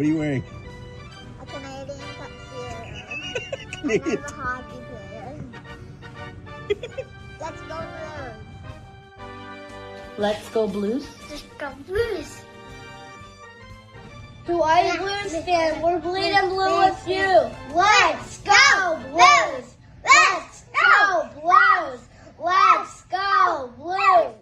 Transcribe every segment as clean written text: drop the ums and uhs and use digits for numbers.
What are you wearing? A Canadian tuxedo. Canadian. I'm a hockey player. Let's go Blues. Let's go Blues. Let's go Blues. To all you Blues fans, we're bleeding blue with you. Let's go Blues. Let's go Blues. Let's go Blues.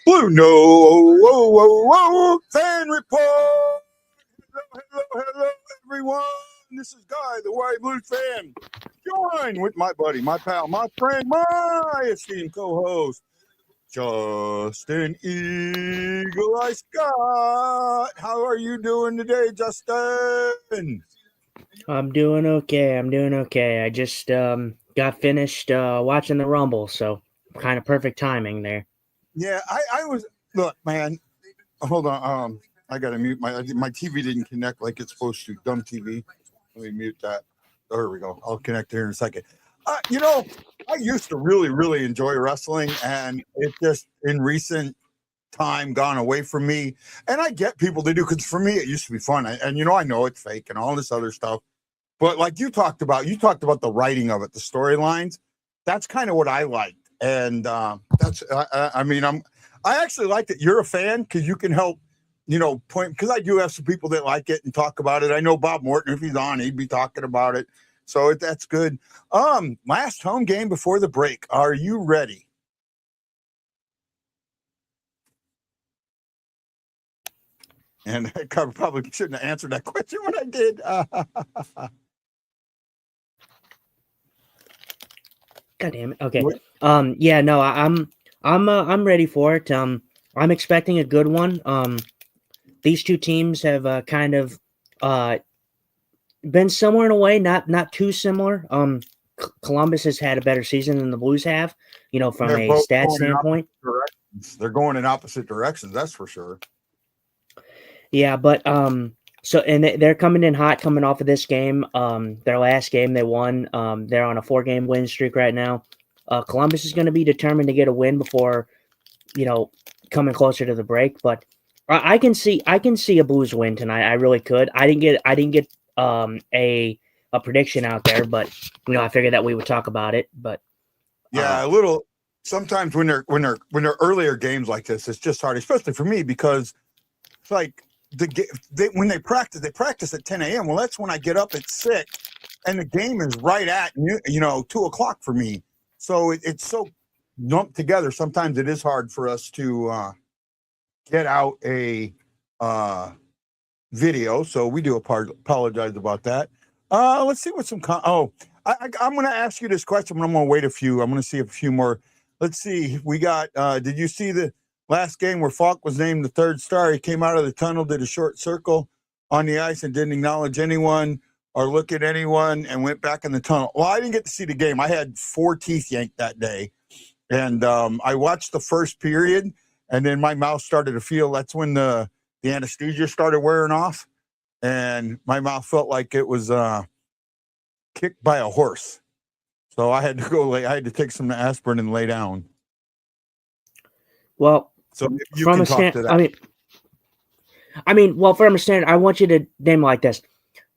Blue Note, whoa, whoa, whoa, fan report. Hello, everyone. This is Guy, the White Blue fan. Join with my buddy, my pal, my friend, my esteemed co-host, Justin Eagle Eye Scott. How are you doing today, Justin? I'm doing okay. I just got finished watching the Rumble, so kind of perfect timing there. Yeah, I was. Look, man. Hold on. I gotta mute my TV didn't connect like it's supposed to. Dumb TV. Let me mute that. There we go. I'll connect here in a second. I used to really, really enjoy wrestling, and it just in recent time gone away from me. And I get people to do, because for me it used to be fun. And I know it's fake and all this other stuff. But like you talked about the writing of it, the storylines. That's kind of what I liked. And that's, I actually like that you're a fan, because you can help, point, because I do have some people that like it and talk about it. I know Bob Morton, if he's on, he'd be talking about it. So that's good. Last home game before the break. Are you ready? And I probably shouldn't have answered that question when I did. God damn it. Okay. Yeah, no, I'm ready for it. I'm expecting a good one. These two teams have kind of been similar in a way, not too similar. Columbus has had a better season than the Blues have, from a stat standpoint. They're going in opposite directions, that's for sure. Yeah, but so, and they're coming in hot, coming off of this game. Their last game they won. They're on a 4-game win streak right now. Columbus is going to be determined to get a win before, coming closer to the break. But I can see a Blues win tonight. I really could. I didn't get a prediction out there, but I figured that we would talk about it. But yeah, a little. Sometimes when they're earlier games like this, it's just hard, especially for me, because it's like. When they practice at 10 a.m. Well, that's when I get up at 6, and the game is right at 2:00 for me. So it's so lumped together. Sometimes it is hard for us to get out a video. So we do apologize about that. Let's see what some. I'm going to ask you this question, but I'm going to wait a few. I'm going to see a few more. Let's see. We got. Did you see the last game where Falk was named the 3rd star? He came out of the tunnel, did a short circle on the ice, and didn't acknowledge anyone or look at anyone, and went back in the tunnel. Well, I didn't get to see the game. I had 4 teeth yanked that day. And I watched the first period, and then my mouth started to feel, that's when the anesthesia started wearing off. And my mouth felt like it was kicked by a horse. So I had to I had to take some aspirin and lay down. Well, so you can talk to that. Well, from a standard, I want you to name it like this.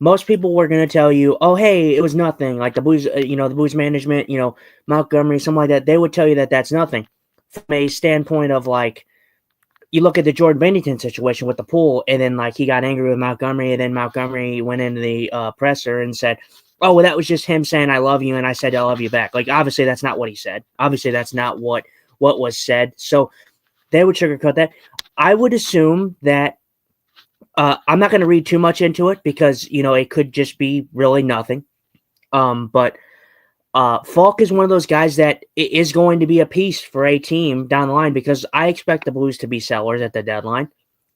Most people were going to tell you, oh, hey, it was nothing. Like the Blues, the Blues management, Montgomery, something like that. They would tell you that that's nothing. From a standpoint of, like, you look at the Jordan Bennington situation with the pool, and then, like, he got angry with Montgomery, and then Montgomery went into the presser and said, oh, well, that was just him saying I love you, and I said I love you back. Like, obviously, that's not what he said. Obviously, that's not what was said. So they would sugarcoat that. I would assume that I'm not going to read too much into it because, it could just be really nothing. But Falk is one of those guys that is going to be a piece for a team down the line because I expect the Blues to be sellers at the deadline.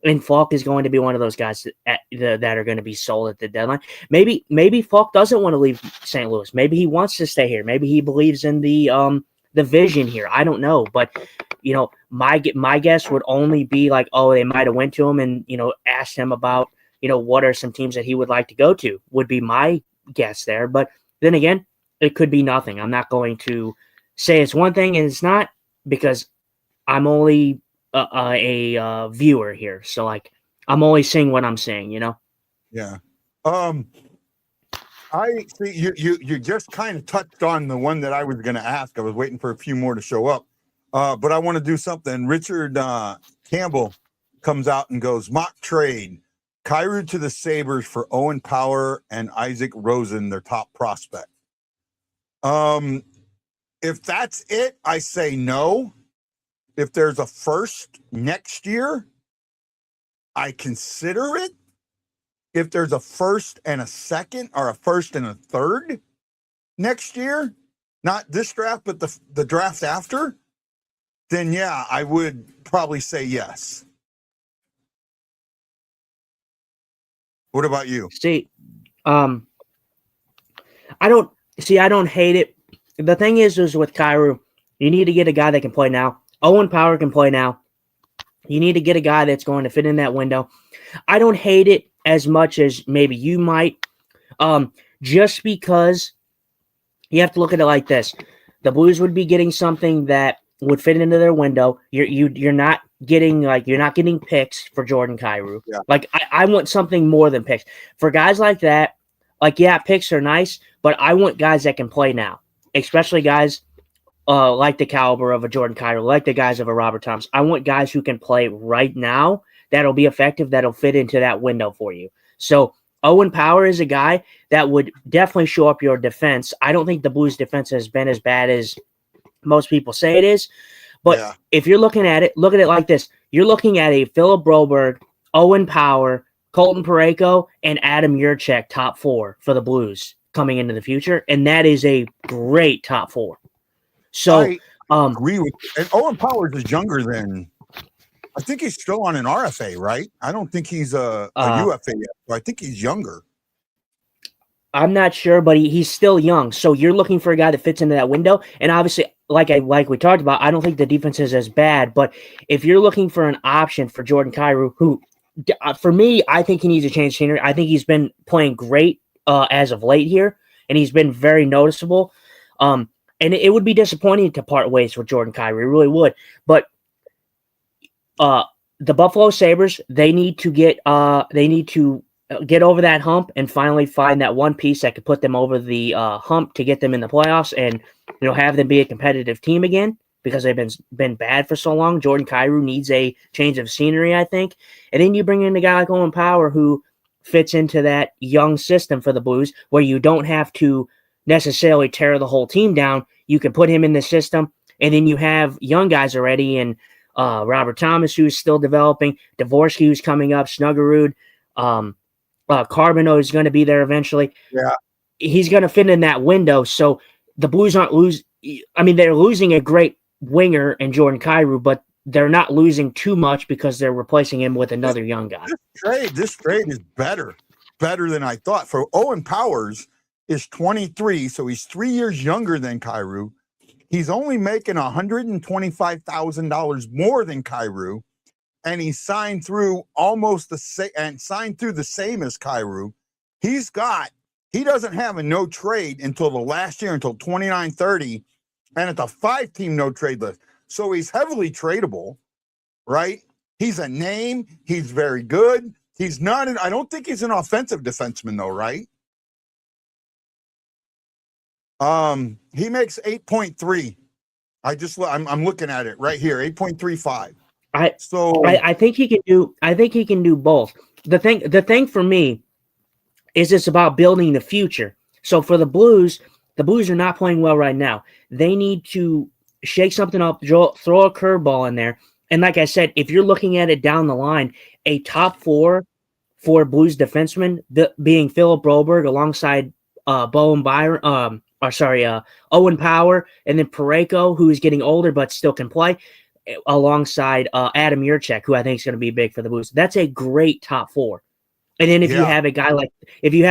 And Falk is going to be one of those guys that are going to be sold at the deadline. Maybe Falk doesn't want to leave St. Louis. Maybe he wants to stay here. Maybe he believes in the vision here. I don't know, but my guess would only be like, oh, they might have went to him and asked him about what are some teams that he would like to go to. Would be my guess there. But then again, it could be nothing. I'm not going to say it's one thing and it's not because I'm only a viewer here, so like I'm only saying what I'm saying, Yeah. I see you just kind of touched on the one that I was going to ask. I was waiting for a few more to show up, but I want to do something. Richard Campbell comes out and goes mock trade. Kyrou to the Sabres for Owen Power and Isaac Rosen, their top prospect. If that's it, I say no. If there's a first next year, I consider it. If there's a first and a second or a first and a third next year, not this draft, but the draft after, then yeah, I would probably say yes. What about you? See, I don't hate it. The thing is with Kyrou, you need to get a guy that can play now. Owen Power can play now. You need to get a guy that's going to fit in that window. I don't hate it as much as maybe you might, just because you have to look at it like this. The Blues would be getting something that would fit into their window. You're not getting picks for Jordan Kyrou. Yeah. Like I want something more than picks. For guys like that, like yeah, picks are nice, but I want guys that can play now. Especially guys like the caliber of a Jordan Kyrou, like the guys of a Robert Thomas. I want guys who can play right now that'll be effective, that'll fit into that window for you. So Owen Power is a guy that would definitely show up your defense. I don't think the Blues defense has been as bad as most people say it is. But if you're looking at it, look at it like this. You're looking at a Philip Broberg, Owen Power, Colton Parayko, and Adam Yurchek top four for the Blues coming into the future. And that is a great top four. So I agree with you. And Owen Powers is younger than, I think he's still on an RFA, right? I don't think he's a UFA yet. So I think he's younger. I'm not sure, but he's still young. So you're looking for a guy that fits into that window. And obviously, like we talked about, I don't think the defense is as bad. But if you're looking for an option for Jordan Kyrou, who, for me, I think he needs to change scenery. I think he's been playing great as of late here, and he's been very noticeable. And it would be disappointing to part ways with Jordan Kyrou. It really would. But the Buffalo Sabres, they need to get over that hump and finally find that one piece that could put them over the hump to get them in the playoffs and have them be a competitive team again because they've been bad for so long. Jordan Kyrou needs a change of scenery, I think. And then you bring in a guy like Owen Power who fits into that young system for the Blues where you don't have to necessarily tear the whole team down. You can put him in the system, and then you have young guys already, and Robert Thomas, who's still developing, Dvorsky, who's coming up, Snuggerud, Carbonneau is going to be there eventually. Yeah. He's going to fit in that window, so the Blues aren't they're losing a great winger in Jordan Kyrou, but they're not losing too much because they're replacing him with another young guy. This trade is better than I thought. For Owen Powers is 23, so he's 3 years younger than Kyrou. He's only making $125,000 more than Kyrou, and he signed through almost the same and signed through the same as Kyrou. He doesn't have a no trade until the last year, until 29-30, and it's a 5-team no trade list. So he's heavily tradable, right? He's a name. He's very good. He's not I don't think he's an offensive defenseman though, right? He makes 8.3. I'm looking at it right here, 8.35. I think he can do both. The thing for me is it's about building the future. So for the Blues are not playing well right now. They need to shake something up, throw a curveball in there. And like I said, if you're looking at it down the line, a top four for Blues defensemen being Philip Broberg alongside Bowen Byram, Owen Power, and then Pareko, who is getting older but still can play, alongside Adam Yurchek, who I think is going to be big for the Blues. That's a great top four. And then if you have a guy like if you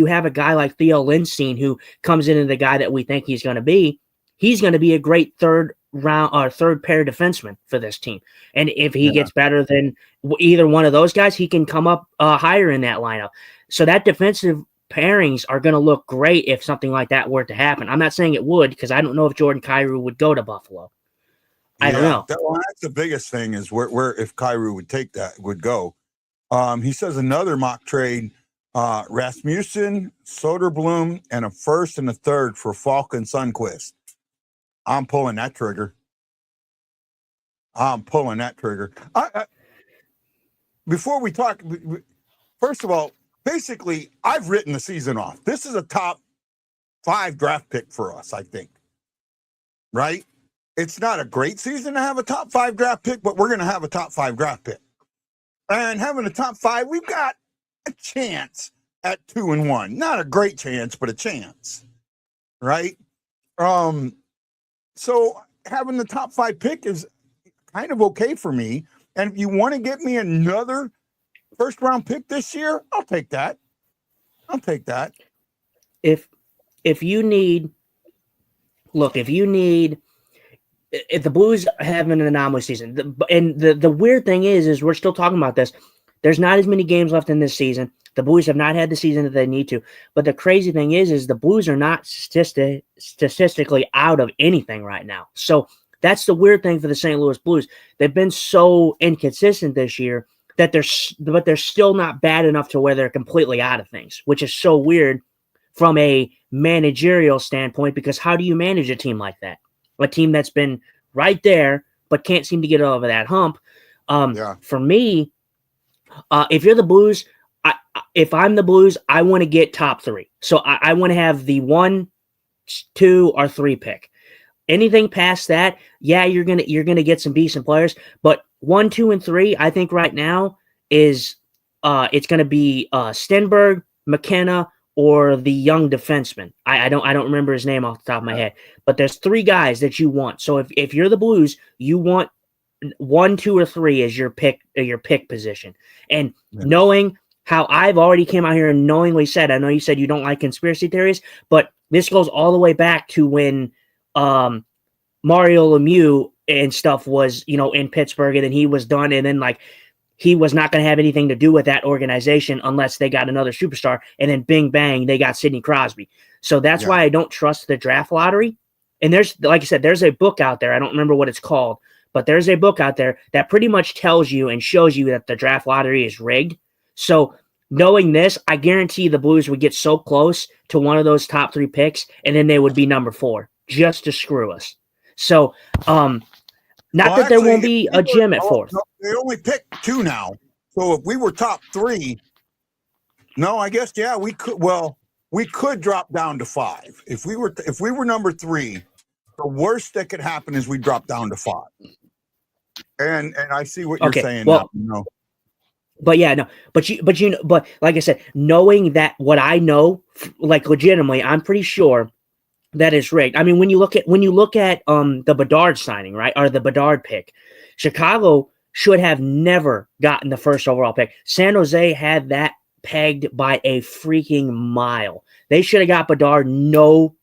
have a guy like Theo Lindstein, who comes into the guy that we think he's going to be a great third pair defenseman for this team. And if he gets better than either one of those guys, he can come up higher in that lineup. So that defensive pairings are going to look great if something like that were to happen. I'm not saying it would, because I don't know if Jordan Kyrou would go to Buffalo. I don't know. That's the biggest thing, is where if Kyrou would go. He says another mock trade, Rasmussen, Soderblom, and a first and a third for Falk and Sundqvist. I'm pulling that trigger. Before we talk, first of all, basically, I've written the season off. This is a top 5 draft pick for us, I think. Right? It's not a great season to have a top 5 draft pick, but we're going to have a top 5 draft pick. And having a top 5, we've got a chance at 2-1. Not a great chance, but a chance. Right? So having the top 5 pick is kind of okay for me. And if you want to get me another first round pick this year, I'll take that. If the Blues have an anomaly season, and the weird thing is we're still talking about this. There's not as many games left in this season. The Blues have not had the season that they need to. But the crazy thing is the Blues are not statistically out of anything right now. So that's the weird thing for the St. Louis Blues. They've been so inconsistent this year that they're still not bad enough to where they're completely out of things, which is so weird from a managerial standpoint, because how do you manage a team like that? A team that's been right there but can't seem to get over that hump. For me, if you're the Blues, if I'm the Blues, I want to get top 3. So I want to have the 1, 2, or 3 pick. Anything past that, you're gonna get some decent players. But 1, 2, and 3, I think right now is it's gonna be Stenberg, McKenna, or the young defenseman. I don't remember his name off the top of my head. But there's 3 guys that you want. So if you're the Blues, you want 1, 2, or 3 as your pick position. And knowing how I've already came out here and knowingly said, I know you said you don't like conspiracy theories, but this goes all the way back to when Mario Lemieux and stuff was, in Pittsburgh, and then he was done, and then he was not going to have anything to do with that organization unless they got another superstar, and then bing bang, they got Sidney Crosby. So that's why I don't trust the draft lottery. And there's, like I said, there's a book out there. I don't remember what it's called, but there's a book out there that pretty much tells you and shows you that the draft lottery is rigged. So knowing this, I guarantee the Blues would get so close to one of those top 3 picks, and then they would be number 4 just to screw us. So, there won't be a gym at 4th. They only pick 2 now. So if we were top 3, I guess we could. Well, we could drop down to 5. If we were number 3, the worst that could happen is we drop down to 5. And I see what you're saying now. But like I said, knowing that what I know, legitimately, I'm pretty sure that is rigged. I mean, when you look at the Bedard signing, right, or the Bedard pick, Chicago should have never gotten the first overall pick. San Jose had that pegged by a freaking mile. They should have got Bedard, no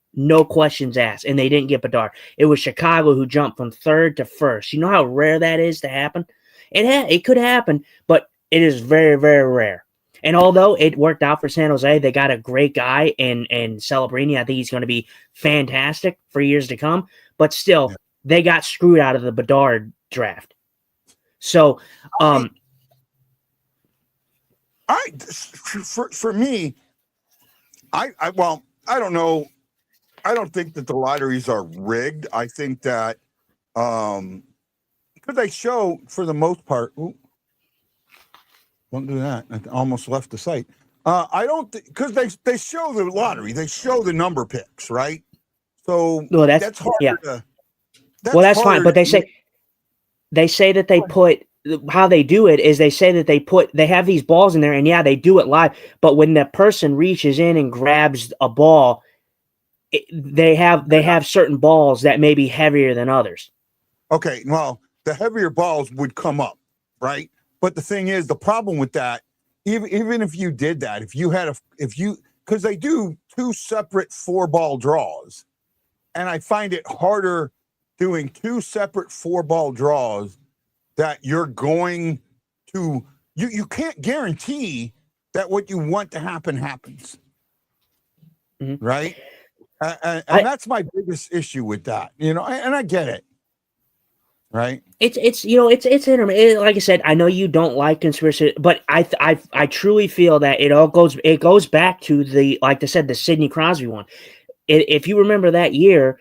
questions asked, and they didn't get Bedard. It was Chicago who jumped from 3rd to 1st. You know how rare that is to happen? It could happen, but it is very, very rare. And although it worked out for San Jose, they got a great guy in Celebrini. I think he's going to be fantastic for years to come. But still, they got screwed out of the Bedard draft. So, for me, I don't know. I don't think that the lotteries are rigged. I think that because they show, for the most part. Don't do that. I almost left the site. I don't because they show the lottery. They show the number picks, right? So that's hard. Yeah. That's fine. But they say that they put, how they do it is they say that they have these balls in there, and they do it live. But when the person reaches in and grabs a ball, they have certain balls that may be heavier than others. Okay, well, the heavier balls would come up, right? But the thing is, the problem with that, even if you did that, because they do 2 separate 4-ball draws, and I find it harder doing 2 separate 4-ball draws that you're going to, you can't guarantee that what you want to happen happens, right? And that's my biggest issue with that, and I get it. Right. It's like I said, I know you don't like conspiracy, but I truly feel that it goes back to like I said, the Sidney Crosby one. If you remember that year,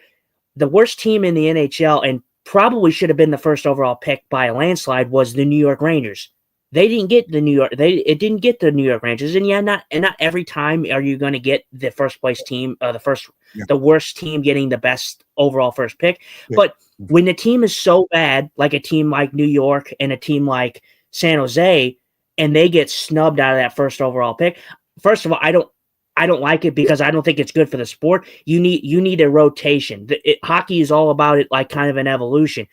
the worst team in the NHL and probably should have been the first overall pick by a landslide was the New York Rangers. They didn't get the it didn't get the New York Rangers, and not every time are you going to get the first place team, the worst team getting the best overall first pick. Yeah. But when the team is so bad, like a team like New York and a team like San Jose, and they get snubbed out of that first overall pick, first of all, I don't like it because I don't think it's good for the sport. You need a rotation. Hockey is all about it, like kind of an evolution.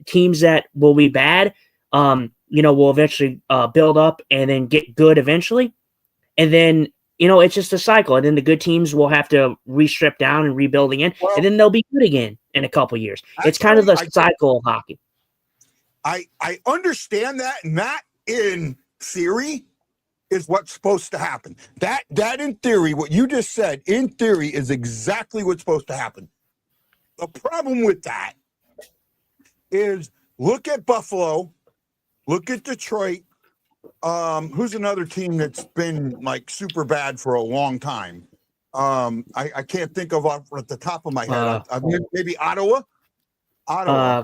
Teams that will be bad, will eventually build up and then get good eventually. And then, it's just a cycle. And then the good teams will have to re-strip down and rebuild again. Well, and then they'll be good again in a couple of years. It's kind of the cycle of hockey. I understand that. And that in theory is what's supposed to happen. That in theory, what you just said, in theory, is exactly what's supposed to happen. The problem with that is look at Buffalo, look at Detroit. Who's another team that's been like super bad for a long time? I can't think of off at the top of my head. Maybe Ottawa. Ottawa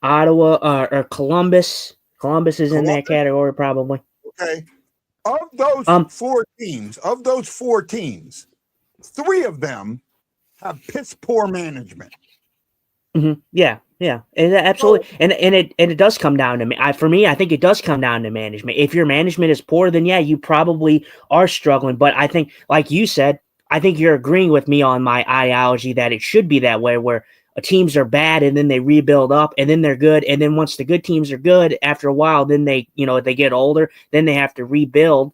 or Columbus. Columbus is in that category probably. Okay. Of those 4 teams, 3 of them have piss poor management. Mm-hmm. Yeah, absolutely. And it does come down to me. For me, I think it does come down to management. If your management is poor, then yeah, you probably are struggling. But I think, like you said, I think you're agreeing with me on my ideology that it should be that way, where teams are bad and then they rebuild up and then they're good. And then once the good teams are good, after a while, then they get older, then they have to rebuild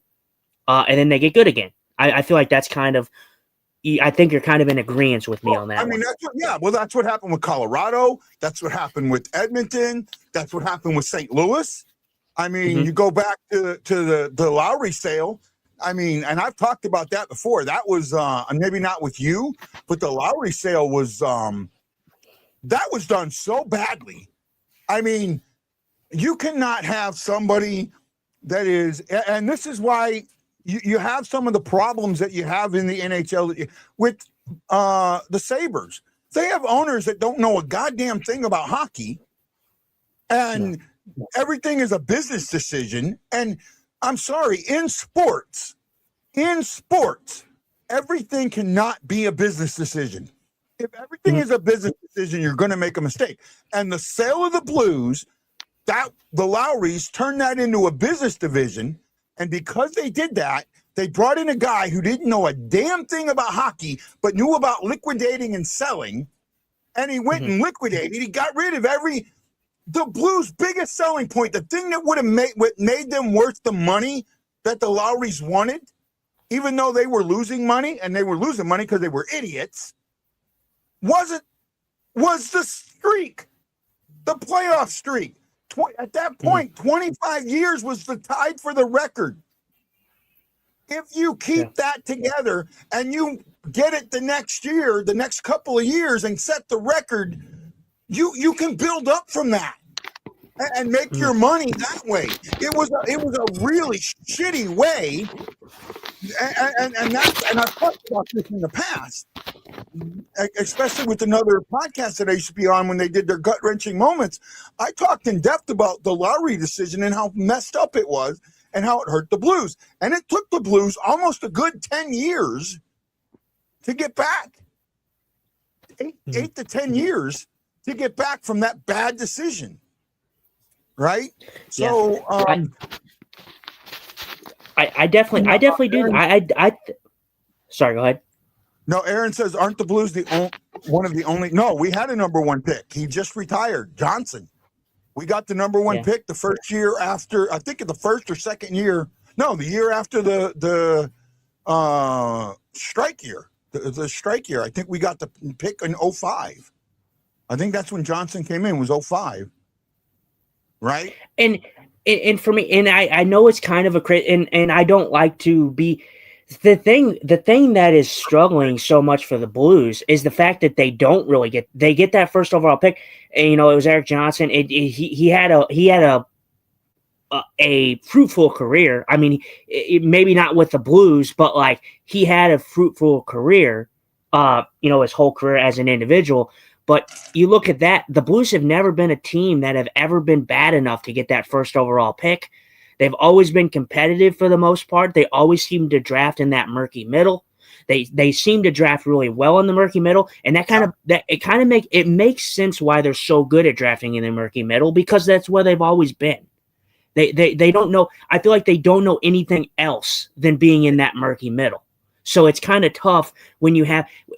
and then they get good again. I feel like that's kind of, I think you're kind of in agreement with me on that. I mean, that's what happened with Colorado. That's what happened with Edmonton. That's what happened with St. Louis. I mean, you go back to the Lowry sale. I mean, and I've talked about that before. That was maybe not with you, but the Lowry sale was that was done so badly. I mean, you cannot have somebody that is, and this is why you have some of the problems that you have in the NHL with the Sabres. They have owners that don't know a goddamn thing about hockey, and everything is a business decision. And I'm sorry, in sports, everything cannot be a business decision. If everything is a business decision, you're going to make a mistake. And the sale of the Blues, that the Lowrys turned that into a business division. And because they did that, they brought in a guy who didn't know a damn thing about hockey, but knew about liquidating and selling. And he went and liquidated. He got rid of the Blues' biggest selling point, the thing that would have made them worth the money that the Lowrys wanted, even though they were losing money, and they were losing money because they were idiots, was the streak, the playoff streak. At that point, 25 years was the tied for the record. If you keep that together and you get it the next year, the next couple of years, and set the record, you can build up from that and make your money that way. It was a really shitty way, and I've talked about this in the past, especially with another podcast that I used to be on when they did their gut-wrenching moments. I talked in depth about the Lowry decision and how messed up it was and how it hurt the Blues. And it took the Blues almost a good 10 years to get back. 8 to 10 years to get back from that bad decision. Right? So I definitely do. Sorry, go ahead. No, Aaron says, aren't the Blues one of the only? No, we had a number one pick. He just retired, Johnson. We got the number one pick the first year after, I think the first or second year. No, the year after the strike year. The strike year. I think we got the pick in 05. I think that's when Johnson came in, was 05. Right? And for me, and I know it's kind of and I don't like to be the thing that is struggling so much for the Blues is the fact that they don't really get that first overall pick. And, it was Eric Johnson. He had a fruitful career. I mean, maybe not with the Blues, but like he had a fruitful career. His whole career as an individual. But you look at that, the Blues have never been a team that have ever been bad enough to get that first overall pick. They've always been competitive for the most part. They always seem to draft in that murky middle. They seem to draft really well in the murky middle, and it makes sense why they're so good at drafting in the murky middle, because that's where they've always been. They don't know. I feel like they don't know anything else than being in that murky middle. So it's kind of tough when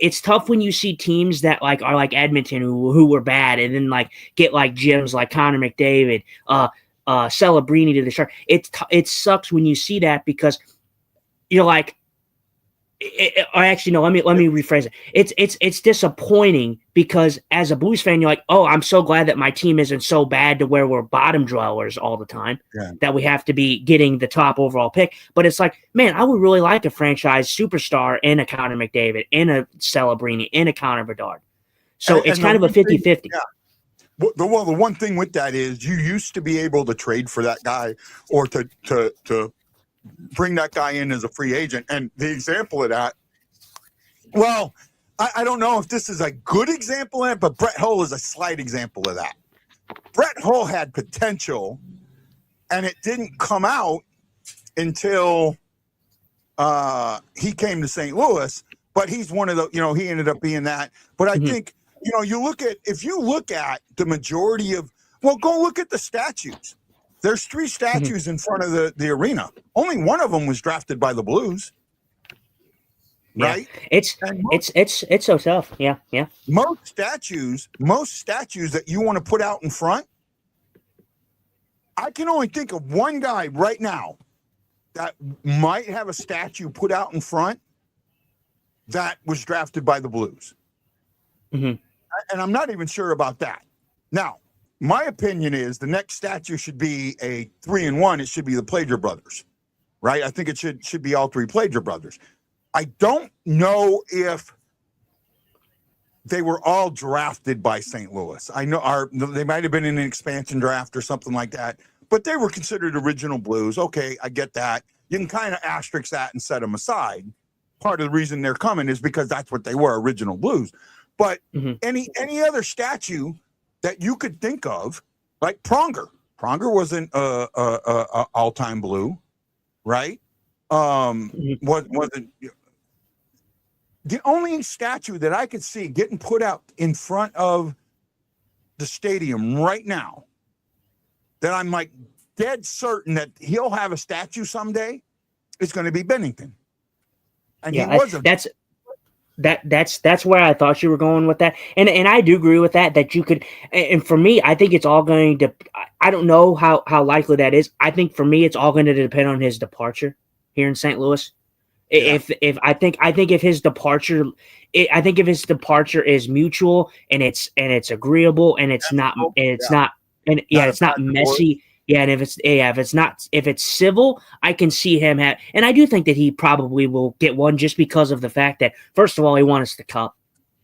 it's tough when you see teams that are like Edmonton who were bad and then get gyms like Connor McDavid, Celebrini to the Shark. It sucks when you see that because you're like, actually no. Let me rephrase it. It's disappointing because as a Blues fan, you're like, oh, I'm so glad that my team isn't so bad to where we're bottom dwellers all the time. Yeah. That we have to be getting the top overall pick. But it's like, man, I would really like a franchise superstar in a Connor McDavid, in a Celebrini, in a Connor Bedard. So it's kind of a 50-50. Yeah. Well, the one thing with that is you used to be able to trade for that guy or to bring that guy in as a free agent. And the example of that, well, I don't know if this is a good example of it, but Brett Hull is a slight example of that. Brett Hull had potential, and it didn't come out until he came to St. Louis. But he's one of the, he ended up being that. But I think, if you look at the majority of, go look at the statues. There's 3 statues in front of the arena. Only one of them was drafted by the Blues. Right? It's so tough. Yeah. Most statues that you want to put out in front, I can only think of one guy right now that might have a statue put out in front that was drafted by the Blues. Mm-hmm. And I'm not even sure about that. Now, my opinion is the next statue should be a 3-in-1. It should be the Plager brothers, right? I think it should be all 3 Plager brothers. I don't know if they were all drafted by St. Louis. I know they might have been in an expansion draft or something like that, but they were considered original Blues. Okay, I get that. You can kind of asterisk that and set them aside. Part of the reason they're coming is because that's what they were, original Blues. But any other statue that you could think of, like Pronger. Pronger wasn't a all-time Blue, right? Wasn't the only statue that I could see getting put out in front of the stadium right now that I'm like dead certain that he'll have a statue someday is going to be Bennington. And he wasn't. That's where I thought you were going with that. And I do agree with that you could, and for me, I think it's all going to, I don't know how likely that is. I think for me, it's all going to depend on his departure here in St. Louis. Yeah. If his departure is mutual and it's agreeable and it's not messy. Yeah, and if it's civil, I can see him and I do think that he probably will get one just because of the fact that first of all he won us the cup,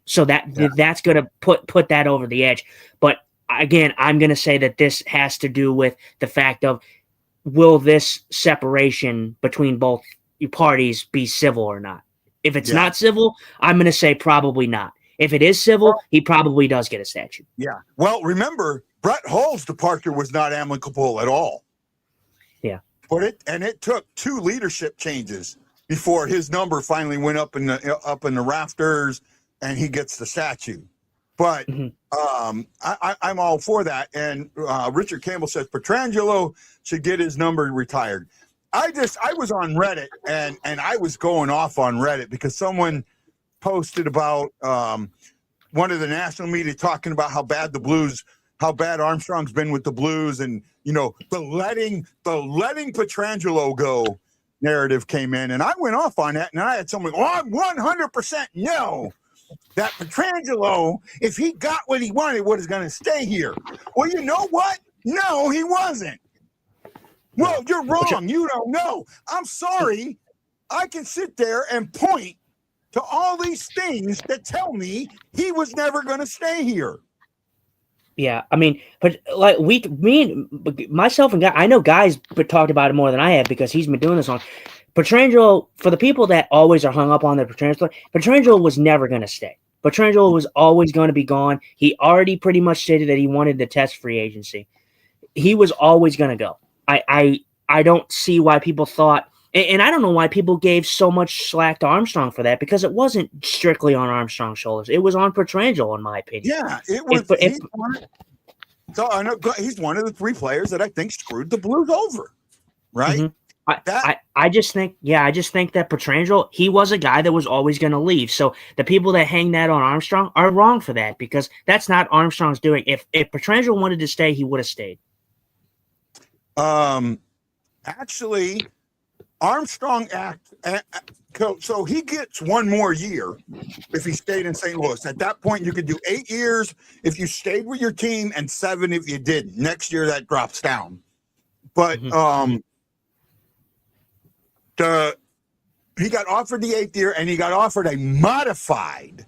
so that's going to put that over the edge. But again, I'm going to say that this has to do with the fact of will this separation between both parties be civil or not? If it's not civil, I'm going to say probably not. If it is civil, he probably does get a statue. Yeah. Well, remember, Brett Hull's departure was not amicable at all. Yeah. But it took 2 leadership changes before his number finally went up in the rafters and he gets the statue. But I'm all for that. And Richard Campbell says Pietrangelo should get his number retired. I was on Reddit and I was going off on Reddit because someone posted about one of the national media talking about how bad Armstrong's been with the Blues, and the letting Pietrangelo go narrative came in, and I went off on that, and I had someone, I'm 100% no. That Pietrangelo, if he got what he wanted, was going to stay here. Well, you know what? No, he wasn't. Well, you're wrong. You don't know. I'm sorry. I can sit there and point to all these things that tell me he was never going to stay here. Yeah, I mean, but like myself and Guy, I know Guy's talked about it more than I have because he's been doing this on Pietrangelo. For the people that always are hung up on the Pietrangelo was never going to stay. Pietrangelo was always going to be gone. He already pretty much stated that he wanted to test free agency. He was always going to go. I don't see why people thought, and I don't know why people gave so much slack to Armstrong for that, because it wasn't strictly on Armstrong's shoulders. It was on Pietrangelo, in my opinion. Yeah, it was. So I know he's one of the three players that I think screwed the Blues over, right? Mm-hmm. I just think that Pietrangelo, he was a guy that was always going to leave. So the people that hang that on Armstrong are wrong for that, because that's not Armstrong's doing. If Pietrangelo wanted to stay, he would have stayed. Actually, Armstrong so he gets one more year if he stayed in St. Louis. At that point, you could do 8 years if you stayed with your team and 7 if you didn't. Next year, that drops down. But he got offered the 8th year, and he got offered a modified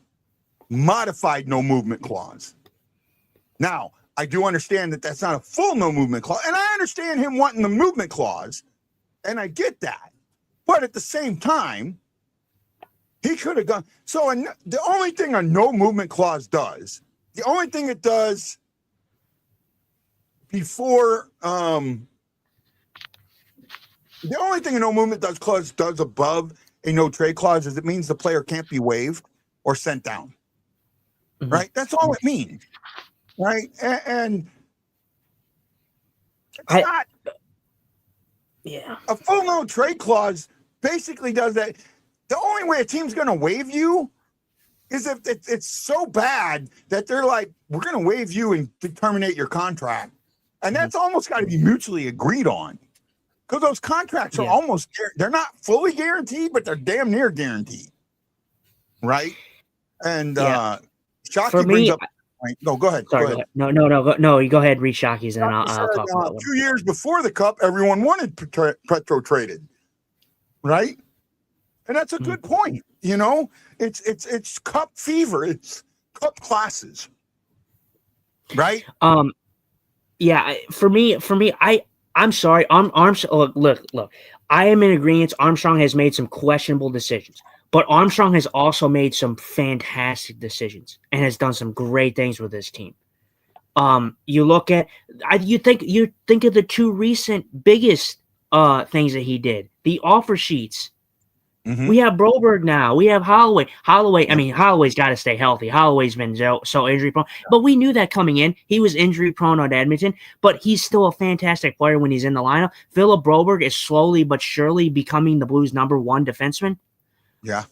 no movement clause. Now, I do understand that that's not a full no movement clause, and I understand him wanting the movement clause, and I get that. But at the same time, he could have gone. So the only thing a no movement clause does, the only thing it does before, the only thing a no movement clause does above a no trade clause is it means the player can't be waived or sent down. Mm-hmm. Right? That's all it means. Right? And it's not. Yeah. A full no trade clause basically does that. The only way a team's going to waive you is if it's so bad that they're like, we're going to waive you and terminate your contract. And that's almost got to be mutually agreed on, because those contracts are almost, they're not fully guaranteed, but they're damn near guaranteed. Right? And Shockey brings up. No, go ahead. Sorry, go ahead. No. You go ahead, read Shockey's, and then I'll talk about it. 2 years before the Cup, everyone wanted Petro traded, right? And that's a good point. It's Cup fever. It's Cup classes, right? Yeah. For me, I'm sorry. Look. I am in agreement. Armstrong has made some questionable decisions. But Armstrong has also made some fantastic decisions and has done some great things with his team. You look at, you think of the two recent biggest things that he did. The offer sheets. Mm-hmm. We have Broberg now. We have Holloway. Holloway's got to stay healthy. Holloway's been so injury prone. But we knew that coming in. He was injury prone on Edmonton, but he's still a fantastic player when he's in the lineup. Philip Broberg is slowly but surely becoming the Blues' #1 defenseman. Yeah,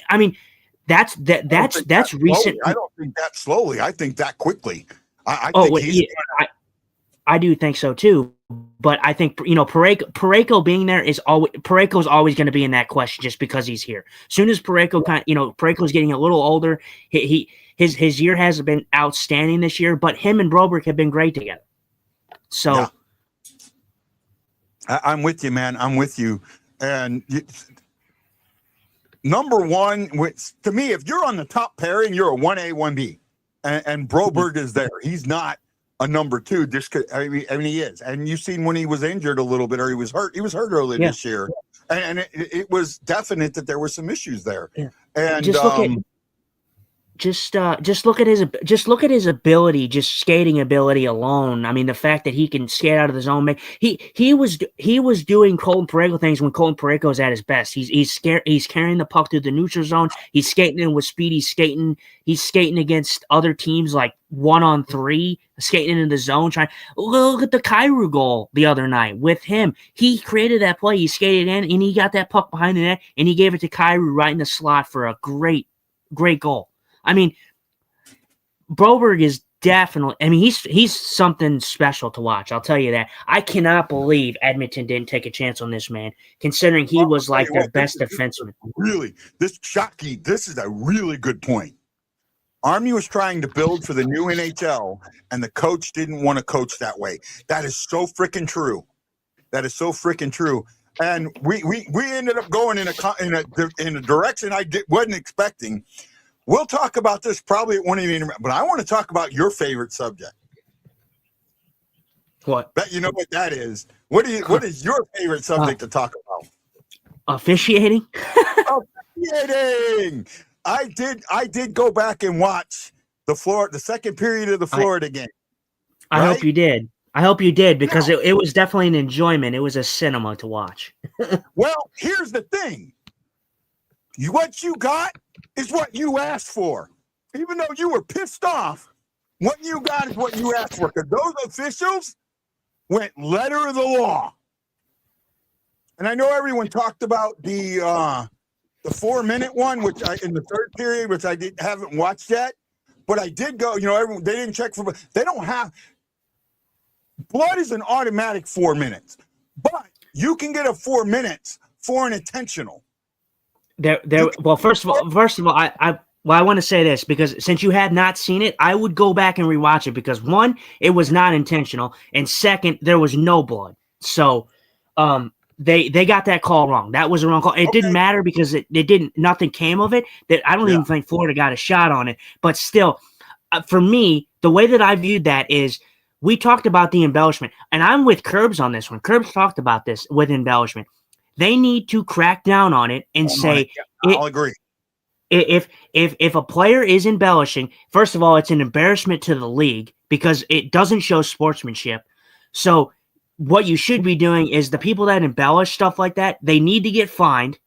I mean, that's recent. I don't think that slowly. I think that quickly. I do think so too. But I think Parayko being there is Parayko's always going to be in that question just because he's here. As soon as Parayko's getting a little older, his year hasn't been outstanding this year, but him and Broberg have been great together. So, I'm with you, man. I'm with you, and. Number one, to me, if you're on the top pairing, you're a 1A, 1B. And Broberg is there. He's not a number 2. He is. And you've seen when he was injured a little bit, or he was hurt. He was hurt early this year. And it was definite that there were some issues there. Yeah. And just look at his ability, just skating ability alone. I mean, the fact that he can skate out of the zone, he was doing Colton Parayko things when Colton Parayko is at his best. He's carrying the puck through the neutral zone. He's skating in with speed. He's skating against other teams like 1-on-3, skating into the zone. Look at the Kyrou goal the other night with him. He created that play. He skated in and he got that puck behind the net and he gave it to Kyrou right in the slot for a great great goal. I mean, Broberg is definitely. I mean, he's something special to watch. I'll tell you that. I cannot believe Edmonton didn't take a chance on this man, considering he was like their best defenseman. Really, this is a really good point. Army was trying to build for the new NHL, and the coach didn't want to coach that way. That is so freaking true. That is so freaking true. And we ended up going in a direction I wasn't expecting. We'll talk about this probably at one of the, but I want to talk about your favorite subject. What? Bet you know what that is. What is your favorite subject to talk about? Officiating. Officiating. I did go back and watch the second period of the Florida game. I right? hope you did. I hope you did, because it was definitely an enjoyment. It was a cinema to watch. Well, here's the thing. What you got is what you asked for. Even though you were pissed off, what you got is what you asked for. Because those officials went letter of the law. And I know everyone talked about the 4-minute one, which in the third period, which I haven't watched yet, but I did go. Everyone, they didn't check for. They don't have blood is an automatic 4 minutes, but you can get a 4 minutes for an intentional. Well, first of all, I want to say this, because since you had not seen it, I would go back and rewatch it, because one, it was not intentional, and second, there was no blood. So, they got that call wrong. That was a wrong call. It didn't matter, because it didn't. Nothing came of it. That I don't even think Florida got a shot on it. But still, for me, the way that I viewed that is, we talked about the embellishment, and I'm with Curbs on this one. Curbs talked about this with embellishment. They need to crack down on it and say, I'll agree. If a player is embellishing, first of all, it's an embarrassment to the league, because it doesn't show sportsmanship. So what you should be doing is, the people that embellish stuff like that, they need to get fined,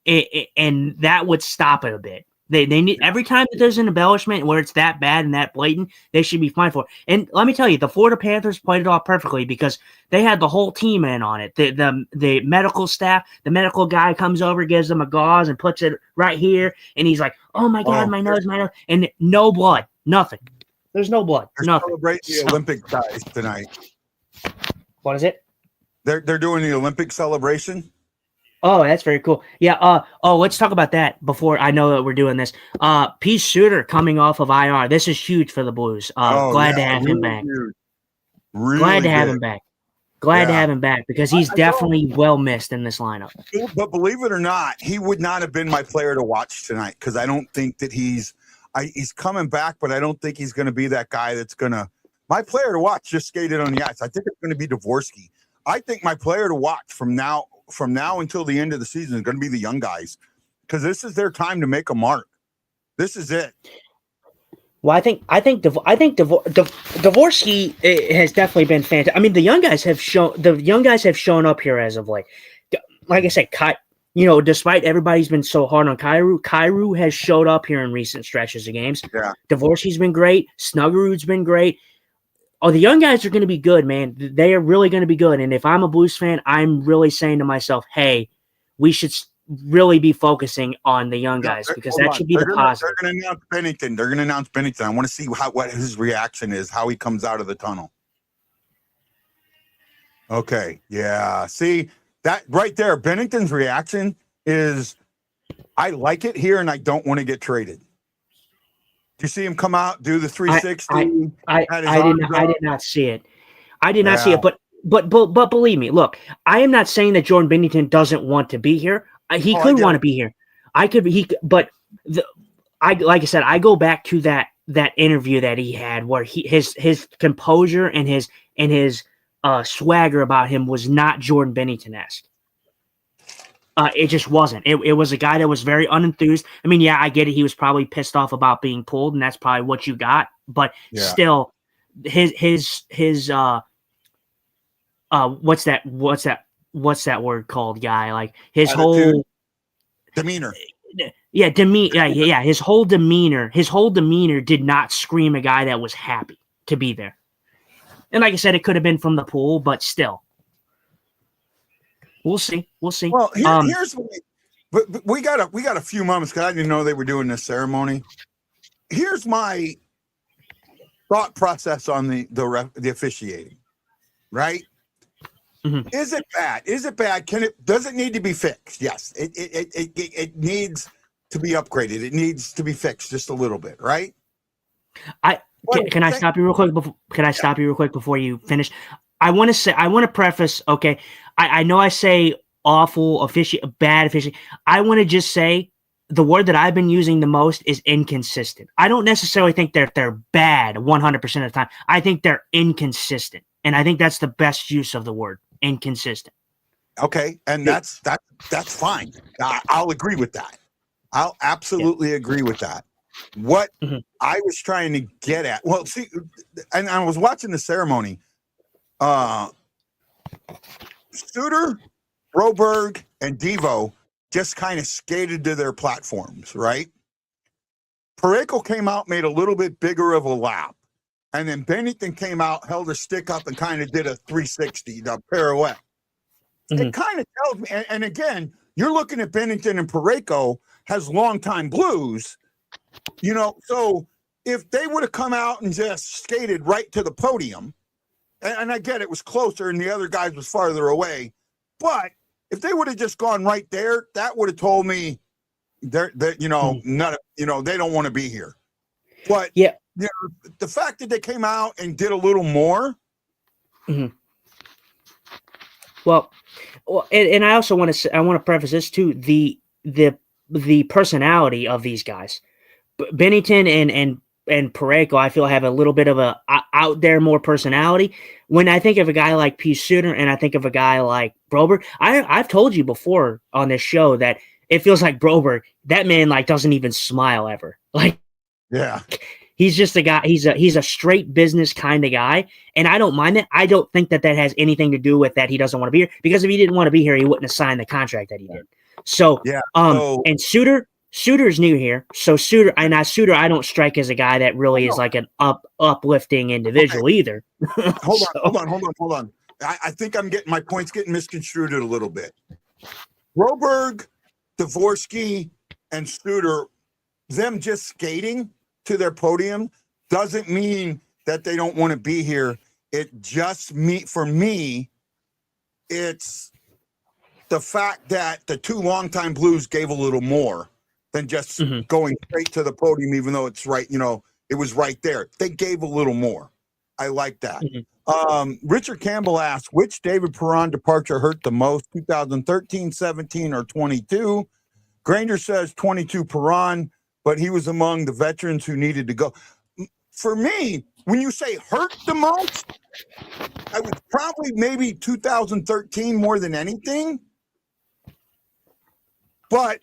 and that would stop it a bit. They need, every time that there's an embellishment where it's that bad and that blatant, they should be fined for it. And let me tell you, the Florida Panthers played it off perfectly, because they had the whole team in on it. The medical staff, the medical guy comes over, gives them a gauze and puts it right here, and he's like, "Oh my God, my nose, and no blood, nothing. There's no blood, They're nothing." celebrating the Olympic guys tonight. What is it? They're doing the Olympic celebration. Oh, that's very cool. Yeah. Let's talk about that before I know that we're doing this. Peace Suter coming off of IR. This is huge for the Blues. Glad to have him back. Really glad to have him back. Glad to have him back, because he's definitely well missed in this lineup. But believe it or not, he would not have been my player to watch tonight, because I don't think that he's coming back, but I don't think he's going to be that guy that's going to. My player to watch just skated on the ice. I think it's going to be Dvorsky. I think my player to watch from now until the end of the season is going to be the young guys, because this is their time to make a mark. This is it. Well, I think Dvorsky has definitely been fantastic. I mean, the young guys have shown up here as of late. Like I said, despite everybody's been so hard on Kyrou has showed up here in recent stretches of games. Yeah, Dvorsky's been great. Snuggerud's been great. Oh, the young guys are going to be good, man. They are really going to be good. And if I'm a Blues fan, I'm really saying to myself, hey, we should really be focusing on the young guys, because that should be the positive. They're going to announce Bennington. They're going to announce Bennington. I want to see what his reaction is, how he comes out of the tunnel. Okay, yeah. See, that right there, Bennington's reaction is, I like it here and I don't want to get traded. Do you see him come out, do the 360? I did not see it. I did not see it, but believe me, look, I am not saying that Jordan Binnington doesn't want to be here. He could want to be here. Like I said, I go back to that interview that he had, where his composure and his swagger about him was not Jordan Binnington-esque. It just wasn't. It was a guy that was very unenthused. I mean, yeah, I get it. He was probably pissed off about being pulled, and that's probably what you got. But still, his what's that word called, guy? Like his whole demeanor. Yeah, his whole demeanor did not scream a guy that was happy to be there. And like I said, it could have been from the pool, but still. We'll see. Well, here's But we got a few moments because I didn't know they were doing this ceremony. Here's my thought process on the officiating. Right? Mhm. Is it bad? Is it bad? Does it need to be fixed? Yes. It needs to be upgraded. It needs to be fixed just a little bit. Right? Can I stop you real quick? Can I stop you real quick before you finish? I want to preface. Okay, I know I say awful bad officiating. I want to just say the word that I've been using the most is inconsistent. I don't necessarily think they're bad 100% of the time. I think they're inconsistent, and I think that's the best use of the word, inconsistent. Okay, and that's fine. I'll agree with that. I'll absolutely agree with that. What I was trying to get at, well, see, and I was watching the ceremony. Suter, Broberg, and Devo just kind of skated to their platforms, right? Pareko came out, made a little bit bigger of a lap, and then Bennington came out, held a stick up, and kind of did a 360, the pirouette. It kind of tells me, and again, you're looking at Bennington and Pareko has longtime blues, you know, so if they would have come out and just skated right to the podium, and I get it was closer and the other guys was farther away, but if they would have just gone right there, that would have told me they're you know, they don't want to be here. But yeah, you know, the fact that they came out and did a little more. Well, and I also want to preface this too, the personality of these guys. Bennington and Pareko, I feel, have a little bit of a out there more personality. When I think of a guy like P. Suter and I think of a guy like Broberg, I've told you before on this show that it feels like Broberg, that man like doesn't even smile ever. Like, yeah, he's just a guy. He's a straight business kind of guy, and I don't mind that. I don't think that has anything to do with that he doesn't want to be here, because if he didn't want to be here, he wouldn't have signed the contract that he did. So, yeah. And Suter's new here, so Suter, I don't strike as a guy that really is like an uplifting individual either. Hold on. I think my point's getting misconstrued a little bit. Broberg, Dvorsky, and Suter, them just skating to their podium doesn't mean that they don't want to be here. It just for me, it's the fact that the two longtime blues gave a little more than just going straight to the podium, even though it's right, you know, it was right there. They gave a little more. I like that. Richard Campbell asked, which David Perron departure hurt the most, 2013, 17, or 22? Granger says 22 Perron, but he was among the veterans who needed to go. For me, when you say hurt the most, I was probably maybe 2013 more than anything. But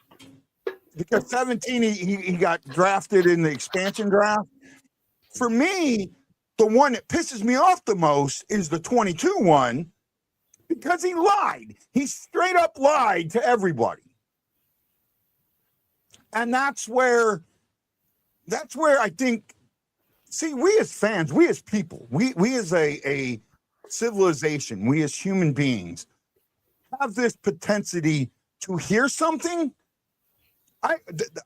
because 17, he got drafted in the expansion draft. For me, the one that pisses me off the most is the 22 one, because he lied. He straight up lied to everybody. And that's where I think, see, we as fans, we as people, we as a civilization, we as human beings have this propensity to hear something.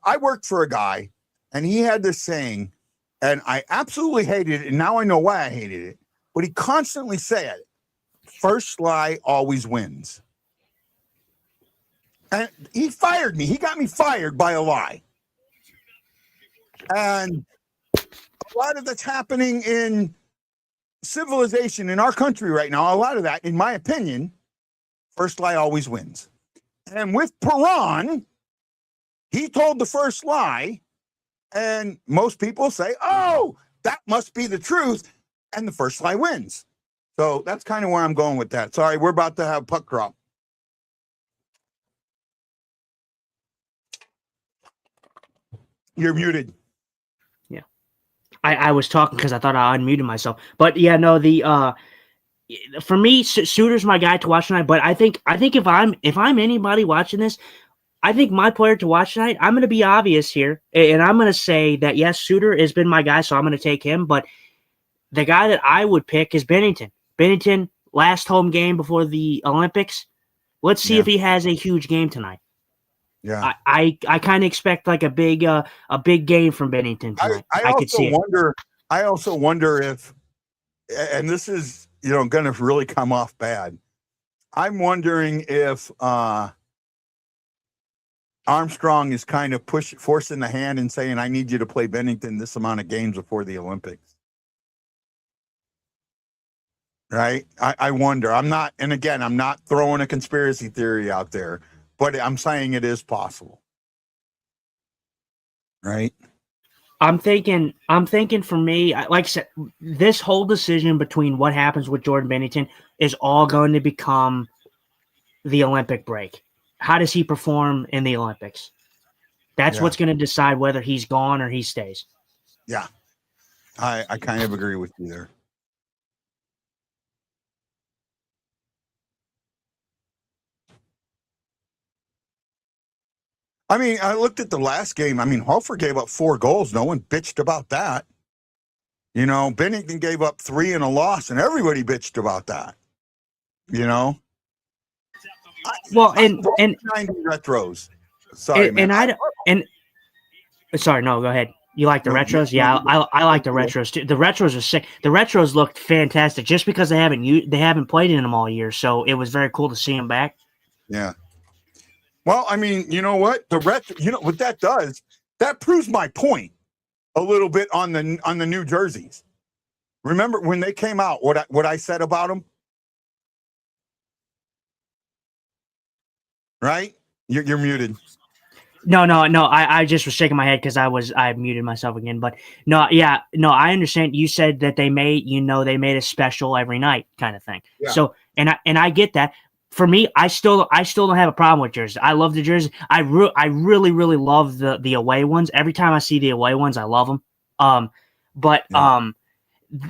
I worked for a guy, and he had this saying, and I absolutely hated it, and now I know why I hated it, but he constantly said, first lie always wins. And he fired me. He got me fired by a lie. And a lot of that's happening in civilization in our country right now. A lot of that, in my opinion, first lie always wins. And with Perron, he told the first lie, and most people say, oh, that must be the truth, and the first lie wins. So that's kind of where I'm going with that. Sorry, we're about to have puck drop. You're muted. Yeah. I was talking because I thought I unmuted myself. But yeah, no, for me, Suter's my guy to watch tonight. But I think if I'm anybody watching this, I think my player to watch tonight, I'm going to be obvious here, and I'm going to say that, yes, Suter has been my guy, so I'm going to take him, but the guy that I would pick is Bennington. Bennington, last home game before the Olympics. Let's see if he has a huge game tonight. Yeah. I kind of expect like a big game from Bennington tonight. I could see it. I also wonder if, and this is, going to really come off bad. I'm wondering if Armstrong is kind of forcing the hand and saying, I need you to play Bennington this amount of games before the Olympics. Right? I wonder. I'm not throwing a conspiracy theory out there, but I'm saying it is possible. Right? I'm thinking for me, like I said, this whole decision between what happens with Jordan Bennington is all going to become the Olympic break. How does he perform in the Olympics? That's what's going to decide whether he's gone or he stays. Yeah. I kind of agree with you there. I mean, I looked at the last game. I mean, Hofer gave up 4 goals. No one bitched about that. Bennington gave up 3 in a loss, and everybody bitched about that. Well, and 90 retros. Sorry, man. Sorry, no, go ahead. You like the retros? Yeah, I like the retros too. The retros are sick. The retros looked fantastic just because they haven't played in them all year, so it was very cool to see them back. Yeah. Well, I mean, you know what? The retro, what that does? That proves my point a little bit on the new jerseys. Remember when they came out? What I said about them? Right? You're muted. No. I just was shaking my head because I muted myself again. But no, I understand. You said that they made a special every night kind of thing. Yeah. So and I get that. For me, I still don't have a problem with jerseys. I love the jersey. I really love the away ones. Every time I see the away ones, I love them.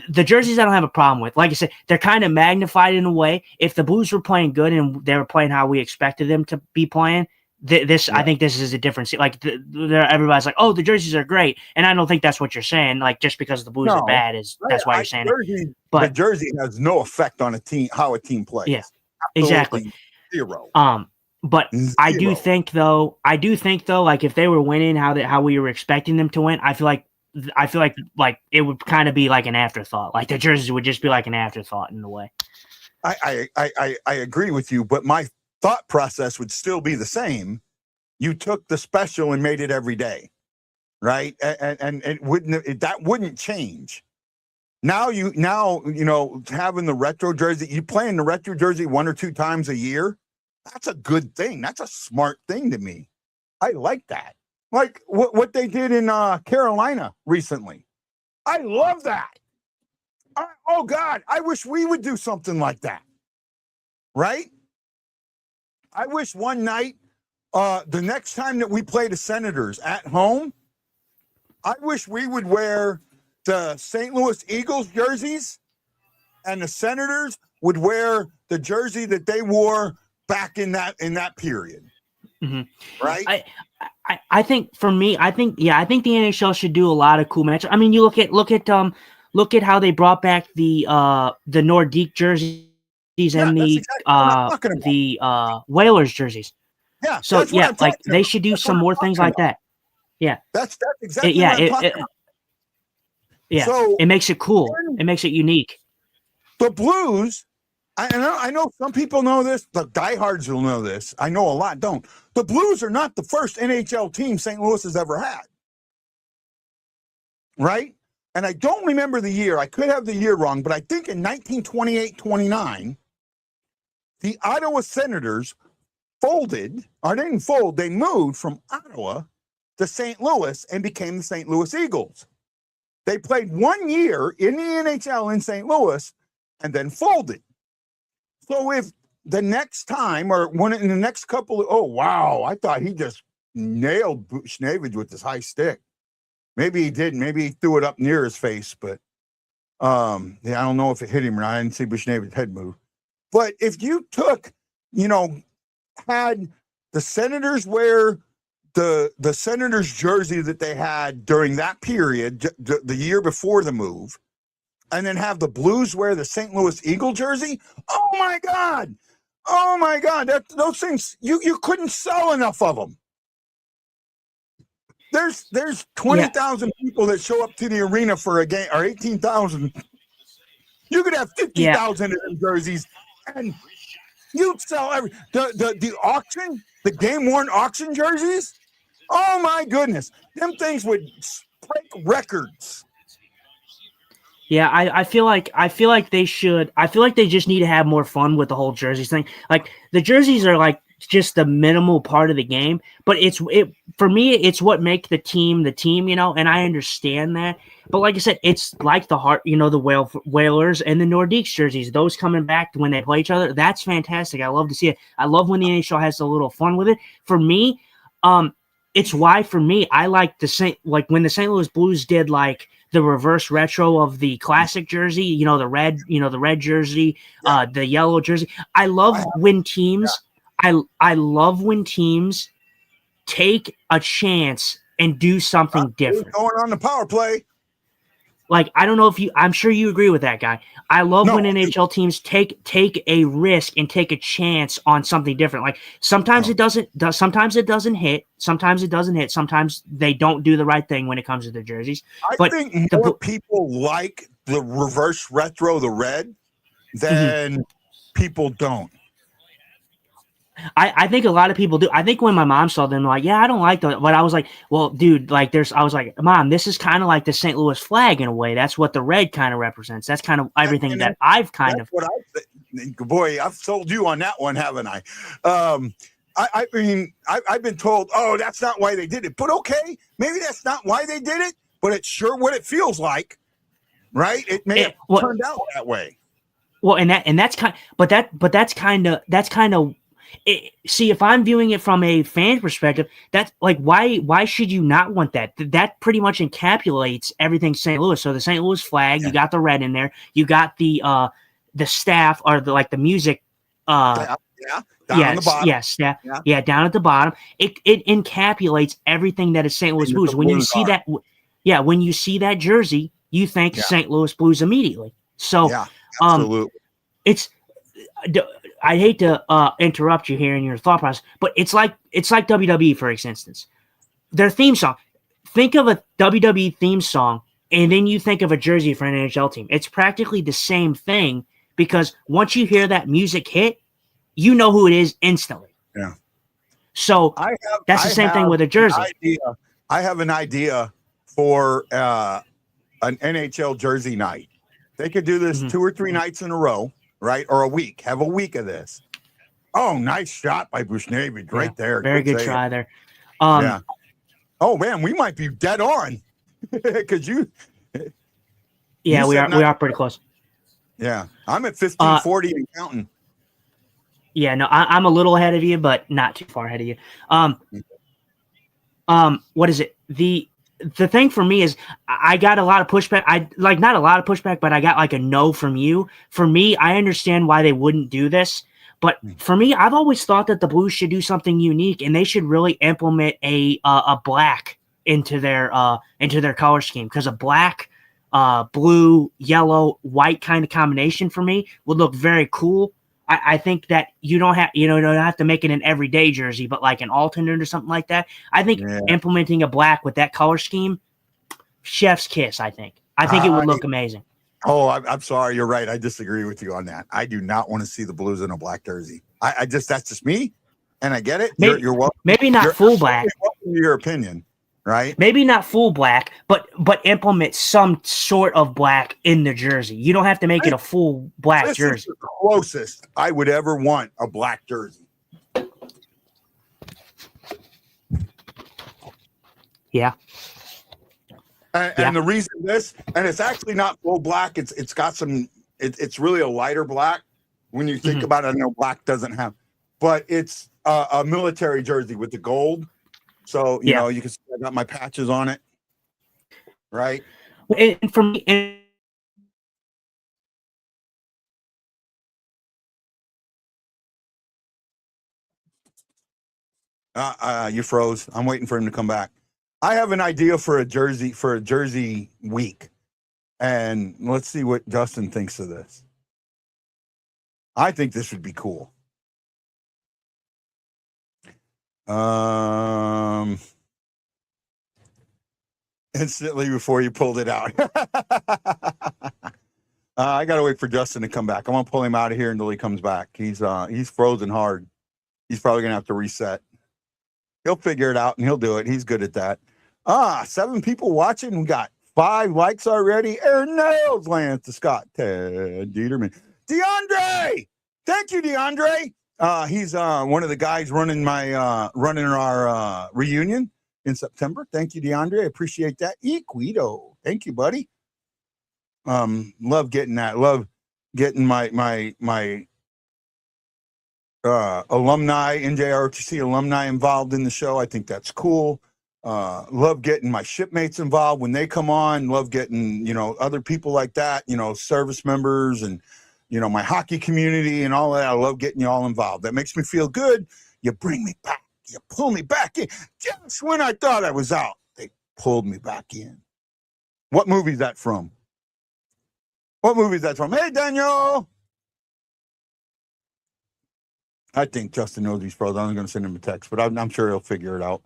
The jerseys I don't have a problem with. Like I said, they're kind of magnified in a way. If the Blues were playing good and they were playing how we expected them to be playing, I think this is a difference. Like everybody's like, "Oh, the jerseys are great," and I don't think that's what you're saying. Like just because the Blues are bad that's why you're saying it. But the jersey has no effect on how a team plays. Yeah, Absolutely exactly. 0. But 0. I do think though, like if they were winning how we were expecting them to win, I feel like it would kind of be like an afterthought. Like the jerseys would just be like an afterthought in a way. I agree with you, but my thought process would still be the same. You took the special and made it every day, right? And it wouldn't change. Now having the retro jersey, you playing the retro jersey 1 or 2 times a year. That's a good thing. That's a smart thing to me. I like that. Like what they did in Carolina recently. I love that. Oh God, I wish we would do something like that. Right? I wish one night, the next time that we play the Senators at home, I wish we would wear the St. Louis Eagles jerseys and the Senators would wear the jersey that they wore back in that period. Mm-hmm. Right? I think for me, I think the NHL should do a lot of cool matches. I mean, you look at how they brought back the Nordique jerseys and the Whalers jerseys. Yeah. So yeah, like they should do some more things like that. Yeah. That's exactly what I'm talking about. Yeah. So it makes it cool. It makes it unique. The Blues, I know some people know this. The diehards will know this. I know a lot don't. The Blues are not the first NHL team St. Louis has ever had. Right? And I don't remember the year. I could have the year wrong, but I think in 1928-29, the Ottawa Senators folded, or they didn't fold, they moved from Ottawa to St. Louis and became the St. Louis Eagles. They played 1 year in the NHL in St. Louis and then folded. So if the next time or in the next couple of, oh, wow, I thought he just nailed Buchnevich with his high stick. Maybe he didn't. Maybe he threw it up near his face, but I don't know if it hit him or not. I didn't see Buchnevich's head move. But if you took, had the Senators wear the Senators jersey that they had during that period, the year before the move, and then have the Blues wear the St. Louis Eagle jersey, oh my God, those things, you couldn't sell enough of them. There's 20,000 people that show up to the arena for a game, or 18,000. You could have 50,000 of them jerseys, and you'd sell the auction, the game worn auction jerseys. Oh my goodness, them things would break records. Yeah, I feel like they should. I feel like they just need to have more fun with the whole jerseys thing. Like the jerseys are like just the minimal part of the game, but for me, it's what make the team, you know. And I understand that, but like I said, it's like the heart, you know, the Whalers and the Nordiques jerseys. Those coming back when they play each other, that's fantastic. I love to see it. I love when the NHL has a little fun with it. For me, it's why for me I like when the St. Louis Blues did like the reverse retro of the classic jersey, you know, the red jersey, the yellow jersey. I love when teams, I love when teams take a chance and do something different. Going on the power play. Like, I don't know if I'm sure you agree with that, guy. I love when NHL teams take a risk and take a chance on something different. Like sometimes it doesn't hit. Sometimes it doesn't hit. Sometimes they don't do the right thing when it comes to the jerseys. I think more people like the reverse retro, the red, than people don't. I think a lot of people do. I think when my mom saw them, like, yeah, I don't like that. But I was like, well, dude, like, I was like, Mom, this is kind of like the St. Louis flag in a way. That's what the red kind of represents. That's kind of everything that I've kind of. What boy, I've sold you on that one, haven't I? I mean, I've been told, oh, that's not why they did it. But okay, maybe that's not why they did it, but it's sure what it feels like, right? It may have turned out that way. Well, that's kind of. See, if I'm viewing it from a fan perspective, that's like why should you not want that? That pretty much encapsulates everything St. Louis. So the St. Louis flag, you got the red in there, you got the staff or the music. Down on the bottom. Staff. Yeah, down at the bottom. It encapsulates everything that is St. Louis Blues. When you see that, when you see that jersey, you think St. Louis Blues immediately. So, absolutely. It's. I hate to interrupt you here in your thought process, but it's like WWE, for instance. Their theme song. Think of a WWE theme song, and then you think of a jersey for an NHL team. It's practically the same thing because once you hear that music hit, you know who it is instantly. Yeah. So that's the same thing with a jersey. I have an idea for an NHL jersey night. They could do this 2 or 3 nights in a row. Right, or a week. Have a week of this. Oh, nice shot by Bushnevich right there. Very good try there. Oh man, we might be dead on because you. Yeah, we are pretty close. Yeah, I'm at 1540 and counting. Yeah, no, I'm a little ahead of you, but not too far ahead of you. What is it? The thing for me is I got a lot of pushback. Not a lot of pushback, but I got like a no from you. For me, I understand why they wouldn't do this, but for me, I've always thought that the Blues should do something unique and they should really implement a black into their color scheme, because a black, blue, yellow, white kind of combination for me would look very cool. I think that you don't have to make it an everyday jersey, but like an alternate or something like that. I think implementing a black with that color scheme, chef's kiss. I think it would look amazing. Oh, I'm sorry. You're right. I disagree with you on that. I do not want to see the Blues in a black jersey. That's just me, and I get it. You're welcome. Maybe not full black. Your opinion. Right? Maybe not full black, but implement some sort of black in the jersey. You don't have to make it a full black jersey. Is the closest I would ever want a black jersey. Yeah. And the reason and it's actually not full black. It's got some. It's really a lighter black when you think about it. I know black doesn't have, but it's a military jersey with the gold. So, you know, you can see I got my patches on it, right? And for me, you froze. I'm waiting for him to come back. I have an idea for a jersey week, and let's see what Justin thinks of this. I think this would be cool. instantly before you pulled it out. I gotta wait for Justin to come back. I'm gonna pull him out of here until he comes back. He's frozen hard. He's probably gonna have to reset. He'll figure it out and he'll do it. He's good at that. 7 people watching. We got 5 likes already. Aaron Nails, Lance to Scott, Ted Dieterman, DeAndre. Thank you, DeAndre. He's one of the guys running our reunion in September. Thank you, DeAndre. I appreciate that. Equido. Thank you, buddy. Love getting that. Love getting my alumni, NJROTC alumni involved in the show. I think that's cool. Love getting my shipmates involved when they come on. Love getting, other people like that, service members and, my hockey community and all that. I love getting you all involved. That makes me feel good. You bring me back. You pull me back in. Just when I thought I was out, they pulled me back in. What movie is that from? Hey, Daniel. I think Justin knows he's frozen. I'm going to send him a text, but I'm sure he'll figure it out.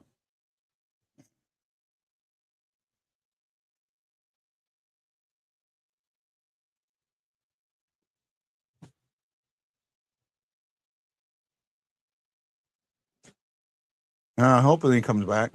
Hopefully he comes back.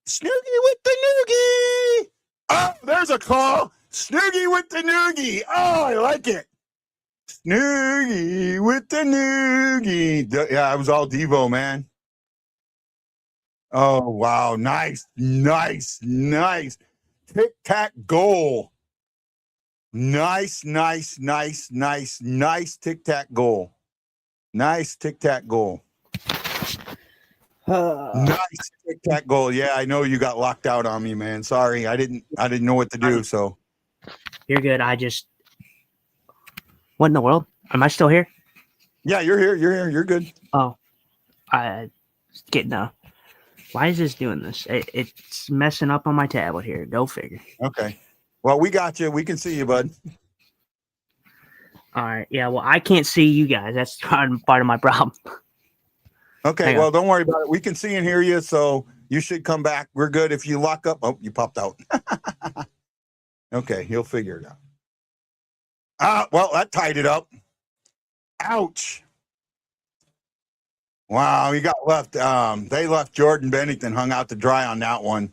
Snoogie with the noogie. Oh, there's a call. Snoogie with the noogie. Oh, I like it. Snoogie with the noogie. Yeah, I was all Devo, man. Oh, wow. Nice. Tic-tac goal. Nice tic-tac goal. Nice tic-tac goal. Nice tic-tac goal. Yeah, I know you got locked out on me, man. Sorry, I didn't know what to do. So you're good. What in the world? Am I still here? Yeah, you're here. You're good. Oh, why is this doing this? It's messing up on my tablet here. Go figure. Okay. Well, we got you. We can see you, bud. All right. Yeah. Well, I can't see you guys. That's part of my problem. Okay, well, don't worry about it. We can see and hear you, so you should come back. We're good. If you lock up, you popped out. Okay, he'll figure it out. Well, that tied it up. Ouch. Wow, he got left. They left Jordan Bennington hung out to dry on that one.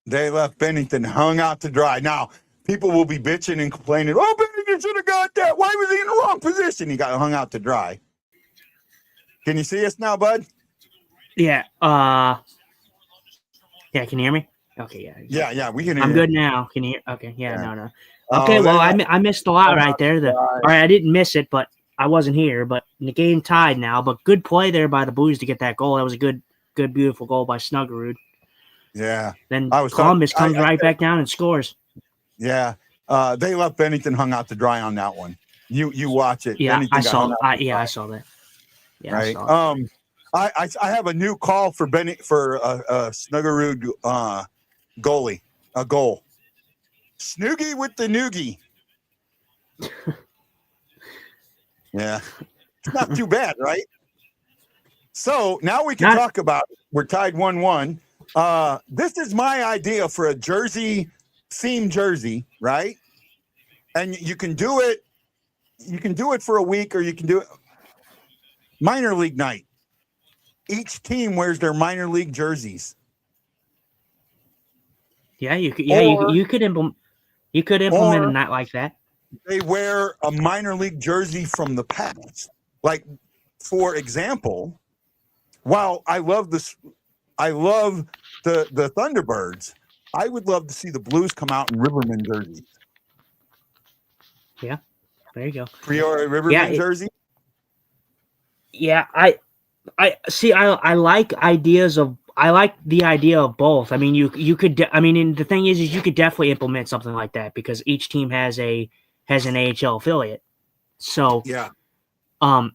They left Bennington hung out to dry. Now, people will be bitching and complaining, oh, Bennington should have got that. Why was he in the wrong position? He got hung out to dry. Can you see us now, bud? Yeah. Yeah, can you hear me? Okay, yeah. Yeah, we can hear I'm you. Good now. Can you hear? Okay, yeah. No. Okay, well, I missed a lot right there. All right, I didn't miss it, but I wasn't here. But the game tied now. But good play there by the Blues to get that goal. That was a good, beautiful goal by Snuggerud. Yeah. Then Columbus comes right back down and scores. Yeah. They left Bennington hung out to dry on that one. You watch it. Yeah, I saw that. I saw that. Yeah, right. I saw it. I have a new call for Snuggerud goalie. A goal. Snoogie with the noogie. Yeah. It's not too bad, right? So now we can talk about it. We're tied 1-1. This is my idea for a themed jersey, right? And you can do it. You can do it for a week, or you can do it minor league night. Each team wears their minor league jerseys. Yeah, you could implement. You could implement a night like that. They wear a minor league jersey from the past. Like, for example, while I love this, I love the Thunderbirds. I would love to see the Blues come out in Riverman jerseys. Yeah, there you go. For your Riverman jersey. Yeah, I see. I like ideas of. I like the idea of both. I mean, you could. And the thing is you could definitely implement something like that because each team has an AHL affiliate. So yeah,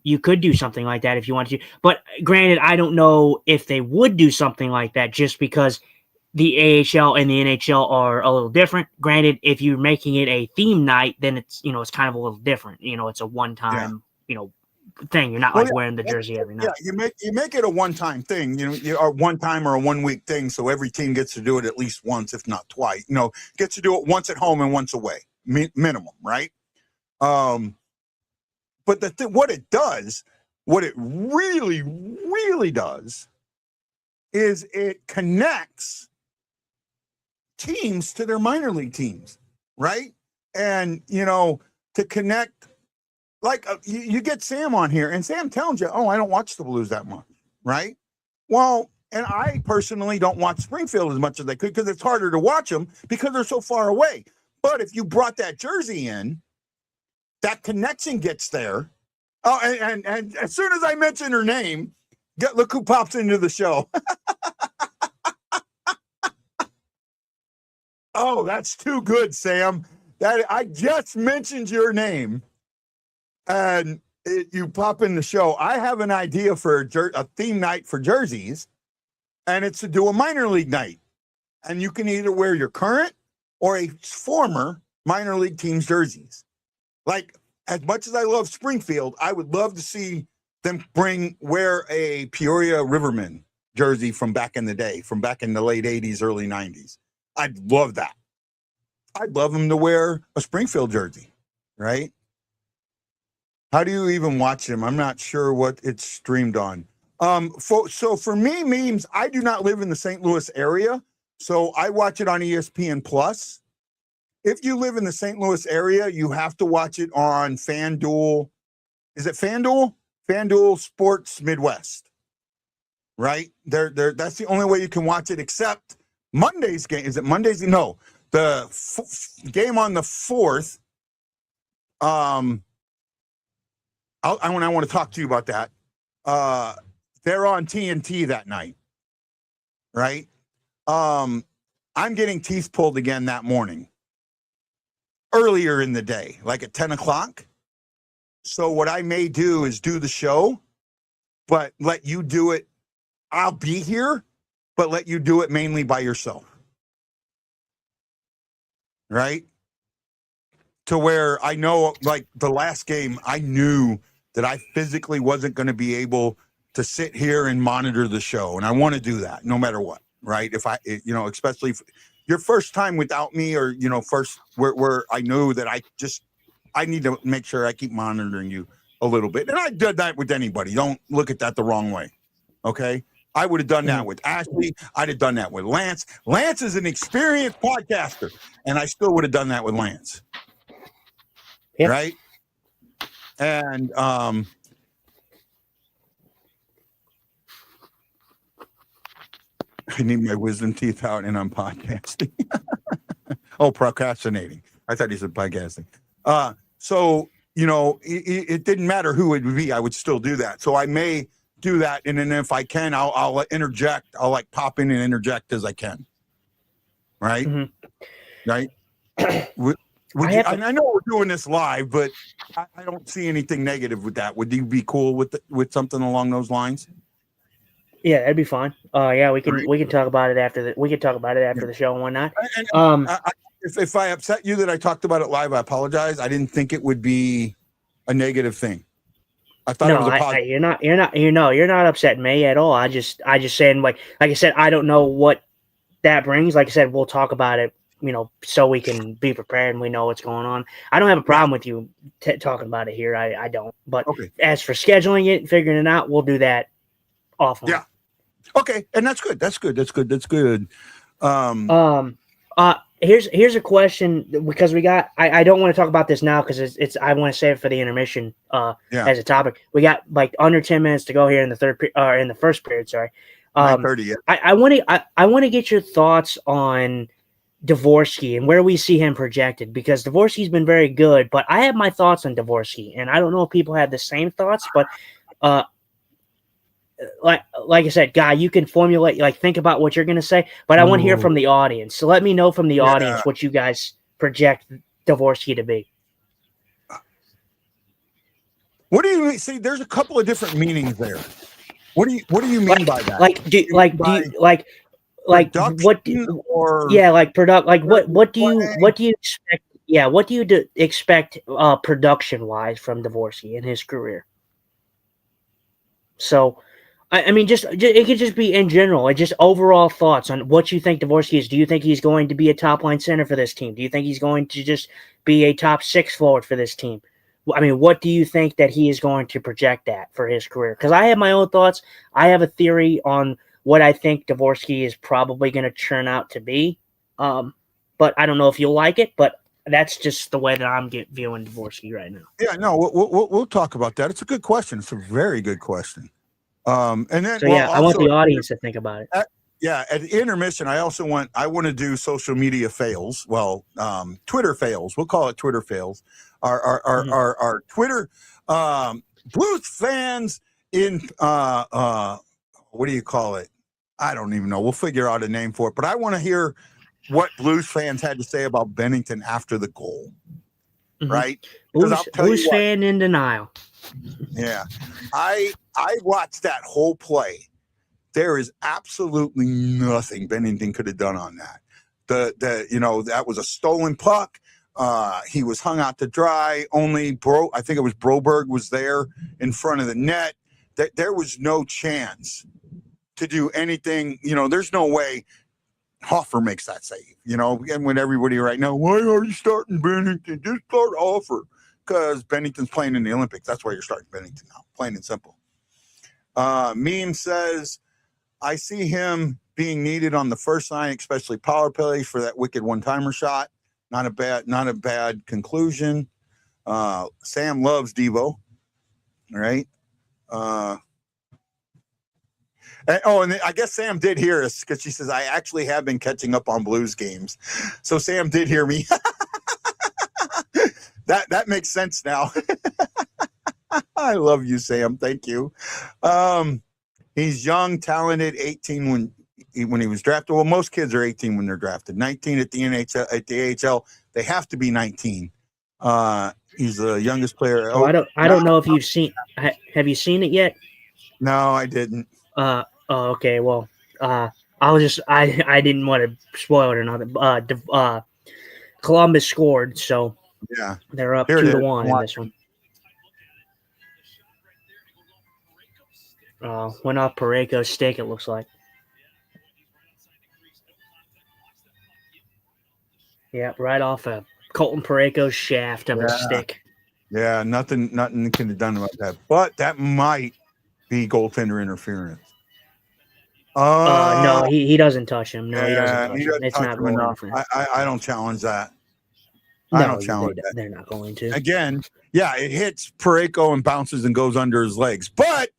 You could do something like that if you wanted to. But granted, I don't know if they would do something like that just because the AHL and the NHL are a little different. Granted, if you're making it a theme night, then it's it's kind of a little different. It's a one-time thing. You're not Well, like wearing the jersey every night. Yeah, you make it a one-time thing. You are one time or a 1 week thing, so every team gets to do it at least once, if not twice. Gets to do it once at home and once away, minimum, right? But what it really, really does, is it connects teams to their minor league teams, right? And to connect. Like you get Sam on here, and Sam tells you, "Oh, I don't watch the Blues that much," right? Well, and I personally don't watch Springfield as much as I could because it's harder to watch them because they're so far away. But if you brought that jersey in, that connection gets there. Oh, and as soon as I mention her name, look who pops into the show. Oh, that's too good, Sam. That I just mentioned your name. And you pop in the show. I have an idea for a theme night for jerseys, and it's to do a minor league night. And you can either wear your current or a former minor league team's jerseys. Like, as much as I love Springfield, I would love to see them wear a Peoria Rivermen jersey from back in the day, from back in the late 80s, early 90s. I'd love that. I'd love them to wear a Springfield jersey, right? How do you even watch them? I'm not sure what it's streamed on. So for me, memes, I do not live in the St. Louis area, so I watch it on ESPN Plus. If you live in the St. Louis area, you have to watch it on FanDuel. Is it FanDuel? FanDuel Sports Midwest, right? That's the only way you can watch it, except Monday's game. Is it Monday's? No, the game on the 4th. I want to talk to you about that. They're on TNT that night, right? I'm getting teeth pulled again that morning, earlier in the day, like at 10 o'clock. So what I may do is do the show, but let you do it. I'll be here, but let you do it mainly by yourself, right? To where I know, like the last game, I knew that I physically wasn't going to be able to sit here and monitor the show. And I want to do that no matter what, right? If especially if your first time without me, or, first where I knew that I need to make sure I keep monitoring you a little bit. And I did that with anybody. Don't look at that the wrong way. Okay. I would have done that with Ashley. I'd have done that with Lance. Lance is an experienced podcaster, and I still would have done that with Lance. Yeah. Right. And I need my wisdom teeth out, and I'm podcasting. Oh, procrastinating. I thought he said podcasting. So it didn't matter who it would be. I would still do that. So I may do that, and then if I can, I'll interject. I'll like pop in and interject as I can. Right. Mm-hmm. Right. I know we're doing this live, but I don't see anything negative with that. Would you be cool with something along those lines? Yeah, that'd be fine. Yeah, we can talk about it after the show and whatnot. If I upset you that I talked about it live, I apologize. I didn't think it would be a negative thing. I thought it was a positive. You're not upsetting me at all. I just saying, like I said, I don't know what that brings. Like I said, we'll talk about it, so we can be prepared and we know what's going on. I don't have a problem with you talking about it here. I don't. But as for scheduling it and figuring it out, we'll do that offline. Yeah. Okay, and that's good. That's good. Here's a question, because we got. I don't want to talk about this now because it's. I want to save it for the intermission. As a topic, we got like under 10 minutes to go here in the first period. Sorry. 9:30. Yeah. I want to get your thoughts on Dvorsky and where we see him projected, because Dvorsky's been very good, but I have my thoughts on Dvorsky, and I don't know if people have the same thoughts, but like I said, Guy, you can formulate, think about what you're going to say, but I want to hear from the audience. So let me know from the audience what you guys project Dvorsky to be. What do you mean? See, there's a couple of different meanings there. What do you mean by that? Like do what Production or like product like what do you play? expect what do you expect production wise from Dvorsky in his career? So I mean just it could just be in general, like just overall thoughts on what you think Dvorsky is. Do you think he's going to be a top line center for this team? Do you think he's going to just be a top 6 forward for this team? I mean, what do you think that he is going to project at for his career? Because I have my own thoughts. I have a theory on what I think Dvorsky is probably going to turn out to be. But I don't know if you'll like it, but that's just the way that I'm viewing Dvorsky right now. Yeah, no, we'll talk about that. It's a good question. It's a very good question. And then, So I want the audience to think about it. At the intermission, I want to do social media fails. Well, Twitter fails. We'll call it Twitter fails. Our Twitter Blues fans in what do you call it? I don't even know. We'll figure out a name for it. But I want to hear what Blues fans had to say about Bennington after the goal. Mm-hmm. Right? Blues fan in denial. Yeah. I watched that whole play. There is absolutely nothing Bennington could have done on that. That was a stolen puck. He was hung out to dry. I think it was Broberg was there in front of the net. There was no chance to do anything. There's no way Hoffer makes that save. And with everybody right now, why are you starting Bennington? Just start Hoffer. Because Bennington's playing in the Olympics. That's why you're starting Bennington now. Plain and simple. Meme says, I see him being needed on the first line, especially power plays for that wicked one-timer shot. Not a bad conclusion. Sam loves Devo. All right. And I guess Sam did hear us because she says, I actually have been catching up on Blues games. So Sam did hear me. That makes sense now. I love you, Sam. Thank you. He's young, talented, 18 when he was drafted. Well, most kids are 18 when they're drafted. 19 at the NHL, at the AHL. They have to be 19. He's the youngest player. I don't know if you've seen. Have you seen it yet? No, I didn't. Okay. Well, I didn't want to spoil it or nothing. Columbus scored, so yeah, they're up 2-1 in this one. Went off Parayko's stick, it looks like. Yeah, right off of Colton Parayko's shaft of his stick. Yeah, nothing can be done about that. But that might be goaltender interference. No, he doesn't touch him. No, he doesn't touch him. It's touch not him goal enough. interference. I don't challenge that. I don't challenge that. They're not going to. Again, yeah, it hits Parayko and bounces and goes under his legs. But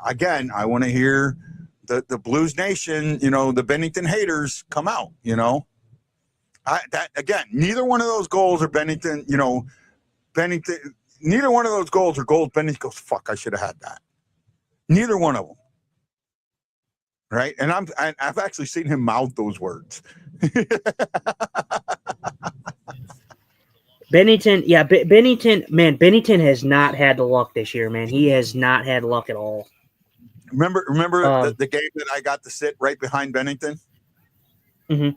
again, I want to hear the Blues Nation, the Bennington haters come out. Neither one of those goals are Bennington. Bennington. Neither one of those goals are goals. Bennington goes, fuck, I should have had that. Neither one of them. Right, and I've actually seen him mouth those words. Bennington, Bennington has not had the luck this year, man. He has not had luck at all. Remember the game that I got to sit right behind Bennington? Mm-hmm.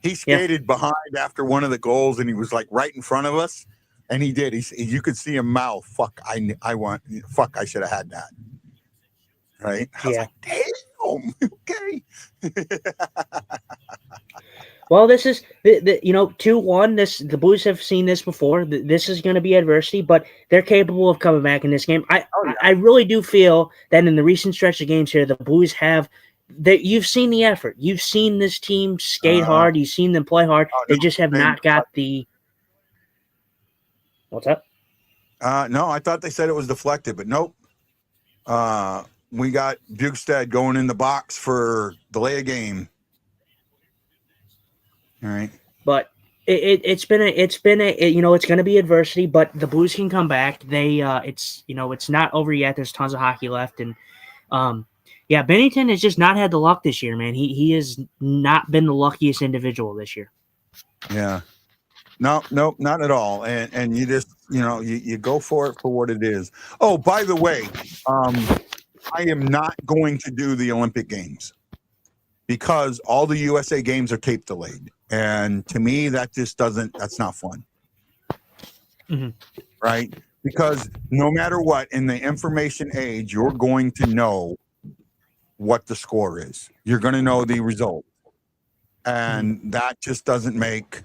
He skated behind after one of the goals, and he was like right in front of us, and he did. You could see him mouth, "Fuck, I should have had that." Right? I was like, damn, okay. Well, this is 2-1. The Blues have seen this before. This is going to be adversity, but they're capable of coming back in this game. I really do feel that in the recent stretch of games here, the Blues have that. You've seen the effort. You've seen this team skate hard. You've seen them play hard. They just have not got the. What's up? No, I thought they said it was deflected, but nope. We got Bukestad going in the box for delay a game. All right, but it's going to be adversity, but the Blues can come back. It's not over yet. There's tons of hockey left, and Bennington has just not had the luck this year, man. He has not been the luckiest individual this year. Yeah, no, not at all. And you just you go for it for what it is. Oh, by the way, I am not going to do the Olympic Games because all the USA Games are tape delayed. And to me, that's not fun. Mhm. Right? Because no matter what, in the information age, you're going to know what the score is. You're going to know the result. And that just doesn't make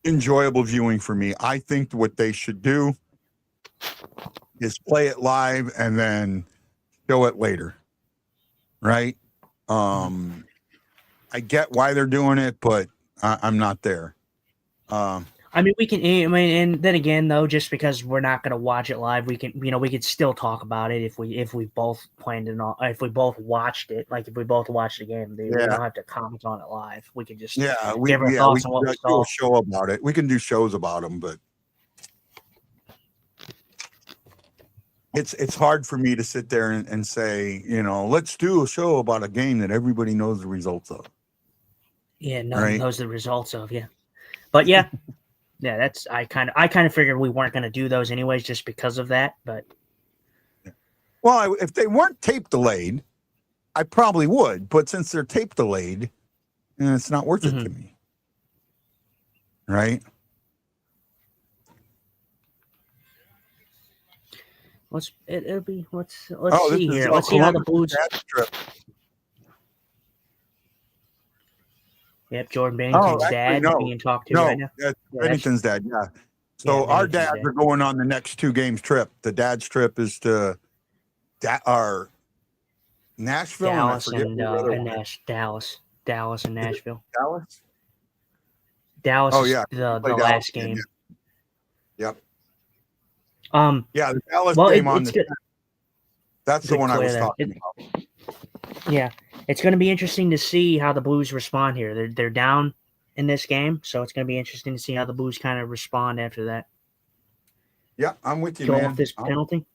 enjoyable viewing for me. I think what they should do is play it live and then show it later. Right? I get why they're doing it, but I'm not there. I mean, and then again, though, just because we're not going to watch it live, we could still talk about it if we both planned it on, if we both watched it, like if we both watched the game, we don't have to comment on it live. We could just give our thoughts on what we saw. Do a show about it. We can do shows about them, but it's hard for me to sit there and say, let's do a show about a game that everybody knows the results of. Yeah, no one knows the results of, yeah. But yeah. Yeah, that's I kind of figured we weren't going to do those anyways, just because of that. But if they weren't tape delayed, I probably would. But since they're tape delayed, it's not worth it to me, right? Let's see here. Let's see how the Blues. Yep, Jordan Bennington's dad being talked to right now. Bennington's dad, yeah. So our dads are going on the next 2 games trip. The dad's trip is to our Nashville, Dallas and Nashville. Dallas. Dallas. Oh yeah, the last game. Yep. Yeah, the Dallas game on the. That's the one I was talking about. Yeah, it's going to be interesting to see how the Blues respond here. They're down in this game, so it's going to be interesting to see how the Blues kind of respond after that. Yeah, I'm with you, man. Off this penalty.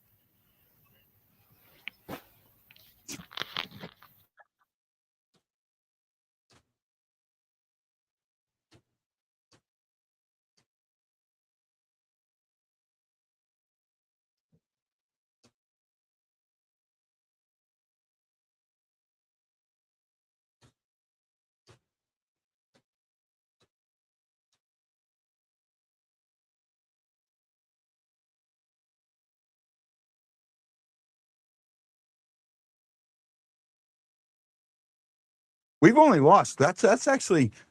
We've only lost.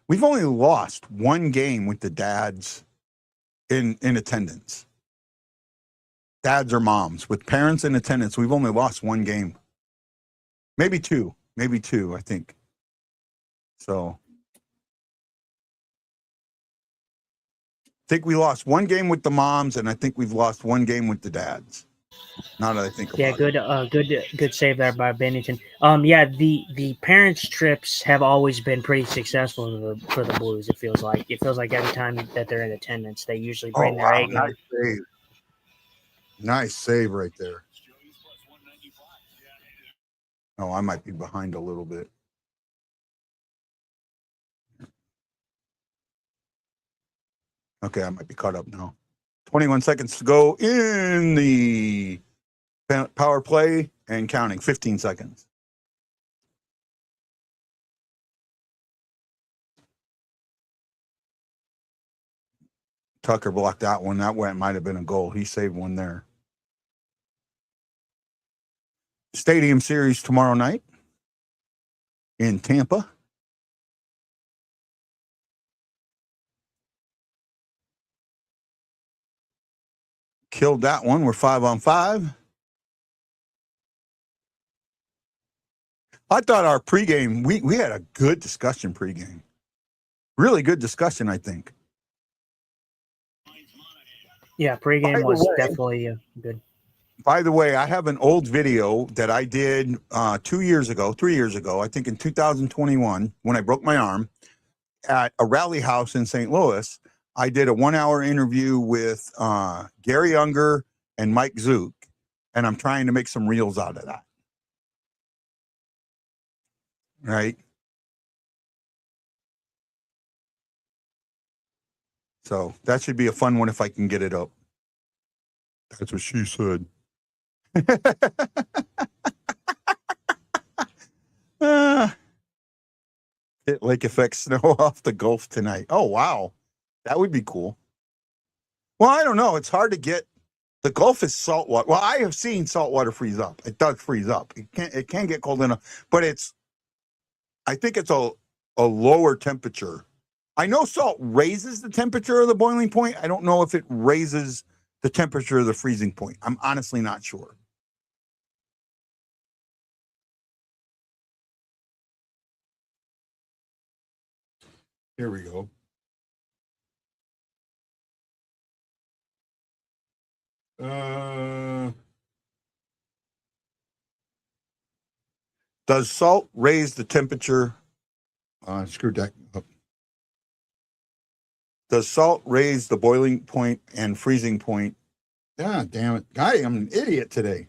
We've only lost 1 game with the dads in attendance. Dads or moms with parents in attendance. We've only lost 1 game. Maybe two, I think. So I think we lost 1 game with the moms, and I think we've lost 1 game with the dads. Now that I think about it. Good save there by Bennington. The parents' trips have always been pretty successful for the Blues. It feels like every time that they're in attendance, they usually bring their A game. Nice save right there. Oh, I might be behind a little bit. Okay, I might be caught up now. 21 seconds to go in the power play and counting. 15 seconds. Tucker blocked that one. That might have been a goal. He saved one there. Stadium Series tomorrow night in Tampa. Killed that one. We're 5-on-5. I thought our pregame, we had a good discussion pregame. Really good discussion, I think. Yeah, pregame was definitely good. By the way, I have an old video that I did 3 years ago, I think in 2021, when I broke my arm at a rally house in St. Louis. I did a 1-hour interview with Gary Unger and Mike Zook, and I'm trying to make some reels out of that. Right? So that should be a fun one if I can get it up. That's what she said. Hit lake effect snow off the Gulf tonight. Oh, wow. That would be cool. Well, I don't know. It's hard to get. The Gulf is saltwater. Well, I have seen saltwater freeze up. It does freeze up. It can get cold enough, but I think it's a lower temperature. I know salt raises the temperature of the boiling point. I don't know if it raises the temperature of the freezing point. I'm honestly not sure. Here we go. Does salt raise the temperature? Screw that up. Does salt raise the boiling point and freezing point? God damn it. I am an idiot today.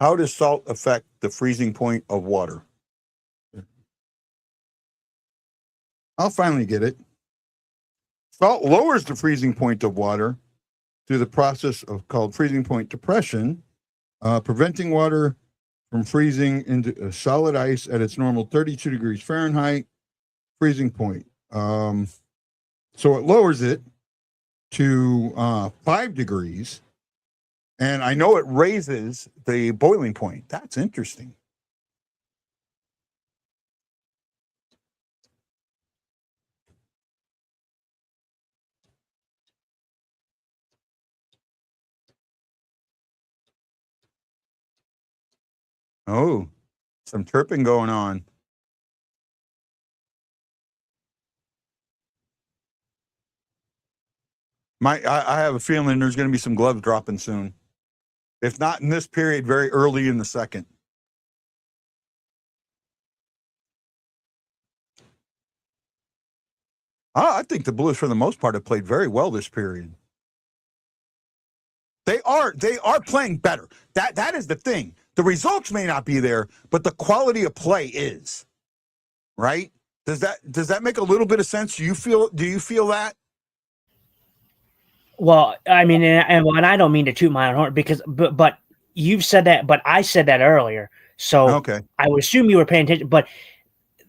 How does salt affect the freezing point of water? I'll finally get it. Salt lowers the freezing point of water through the process called freezing point depression, preventing water from freezing into solid ice at its normal 32 degrees Fahrenheit freezing point. So it lowers it to 5 degrees, and I know it raises the boiling point. That's interesting. Oh, some chirping going on. I have a feeling there's going to be some gloves dropping soon. If not in this period, very early in the second. I think the Blues, for the most part, have played very well this period. They are playing better. That is the thing. The results may not be there, but the quality of play is. Right? Does that make a little bit of sense? Do you feel that? Well, I mean, and I don't mean to toot my own horn but you've said that, but I said that earlier. So okay. I would assume you were paying attention, but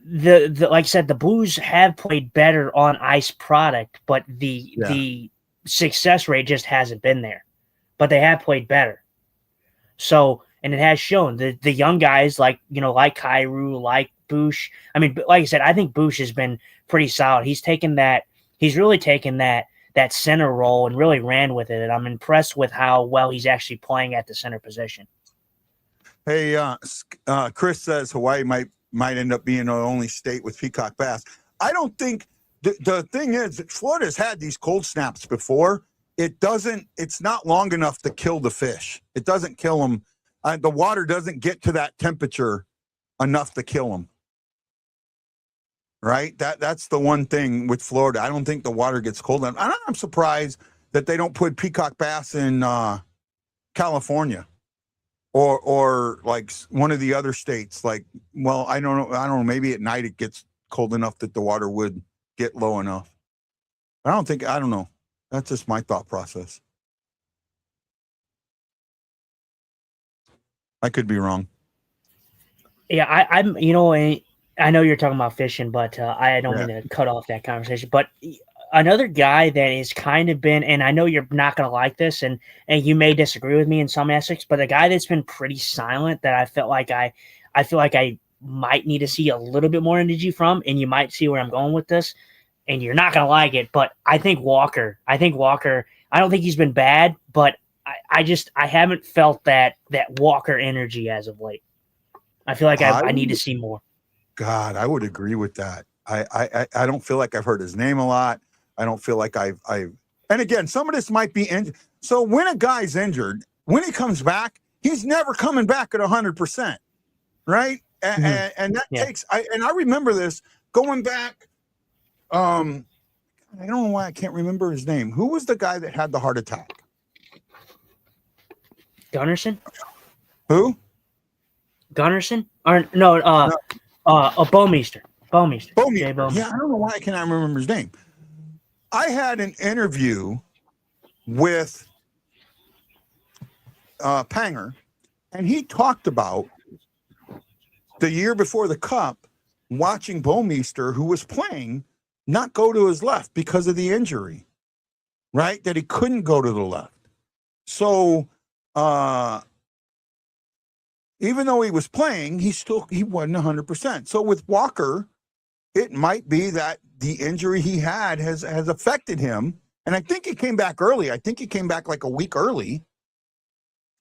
the like I said, the Blues have played better on ice product, but the success rate just hasn't been there. But they have played better. So, and it has shown the young guys like Kyrou, like Bush. I mean, like I said, I think Bush has been pretty solid. He's really taken that center role and really ran with it. And I'm impressed with how well he's actually playing at the center position. Hey, Chris says Hawaii might end up being the only state with peacock bass. I don't think the thing is that Florida's had these cold snaps before. It's not long enough to kill the fish. It doesn't kill them. The water doesn't get to that temperature enough to kill them. Right? That's the one thing with Florida. I don't think the water gets cold enough. I'm surprised that they don't put peacock bass in California or like one of the other states. Like, well, I don't know. Maybe at night it gets cold enough that the water would get low enough. I don't know. That's just my thought process. I could be wrong. Yeah, I'm. I know you're talking about fishing, but I don't mean to cut off that conversation. But another guy that has kind of been, and I know you're not going to like this, and you may disagree with me in some aspects, but a guy that's been pretty silent that I feel like I might need to see a little bit more energy from, and you might see where I'm going with this, and you're not going to like it, but I think Walker, I don't think he's been bad, but I haven't felt that Walker energy as of late. I feel like I need to see more. God, I would agree with that. I don't feel like I've heard his name a lot. I don't feel like I've and again, some of this might be injured. So when a guy's injured, when he comes back, he's never coming back at 100%. Right? And that takes I remember this going back. I don't know why I can't remember his name. Who was the guy that had the heart attack? Gunnarsson? Who? Gunnarsson? Or no, Bouwmeester. Bouwmeester. Yeah, I don't know why I cannot remember his name. I had an interview with Panger, and he talked about the year before the Cup, watching Bomeister, who was playing, not go to his left because of the injury, right? That he couldn't go to the left. So even though he was playing, he wasn't 100%. So with Walker, it might be that the injury he had has affected him. And I think he came back early. I think he came back like a week early.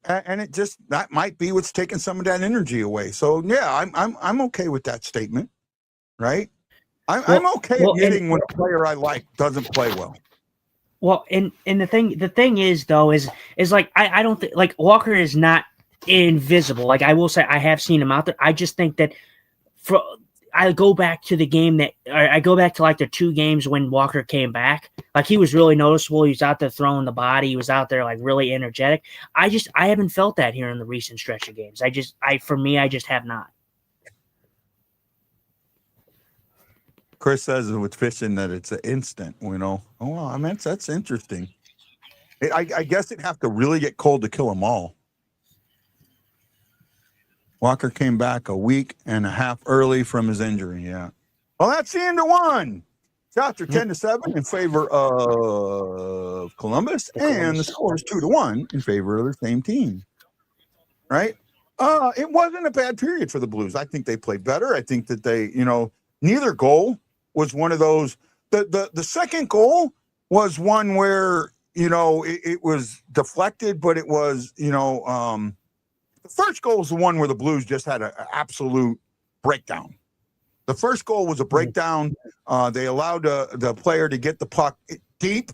And it just, that might be what's taking some of that energy away. So yeah, I'm okay with that statement, right? I'm okay admitting when a player I like doesn't play well. Well, and the thing is though is like I don't think like Walker is not invisible. Like I will say I have seen him out there. I just think that I go back to the game I go back to like the 2 games when Walker came back. Like he was really noticeable. He was out there throwing the body. He was out there like really energetic. I haven't felt that here in the recent stretch of games. I just have not. Chris says with fishing that it's an instant, you know. Oh, well, I mean, that's interesting. I guess it'd have to really get cold to kill them all. Walker came back a week and a half early from his injury. Yeah. Well, that's the end of one. Shots are 10-7 in favor of Columbus, and the score is 2-1 in favor of the same team. Right? It wasn't a bad period for the Blues. I think they played better. I think that they, you know, neither goal was one of those. The second goal was one where, you know, it was deflected, but it was, you know, the first goal was the one where the Blues just had an absolute breakdown. The first goal was a breakdown. They allowed the player to get the puck deep,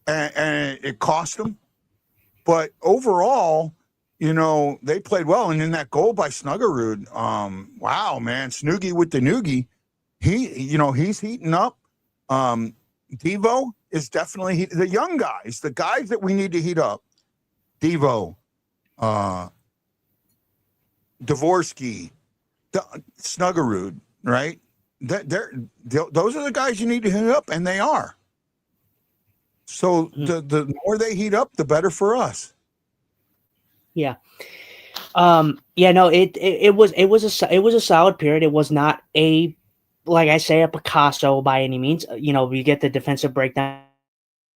and it cost them. But overall, you know, they played well. And in that goal by Snuggerud, wow, man, Snoogie with the noogie. He's heating up. Devo is definitely the young guys, the guys that we need to heat up. Devo, Dvorsky, Snuggerud, right? Those are the guys you need to heat up, and they are. So the more they heat up, the better for us. Yeah. Yeah, no, it was a solid period. It was not like I say, a Picasso by any means. You know, we get the defensive breakdown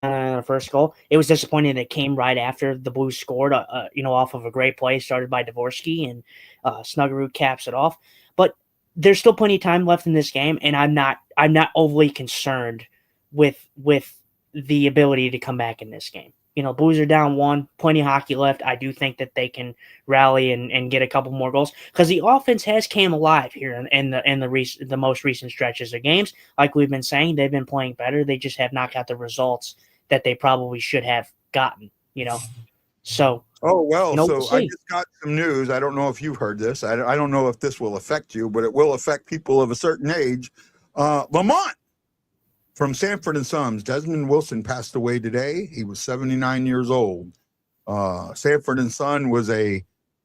on the first goal. It was disappointing that it came right after the Blues scored, you know, off of a great play started by Dvorsky, and Snuggerud caps it off. But there's still plenty of time left in this game, and I'm not overly concerned with the ability to come back in this game. You know, Blues are down 1, plenty of hockey left. I do think that they can rally and get a couple more goals because the offense has came alive here in the most recent stretches of games. Like we've been saying, they've been playing better. They just have not got the results that they probably should have gotten, you know. So, oh, well, you know, so I just got some news. I don't know if you've heard this. I don't know if this will affect you, but it will affect people of a certain age. Lamont from Sanford and Sons, Desmond Wilson passed away today. He was 79 years old. Sanford and Son was a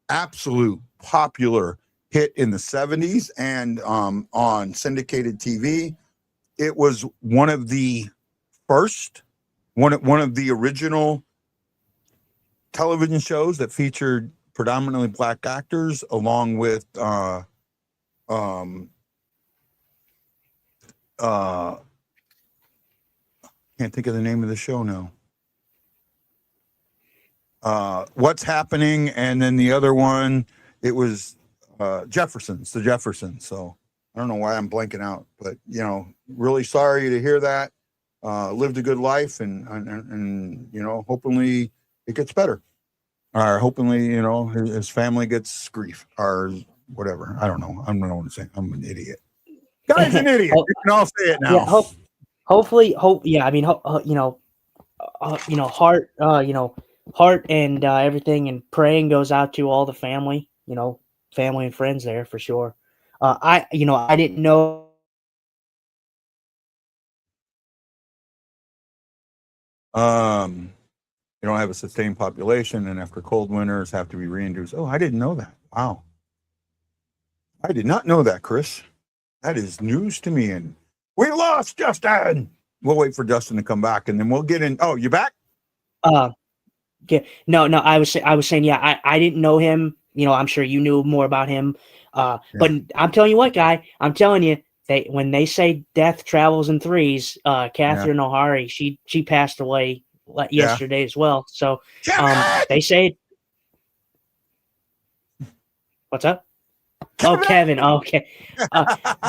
absolute popular hit in the 70s and on syndicated TV. It was one of the first, one of the original television shows that featured predominantly black actors, along with can't think of the name of the show now. What's Happening, and then the other one, it was the Jeffersons. So I don't know why I'm blanking out, but you know, really sorry to hear that. Lived a good life, and you know, hopefully it gets better, or hopefully, you know, his family gets grief or whatever. I don't know. I don't know what to say. I'm an idiot. Guy's an idiot. You can all say it now. Yeah, hopefully, yeah. I mean, you know, heart, heart and everything, and praying goes out to all the family. You know, family and friends there for sure. I didn't know. You don't have a sustained population, and after cold winters have to be reintroduced. Oh, I didn't know that. Wow. I did not know that, Chris. That is news to me. And we lost Justin. we'll wait for Dustin to come back, and then we'll get in. Oh, you back? Yeah, no, I was saying, yeah, I didn't know him. You know, I'm sure you knew more about him. But I'm telling you what, guy, I'm telling you, when they say death travels in threes, Catherine O'Hara, she passed away yesterday as well. So they say, what's up? Oh, Kevin. Oh, okay.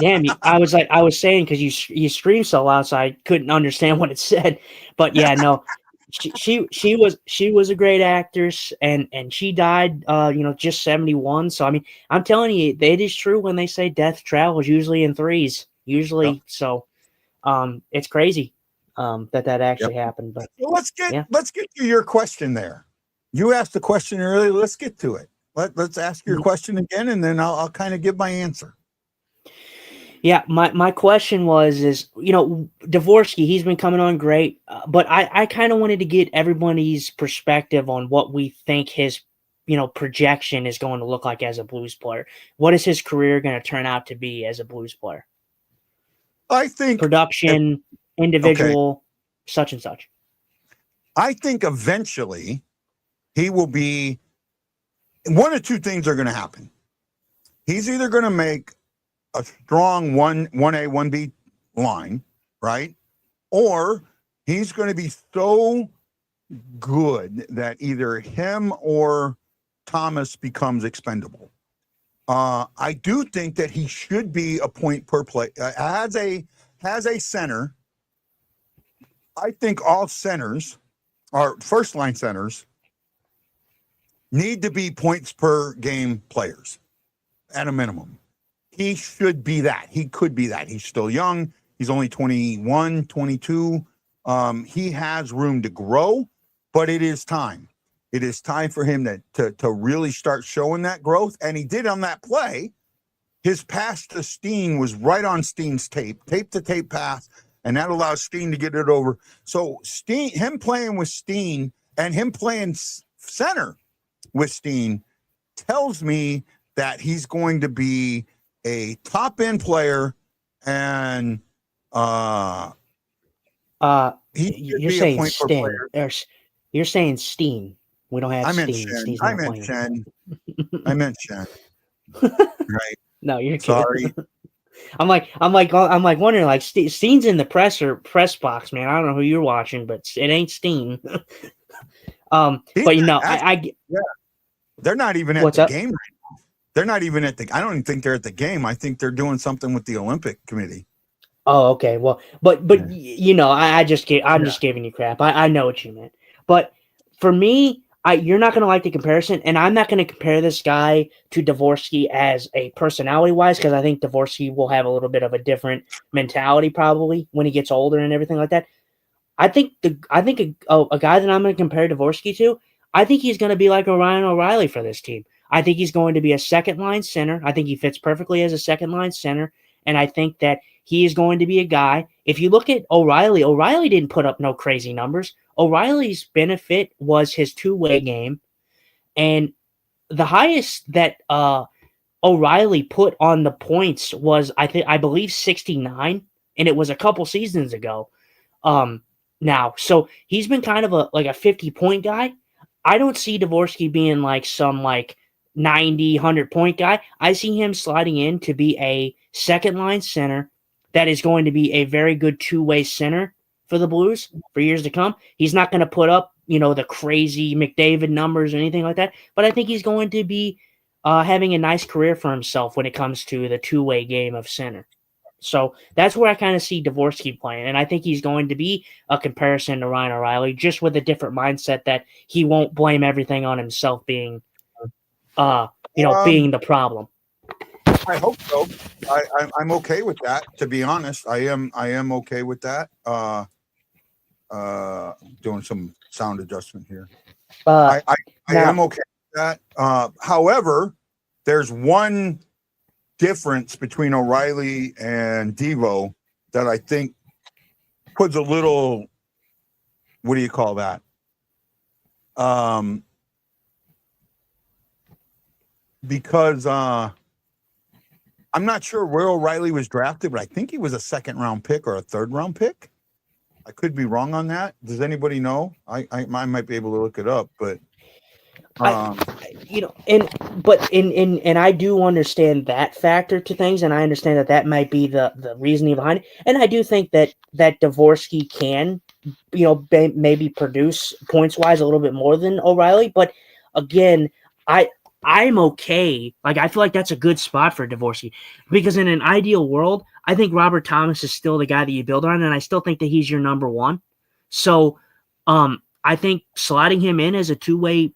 Damn, I was saying because you screamed so loud, so I couldn't understand what it said. But yeah, no, she was a great actress, and she died, just 71. So I mean, I'm telling you, it is true when they say death travels usually in threes. Usually, Yep. so it's crazy that actually happened. But well, let's get to your question there. You asked the question earlier. Let's get to it. Let's ask your question again, and then I'll kind of give my answer. Yeah, my question is, Dvorsky, he's been coming on great, but I kind of wanted to get everybody's perspective on what we think his, projection is going to look like as a blues player. What is his career going to turn out to be as a blues player? I think production, individual, such and such. I think eventually he will be. One of two things are going to happen. He's either going to make a strong 1A, 1B line, right? Or he's going to be so good that either him or Thomas becomes expendable. I do think that he should be a point per play. Has a center. I think all centers, or first line centers, need to be points per game players at a minimum. He should be that. He could be that. He's still young. He's only 21, 22. He has room to grow, but it is time. It is time for him to really start showing that growth. And he did on that play. His pass to Steen was right on Steen's tape to tape pass, and that allows Steen to get it over. So him playing with Steen and him playing center with Steen tells me that he's going to be a top end player, and you're saying Steen. You're saying Steen. We don't have Steen. I meant Shen. I meant Shen. Right. No, you're sorry. Kidding. I'm like wondering, like, Steen's in the press box, man. I don't know who you're watching, but it ain't Steen. But they're not even at the game right now. They're not even at the. I don't even think they're at the game. I think they're doing something with the Olympic Committee. Oh, okay. Well, but I'm just giving you crap. I know what you meant. But for me, you're not going to like the comparison, and I'm not going to compare this guy to Dvorsky as a personality-wise, because I think Dvorsky will have a little bit of a different mentality probably when he gets older and everything like that. I think a guy that I'm going to compare Dvorsky to, I think he's going to be like a Ryan O'Reilly for this team. I think he's going to be a second-line center. I think he fits perfectly as a second-line center, and I think that he is going to be a guy. If you look at O'Reilly didn't put up no crazy numbers. O'Reilly's benefit was his two-way game, and the highest that O'Reilly put on the points was I believe 69, and it was a couple seasons ago. Now, so he's been kind of a 50-point guy. I don't see Dvorsky being like some 90, 100-point guy. I see him sliding in to be a second-line center that is going to be a very good two-way center for the Blues for years to come. He's not going to put up, the crazy McDavid numbers or anything like that, but I think he's going to be having a nice career for himself when it comes to the two-way game of center. So that's where I kind of see Dvorsky playing, and I think he's going to be a comparison to Ryan O'Reilly, just with a different mindset that he won't blame everything on himself being the problem. I hope so. I'm okay with that. To be honest, I am okay with that. Doing some sound adjustment here. I am okay with that. However, there's one difference between O'Reilly and Devo that I think puts a little. What do you call that? Because I'm not sure where O'Reilly was drafted, but I think he was a second-round pick or a third-round pick. I could be wrong on that. Does anybody know? I might be able to look it up, but and I do understand that factor to things, and I understand that might be the reasoning behind it, and I do think that Dvorsky can, maybe produce points wise a little bit more than O'Reilly, but again, I'm okay. Like, I feel like that's a good spot for Dvorsky, because in an ideal world, I think Robert Thomas is still the guy that you build on, and I still think that he's your number one. So, I think sliding him in as a two-way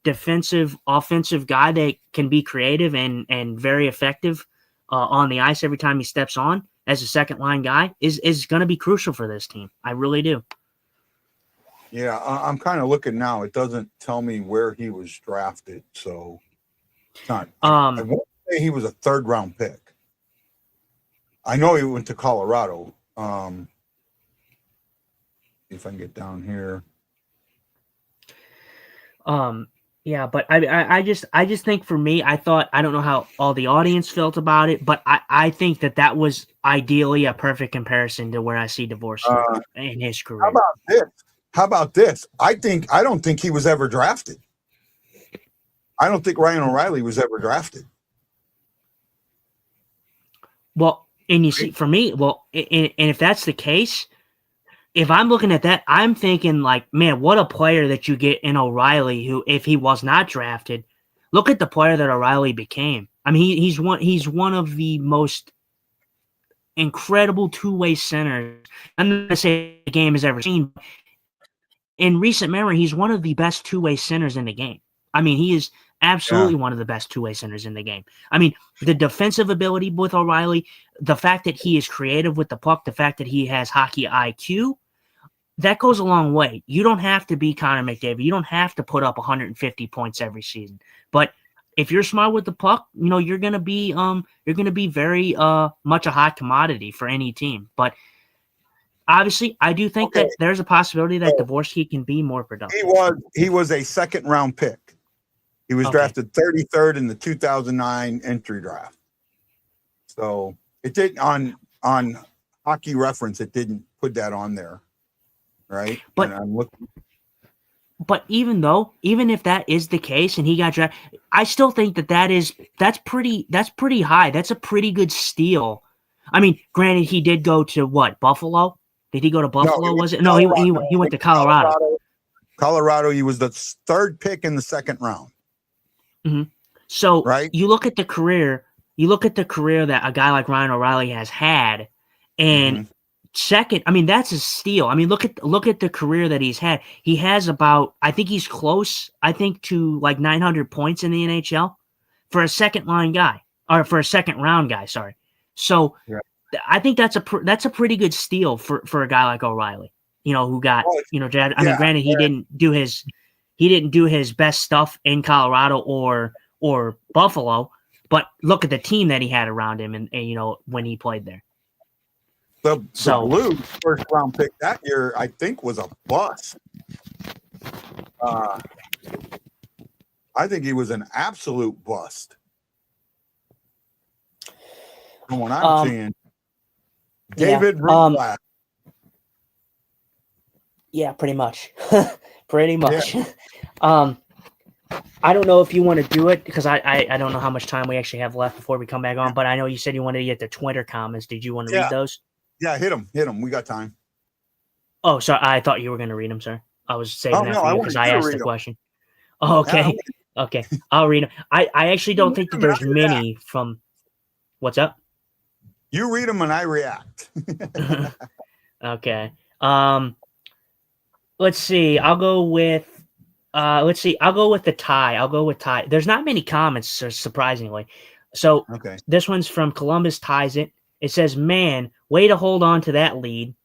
defensive, offensive guy that can be creative and very effective on the ice every time he steps on as a second line guy is going to be crucial for this team. I really do. yeah, I'm kind of looking now. It doesn't tell me where he was drafted, so it's not. I won't say he was a 3rd round pick. I know he went to Colorado. If I can get down here. Yeah, but I just think for me, I don't know how all the audience felt about it, but I think that was ideally a perfect comparison to where I see Dvorsky in his career. How about this? I don't think he was ever drafted. I don't think Ryan O'Reilly was ever drafted. Well, and you see, for me, and if that's the case, if I'm looking at that, I'm thinking like, man, what a player that you get in O'Reilly, who, if he was not drafted, look at the player that O'Reilly became. I mean, he's one of the most incredible two-way centers. I'm not going to say the game has ever seen. In recent memory, he's one of the best two-way centers in the game. I mean, he is absolutely one of the best two-way centers in the game. I mean, the defensive ability with O'Reilly, the fact that he is creative with the puck, the fact that he has hockey IQ, that goes a long way. You don't have to be Connor McDavid. You don't have to put up 150 points every season. But if you're smart with the puck, you're gonna be very much a hot commodity for any team. But obviously, I do think that there's a possibility that Dvorsky can be more productive. He was a 2nd round pick. He was drafted 33rd in the 2009 entry draft. So it did on Hockey Reference. It didn't put that on there, right? But I'm looking. But even if that is the case and he got drafted, I still think that's pretty high. That's a pretty good steal. I mean, granted, he did go to what, Buffalo? Did he go to Buffalo? No, he went to Colorado. Colorado. He was the 3rd pick in the 2nd round. Mm-hmm. So right? You look at the career that a guy like Ryan O'Reilly has had, and second, I mean, that's a steal. I mean, look at the career that he's had. He has about, I think he's close, to like 900 points in the NHL for a second line guy, or for a second round guy. Sorry. So I think that's a pretty good steal for a guy like O'Reilly. Who got granted, he didn't do his best stuff in Colorado or Buffalo, but look at the team that he had around him, and when he played there. The Blues 1st round pick that year, I think, was a bust. I think he was an absolute bust. From what I'm seeing, David Rundglass. Yeah, pretty much. Pretty much. Yeah. I don't know if you want to do it, because I don't know how much time we actually have left before we come back on, but I know you said you wanted to get the Twitter comments. Did you want to read those? Yeah, hit them. We got time. Oh, sorry. I thought you were going to read them, sir. I was saving that for you because I asked the question. Oh, okay. Okay. I'll read them. I actually don't think that there's many from... What's up? You read them and I react. Okay. Let's see. I'll go with the tie. I'll go with tie. There's not many comments, surprisingly. So This one's from Columbus Ties It. It says, man, way to hold on to that lead.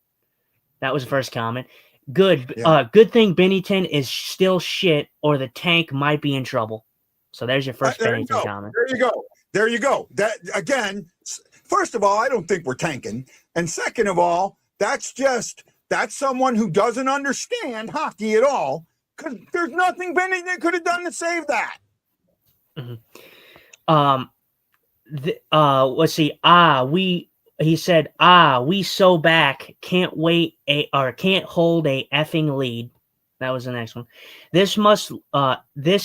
That was the first comment. Good thing Binnington is still shit, or the tank might be in trouble. So there's your first Binnington comment. There you go. That, again, first of all, I don't think we're tanking. And second of all, that's someone who doesn't understand hockey at all, because there's nothing Binnington could have done to save that. Mm-hmm. Let's see. he said, we so back, can't hold a effing lead. That was the next one. This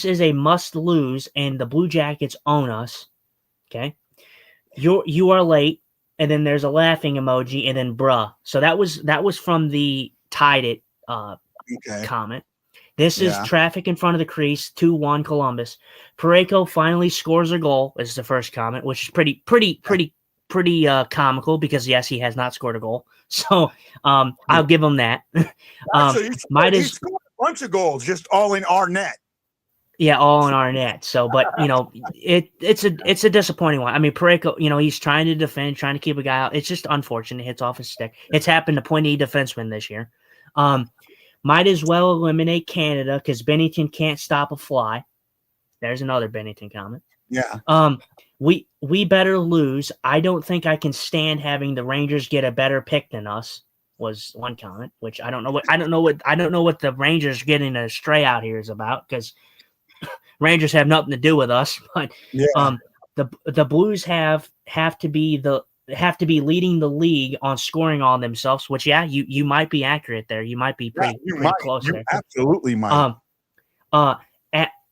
is a must lose, and the Blue Jackets own us. Okay, you are late, and then there's a laughing emoji, and then bruh. So that was from the tied it comment. This is traffic in front of the crease, 2-1 Columbus. Parayko finally scores a goal. This is the first comment, which is pretty comical because yes, he has not scored a goal. So I'll give him that. He scored a bunch of goals, just all in our net. Yeah, all in our net. So, but it's a disappointing one. I mean, Parayko, he's trying to defend, trying to keep a guy out. It's just unfortunate. It hits off his stick. It's happened to pointy defensemen this year. Might as well eliminate Canada because Bennington can't stop a fly. There's another Bennington comment. Yeah. We better lose. I don't think I can stand having the Rangers get a better pick than us. Was one comment, which I don't know what the Rangers getting a stray out here is about because Rangers have nothing to do with us. But the Blues have to be leading the league on scoring on themselves, which you might be accurate there. You might be pretty close there. Absolutely might.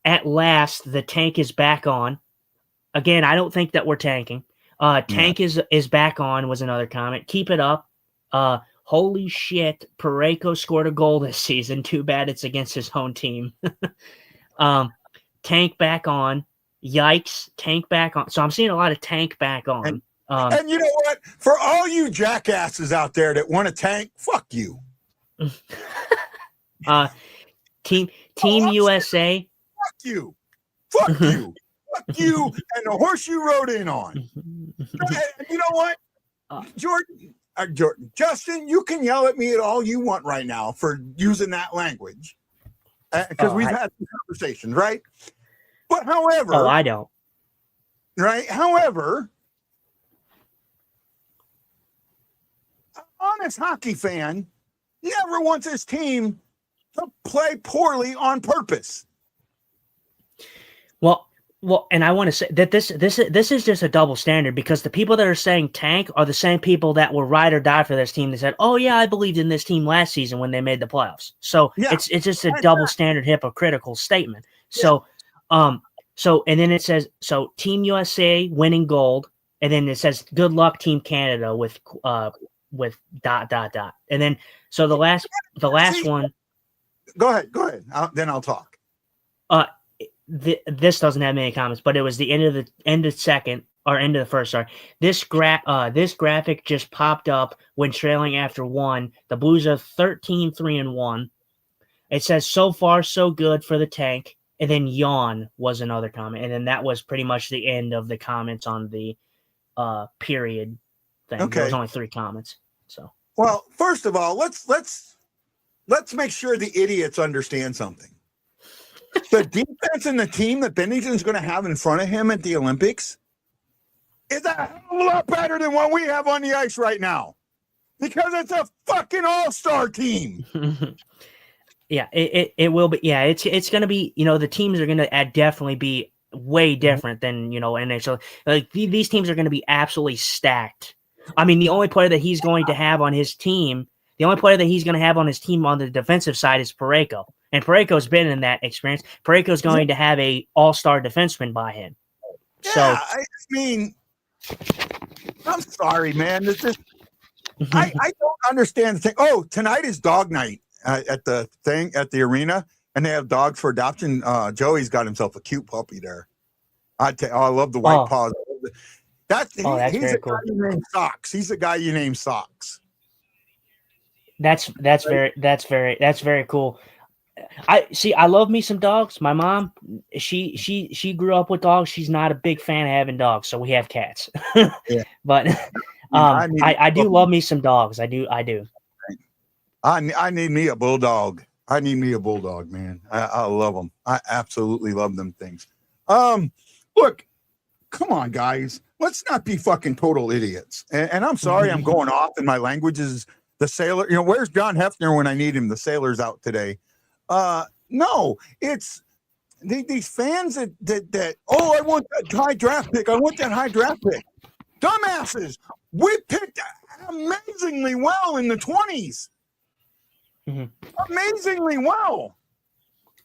At last the tank is back on. Again, I don't think that we're tanking. Tank is back on was another comment. Keep it up. Holy shit, Parayko scored a goal this season. Too bad it's against his own team. Tank back on. Yikes, tank back on. So I'm seeing a lot of tank back on. And you know what? For all you jackasses out there that want to tank, fuck you. Team USA. Fuck you. Fuck you. Fuck you and the horse you rode in on. And you know what? Jordan, Justin, you can yell at me at all you want right now for using that language. Because we've had some conversations, right? But however. Oh, I don't. Right? However, an honest hockey fan never wants his team to play poorly on purpose. Well, and I want to say that this is just a double standard because the people that are saying tank are the same people that were ride or die for this team. They said, "Oh yeah, I believed in this team last season when they made the playoffs." So it's just a double standard hypocritical statement. So, and then it says Team USA winning gold, and then it says good luck Team Canada with ... and then so the last one. Go ahead. Then I'll talk. This doesn't have many comments, but it was the end of the second or end of the first. Sorry, this graphic just popped up when trailing after one. The Blues are 13-3-1. It says so far so good for the tank, and then yawn was another comment, and then that was pretty much the end of the comments on the period thing. Okay, there was only 3 comments. So well, first of all, let's make sure the idiots understand something. The defense and the team that Bennington's going to have in front of him at the Olympics is a hell of a lot better than what we have on the ice right now because it's a fucking all-star team. Yeah, it will be. Yeah, it's going to be, the teams are going to definitely be way different than, NHL. Like these teams are going to be absolutely stacked. I mean, the only player that he's going to have on his team on the defensive side is Parayko. And Parayko's been in that experience. Parayko's going to have a all-star defenseman by him. Yeah, so I mean, I'm sorry, man. I don't understand the thing. Oh, tonight is dog night at the arena, and they have dogs for adoption. Joey's got himself a cute puppy there. I love the white paws. He's a guy you name Socks. He's a guy you name Socks. That's very cool. I love me some dogs. My mom, she grew up with dogs. She's not a big fan of having dogs, so we have cats. Yeah. But I do love me some dogs. I do. I need me a bulldog. I need me a bulldog, man. I love them. I absolutely love them things. Look, come on, guys. Let's not be fucking total idiots. And I'm sorry I'm going off and my language is the sailor. Where's John Hefner when I need him? The sailor's out today. No, it's these fans that I want that high draft pick. I want that high draft pick. Dumbasses. We picked amazingly well in the 20s. Amazingly well.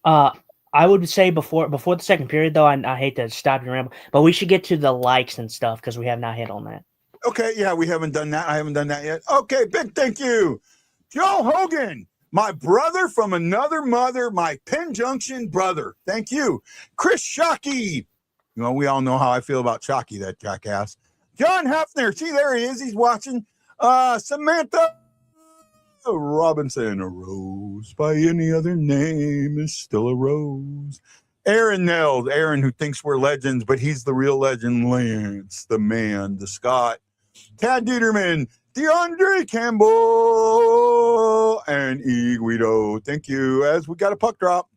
I would say before the second period, though, I hate to stop your ramble, but we should get to the likes and stuff because we have not hit on that. Okay, yeah, we haven't done that. I haven't done that yet. Okay, big thank you. Joe Hogan, my brother from another mother, my Penn Junction brother. Thank you. Chris Shockey. You know, we all know how I feel about Shockey, that jackass. John Hefner. See, there he is. He's watching. Samantha Robinson. A rose by any other name is still a rose. Aaron Neld. Aaron, who thinks we're legends, but he's the real legend. Lance, the man, the Scott. Tad Dieterman, DeAndre Campbell, and E. Guido. Thank you. As we got a puck drop.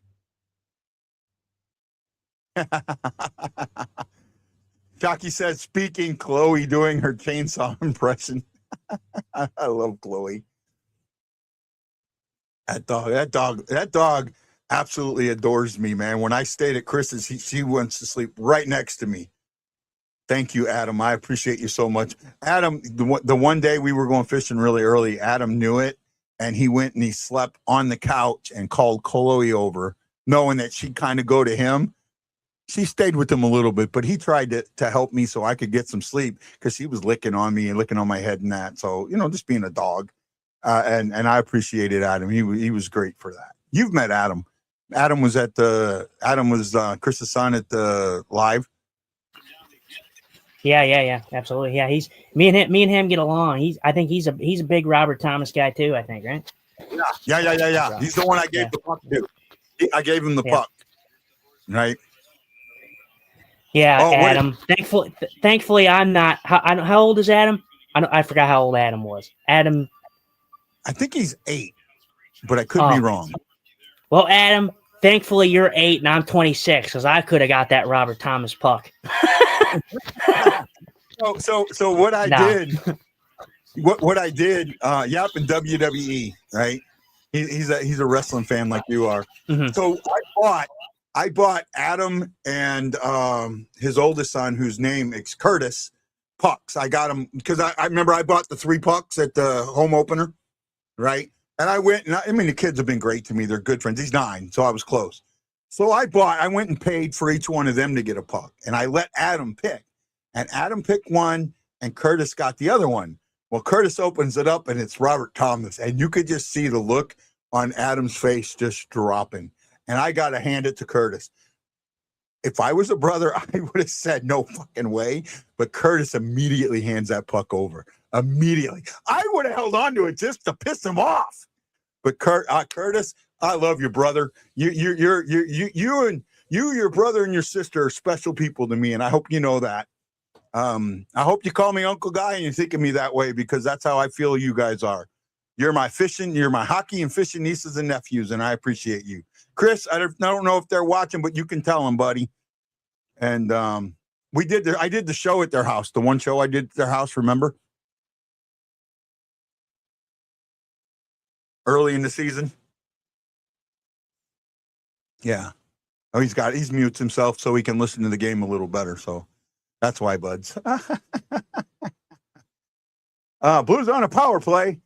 Jockey said, speaking, Chloe doing her chainsaw impression. I love Chloe. That dog absolutely adores me, man. When I stayed at Chris's, she went to sleep right next to me. Thank you, Adam. I appreciate you so much. Adam, the one day we were going fishing really early, Adam knew it, and he went and he slept on the couch and called Chloe over, knowing that she'd kind of go to him. She stayed with him a little bit, but he tried to help me so I could get some sleep because she was licking on me and licking on my head and that. So, you know, just being a dog. And I appreciated Adam. He was great for that. You've met Adam. Adam was Chris's son at the live. Yeah, absolutely. Yeah, he's me and him get along. I think he's a big Robert Thomas guy too. I think, right? Yeah. He's the one I gave the puck to. I gave him the puck, right? Yeah, Adam. Wait. Thankfully, I'm not. How old is Adam? I forgot how old Adam was. Adam. I think he's 8, but I could be wrong. Well, Adam, thankfully you're 8 and I'm 26 because I could have got that Robert Thomas puck. So what I did, Yap in WWE, right? He's a wrestling fan like you are. Mm-hmm. So I bought Adam and his oldest son, whose name is Curtis, pucks. I got him because I remember I bought the 3 pucks at the home opener, right? And I went, and I mean, the kids have been great to me. They're good friends. He's 9, so I was close. So I went and paid for each one of them to get a puck. And I let Adam pick. And Adam picked one, and Curtis got the other one. Well, Curtis opens it up, and it's Robert Thomas. And you could just see the look on Adam's face just dropping. And I got to hand it to Curtis. If I was a brother, I would have said, no fucking way. But Curtis immediately hands that puck over. Immediately. I would have held on to it just to piss him off. But Curtis, I love you, brother. You and your brother and your sister are special people to me, and I hope you know that. I hope you call me Uncle Guy and you think of me that way because that's how I feel you guys are. You're my hockey and fishing nieces and nephews, and I appreciate you. Chris, I don't know if they're watching, but you can tell them, buddy. And I did the show at their house, the one show I did at their house, remember? Early in the season. Yeah. Oh, he mutes himself so he can listen to the game a little better. So that's why, buds. Blues on a power play.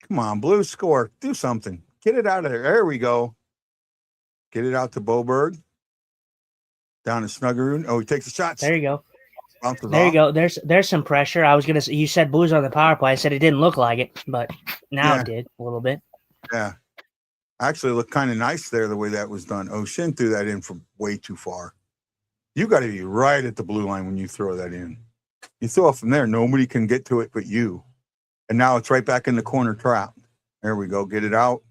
Come on, Blues score. Do something. Get it out of there. There we go. Get it out to Boberg. Down to Snuggeroon. Oh, he takes the shots. There you go. There you go. There's some pressure. I was gonna say, you said Blues on the power play. I said it didn't look like it, but now it did a little bit. Yeah. Actually, it looked kind of nice there the way that was done. Oh, Shin threw that in from way too far. You got to be right at the blue line when you throw that in. You throw it from there, nobody can get to it but you. And now it's right back in the corner trap. There we go. Get it out.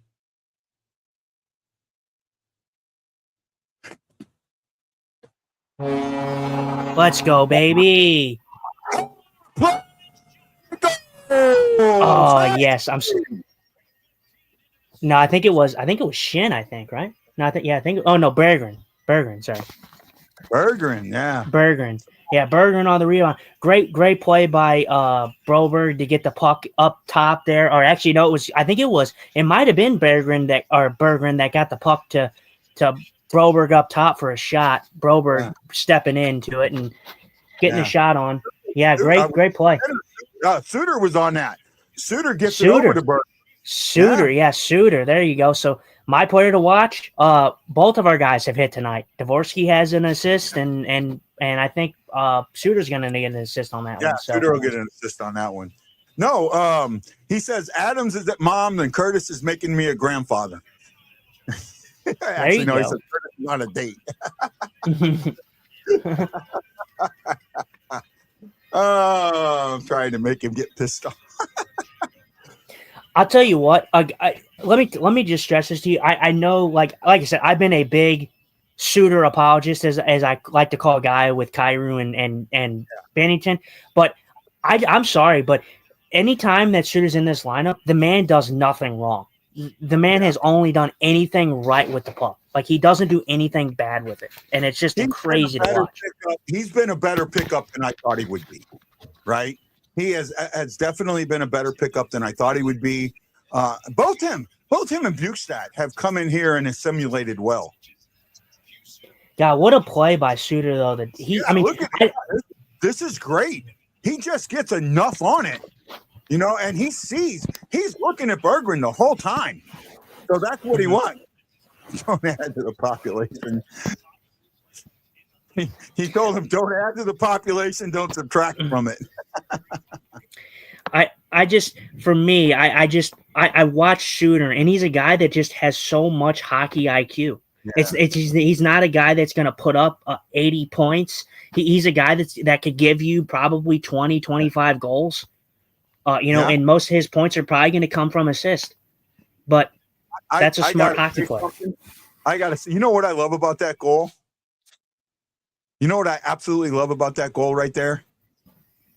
Let's go, baby. Oh, yes. No, I think it was Shin, I think, right? No, Berggren. Sorry. Berggren, yeah. Berggren on the rebound. Great play by Broberg to get the puck up top there. Or actually, no, it might have been Berggren that got the puck to Broberg up top for a shot. Broberg stepping into it and getting a shot on. Yeah, great play. Suter was on that. Suter gets it over to Berg. Suter, yeah, Suter. There you go. So my player to watch. Both of our guys have hit tonight. Dvorsky has an assist, and I think Suter's going to get an assist on that one. So. Suter will get an assist on that one. No, he says Adams is at mom, and Curtis is making me a grandfather. Actually, no, he says Curtis is on a date. I'm trying to make him get pissed off. I'll tell you what. Let me just stress this to you. I know, like I said, I've been a big Suter apologist, as I like to call a guy with Cairo and Bennington. But I'm sorry, but anytime that Suter's in this lineup, the man does nothing wrong. The man has only done anything right with the puck. Like, he doesn't do anything bad with it, and it's just crazy to watch. He's been a better pickup than I thought he would be. Right? He has definitely been a better pickup than I thought he would be. Both him and Bukestad have come in here and assimilated well. God, what a play by Suter, though. This is great. He just gets enough on it, and he's looking at Berggren the whole time. So that's what he wants. Don't add to the population. He told him, don't add to the population, don't subtract from it. I watch Suter, and he's a guy that just has so much hockey IQ. Yeah. He's not a guy that's going to put up 80 points. He's a guy that could give you probably 20, 25 goals. And most of his points are probably going to come from assist. But that's a smart hockey player. I got to say, you know what I love about that goal? You know what I absolutely love about that goal right there?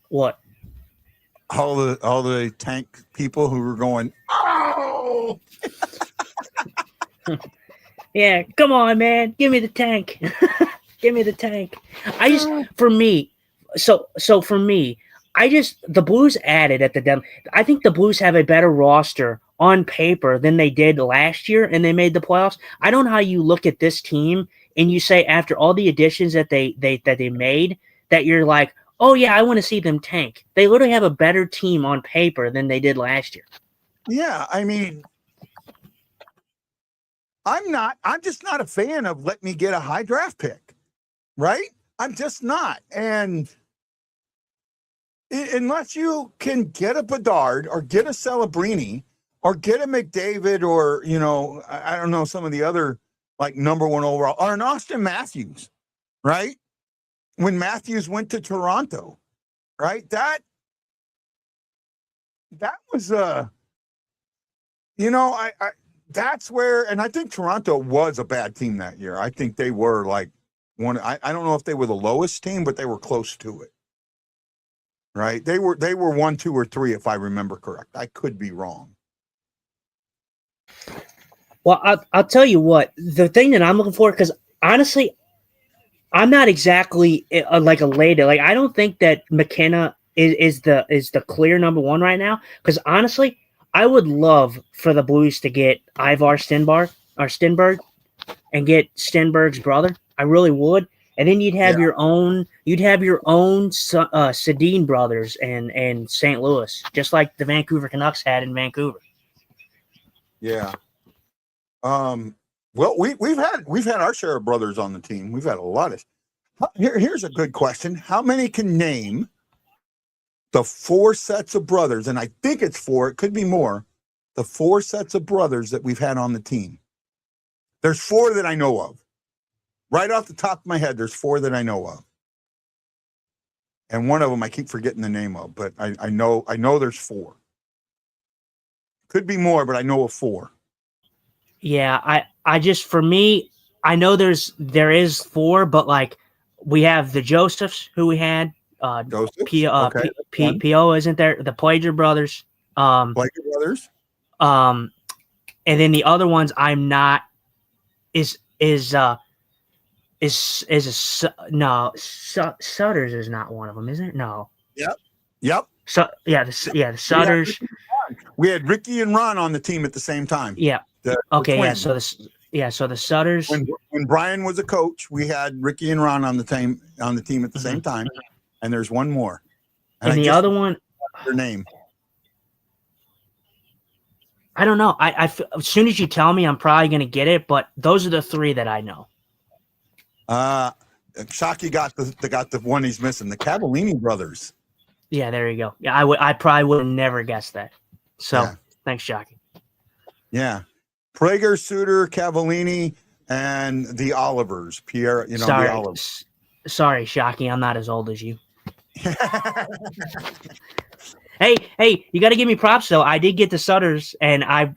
What? All the tank people who were going, oh! Yeah, come on, man. Give me the tank. Give me the tank. The Blues added at the deadline. I think the Blues have a better roster on paper than they did last year, and they made the playoffs. I don't know how you look at this team and you say, after all the additions that they made, that you're like, oh yeah, I want to see them tank. They literally have a better team on paper than they did last year. Yeah, I mean, I'm just not a fan of let me get a high draft pick, right? I'm just not. And unless you can get a Bedard or get a Celebrini or get a McDavid or, I don't know, some of the other like number one overall, or an Austin Matthews, right? When Matthews went to Toronto, right? That was that's where, and I think Toronto was a bad team that year. I think they were like one. I don't know if they were the lowest team, but they were close to it. Right? They were 1, 2, or 3, if I remember correct. I could be wrong. Well, I'll tell you what, the thing that I'm looking for, because honestly, I'm not exactly like elated. Like, I don't think that McKenna is the clear number one right now. Because honestly, I would love for the Blues to get Ivar Stenberg and get Stenberg's brother. I really would. And then you'd have your own Sedin brothers in St. Louis, just like the Vancouver Canucks had in Vancouver. Yeah. Well, we've had our share of brothers on the team. We've had a lot of. Here's a good question: how many can name the 4 sets of brothers? And I think it's 4. It could be more. The 4 sets of brothers that we've had on the team. There's 4 that I know of. Right off the top of my head, there's 4 that I know of. And one of them I keep forgetting the name of, but I know there's 4. Could be more, but I know of 4. Yeah, I just, for me, I know there is 4, but like we have the Josephs who we had. P.O. isn't there? The Plager brothers. Plager brothers. And then the other ones I'm not Sutters is not one of them, is it? No. Yep. So the Sutters. We had Ricky and Ron on the team at the same time. Yeah. The twins. So the Sutters. When Brian was a coach, we had Ricky and Ron on the team at the same time, and there's one more. And I the just other one, their name. I don't know. As soon as you tell me, I'm probably going to get it, but those are the three that I know. Shockey got the one he's missing. The Cavallini brothers. Yeah, there you go. Yeah, I probably would have never guessed that. So Yeah. thanks, Shockey. Yeah. Prager, Suter, Cavallini, and the Olivers. Pierre, the Sorry, Olivers. Sorry, Shockey. I'm not as old as you. Hey, you got to give me props though. I did get the Sutters, and I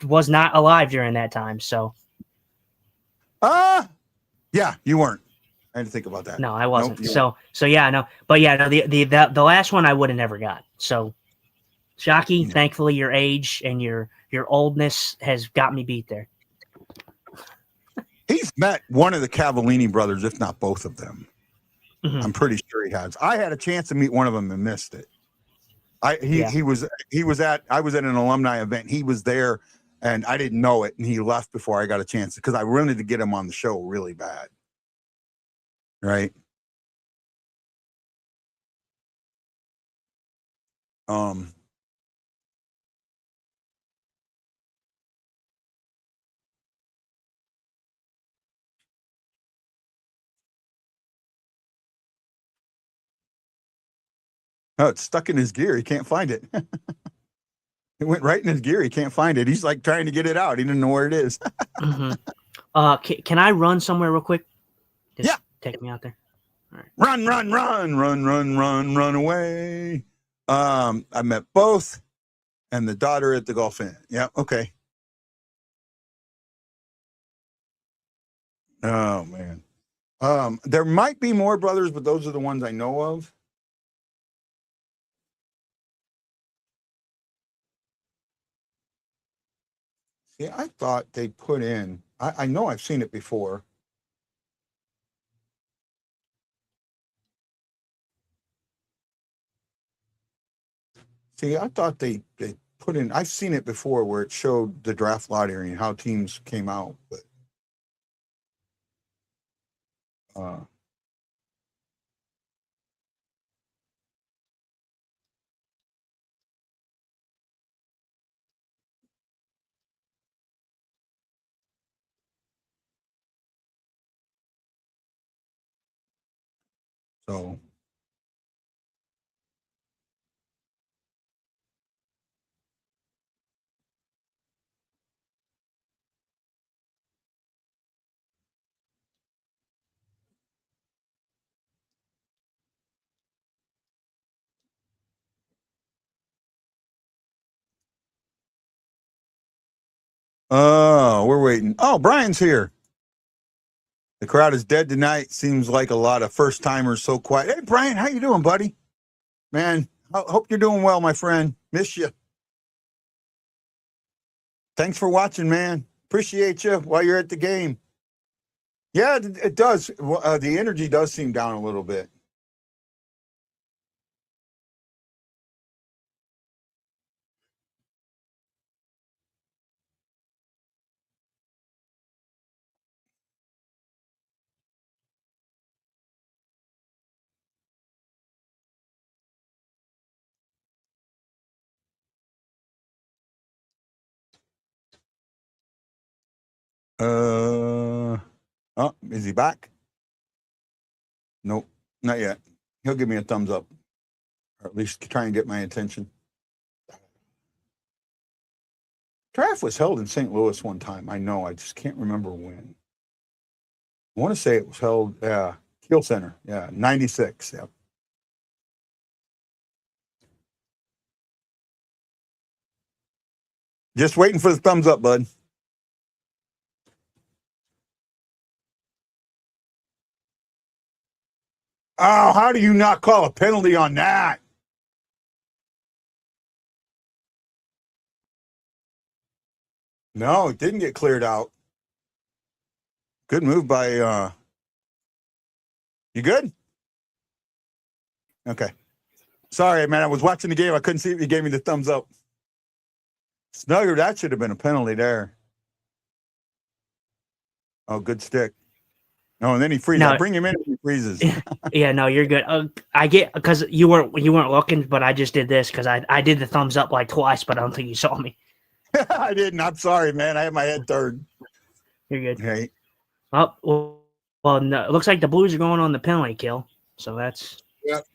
was not alive during that time. So, yeah, you weren't. I had to think about that. No, I wasn't. Nope, so yeah, no, but yeah, no, the last one I would have never got. So, Shockey, thankfully your age and your oldness has got me beat there. He's met one of the Cavallini brothers, if not both of them. Mm-hmm. I'm pretty sure he has. I had a chance to meet one of them and missed it. I was at an alumni event. He was there and I didn't know it, and he left before I got a chance because I wanted to get him on the show really bad. Right. Oh, it's stuck in his gear. He can't find it. It went right in his gear. He can't find it. He's like trying to get it out. He didn't know where it is. Mm-hmm. Can I run somewhere real quick? Just take me out there. All right. Run away. I met both and the daughter at the golf inn. Yeah. Okay. Oh man. There might be more brothers, but those are the ones I know of. Yeah, I thought they put in, I know I've seen it before. See, I thought they put in, I've seen it before where it showed the draft lottery and how teams came out, but so we're waiting. Oh, Brian's here. The crowd is dead tonight. Seems like a lot of first timers so quiet. Hey, Brian, how you doing, buddy? Man, I hope you're doing well, my friend. Miss you. Thanks for watching, man. Appreciate you while you're at the game. Yeah, it does. The energy does seem down a little bit. Oh, is he back? Nope, not yet. He'll give me a thumbs up, or at least try and get my attention. Draft was held in St. Louis one time. I know. I just can't remember when. I want to say it was held, Kiel Center. Yeah, 96. Yeah. Just waiting for the thumbs up, bud. Oh, how do you not call a penalty on that? No, it didn't get cleared out. Good move by you good? Okay. Sorry, man. I was watching the game. I couldn't see if you gave me the thumbs up. Snugger, that should have been a penalty there. Oh, good stick. No, and then he freezes. No. I bring him in and he freezes. Yeah, no, you're good. I get because you weren't looking, but I just did this because I did the thumbs up like twice, but I don't think you saw me. I didn't. I'm sorry, man. I had my head turned. You're good. Okay. Oh, well, no, it looks like the Blues are going on the penalty kill, so that's. Yep.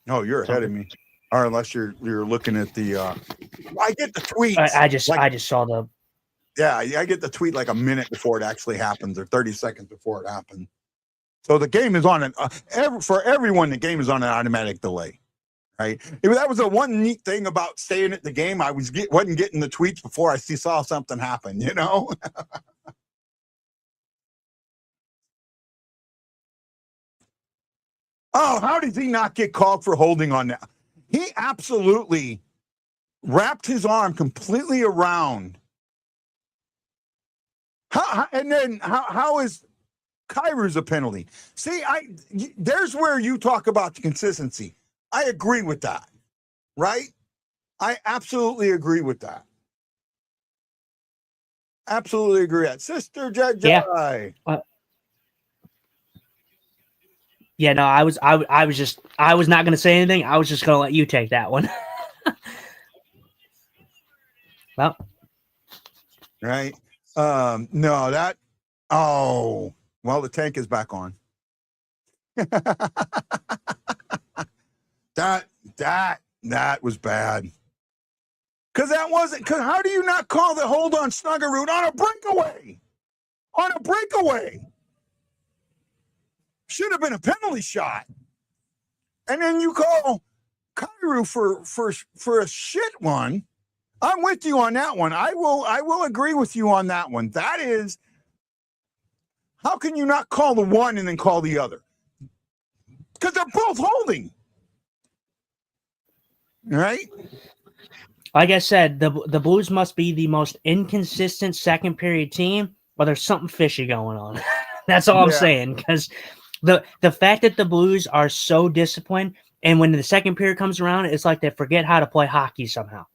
No, you're ahead of me. Or unless you're looking at the. I get the tweets. I just saw the. Yeah, I get the tweet like a minute before it actually happens, or 30 seconds before it happens. So the game is on an for everyone. The game is on an automatic delay, right? That was the one neat thing about staying at the game. I wasn't getting the tweets before I saw something happen. You know. Oh, how did he not get called for holding on that? He absolutely wrapped his arm completely around. How is Kairu's a penalty? See, there's where you talk about the consistency. I agree with that, right? I absolutely agree with that. Absolutely agree with that. Sister Jedi. Yeah, no, I was not going to say anything. I was just going to let you take that one. Well, right. No, that. Oh, well, the tank is back on. That was bad. Because that wasn't. Because how do you not call the hold on Snuggerud on a breakaway? On a breakaway. Should have been a penalty shot. And then you call Kairu for a shit one. I'm with you on that one. I will agree with you on that one. That is, how can you not call the one and then call the other? Because they're both holding. Right? Like I said, the Blues must be the most inconsistent second period team, but there's something fishy going on. That's all I'm saying. Because the fact that the Blues are so disciplined, and when the second period comes around, it's like they forget how to play hockey somehow.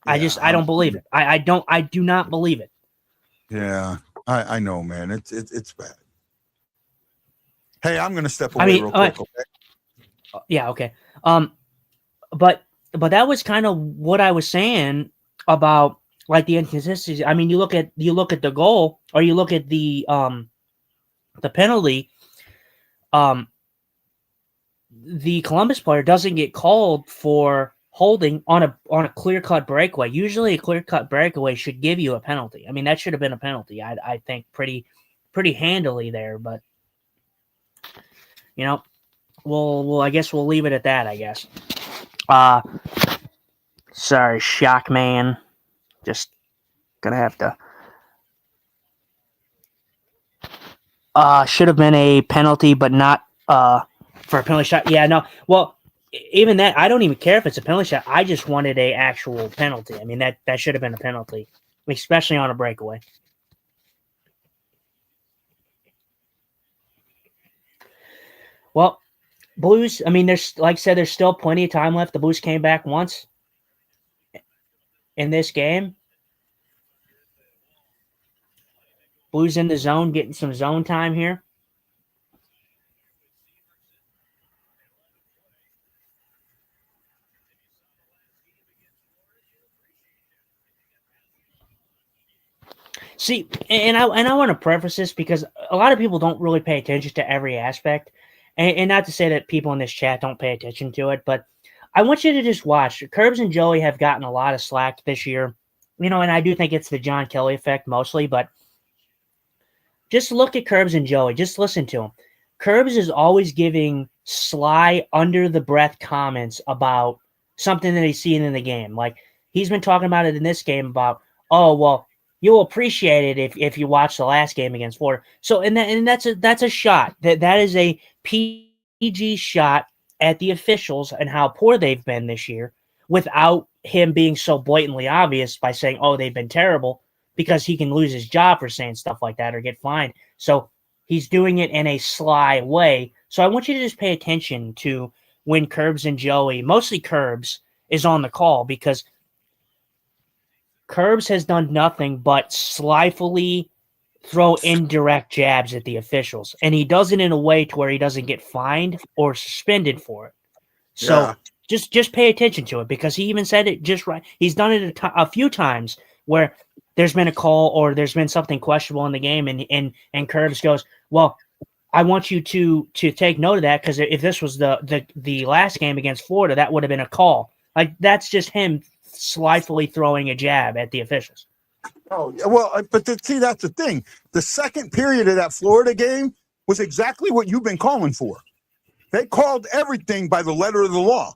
Yeah, I don't believe it. I do not believe it. Yeah, I know, man. It's bad. Hey, I'm gonna step away real quick. Okay? Yeah, okay. But that was kind of what I was saying about like the inconsistency. I mean, you look at the goal, or you look at the penalty. The Columbus player doesn't get called for holding on a clear-cut breakaway. Usually a clear-cut breakaway should give you a penalty. I mean, that should have been a penalty. I think pretty handily there, but you know, we'll I guess we'll leave it at that, I guess. Sorry, shock man. Just gonna have to should have been a penalty, but not for a penalty shot. Yeah, no. Well, even that, I don't even care if it's a penalty shot. I just wanted a actual penalty. I mean, that should have been a penalty, especially on a breakaway. Well, Blues, I mean, there's, like I said, there's still plenty of time left. The Blues came back once in this game. Blues in the zone, getting some zone time here. See, and I want to preface this because a lot of people don't really pay attention to every aspect, and not to say that people in this chat don't pay attention to it, but I want you to just watch. Curbs and Joey have gotten a lot of slack this year, and I do think it's the John Kelly effect mostly, but just look at Curbs and Joey. Just listen to him. Curbs is always giving sly, under-the-breath comments about something that he's seen in the game. Like, he's been talking about it in this game about, oh, well, you'll appreciate it if you watch the last game against Florida. So, and that's a shot. That is a PG shot at the officials and how poor they've been this year, without him being so blatantly obvious by saying, oh, they've been terrible, because he can lose his job for saying stuff like that or get fined. So he's doing it in a sly way. So I want you to just pay attention to when Curbs and Joey, mostly Curbs, is on the call, because Curbs has done nothing but slyfully throw indirect jabs at the officials, and he does it in a way to where he doesn't get fined or suspended for it. So just pay attention to it, because he even said it just right. He's done it a few times where there's been a call or there's been something questionable in the game, and Curbs goes, well, I want you to take note of that, because if this was the last game against Florida, that would have been a call. Like, that's just him slyly throwing a jab at the officials. Oh, well, but see, that's the thing. The second period of that Florida game was exactly what you've been calling for. They called everything by the letter of the law.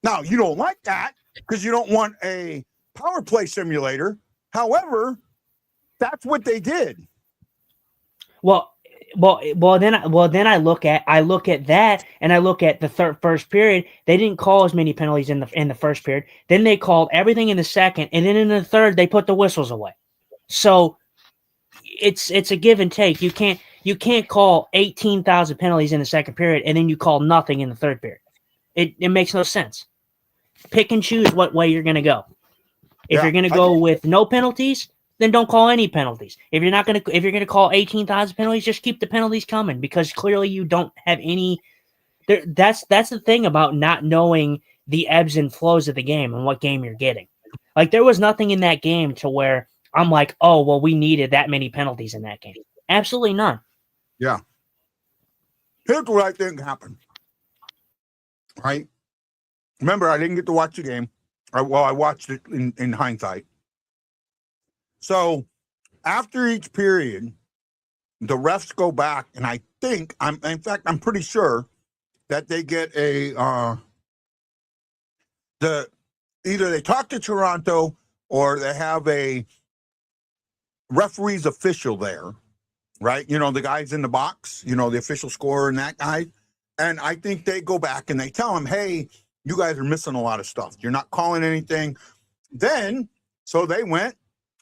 Now, you don't like that because you don't want a power play simulator. However, that's what they did. Well, then I look at that, and I look at the first period. They didn't call as many penalties in the first period. Then they called everything in the second, and then in the third they put the whistles away. So it's a give and take. You can't call 18,000 penalties in the second period and then you call nothing in the third period. It makes no sense. Pick and choose what way you're going to go. If you're going to go with no penalties, then don't call any penalties. If you're going to call 18,000 penalties, just keep the penalties coming, because clearly you don't have any. That's the thing about not knowing the ebbs and flows of the game and what game you're getting. Like, there was nothing in that game to where I'm like, oh, well, we needed that many penalties in that game. Absolutely none. Yeah. Here's what I think happened. Right? Remember, I didn't get to watch the game. I watched it in hindsight. So after each period, the refs go back, and I think I'm pretty sure that they get either they talk to Toronto or they have a referee's official there, right? You know, the guys in the box, you know, the official scorer and that guy. And I think they go back and they tell him, hey, you guys are missing a lot of stuff. You're not calling anything. Then, so they went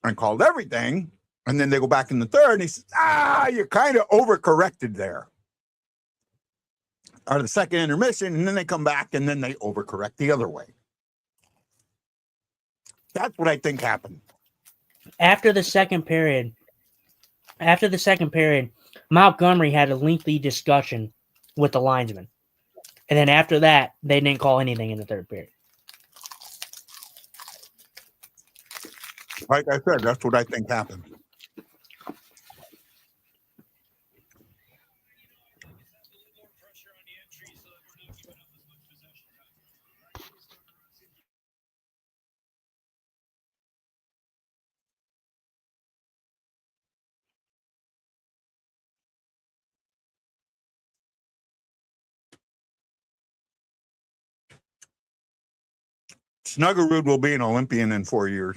and called everything. And then they go back in the third and he says, you kind of overcorrected there. Or the second intermission. And then they come back and then they overcorrect the other way. That's what I think happened. After the second period, Montgomery had a lengthy discussion with the linesman. And then after that, they didn't call anything in the third period. Like I said, that's what I think happened. Snuggerud will be an Olympian in 4 years.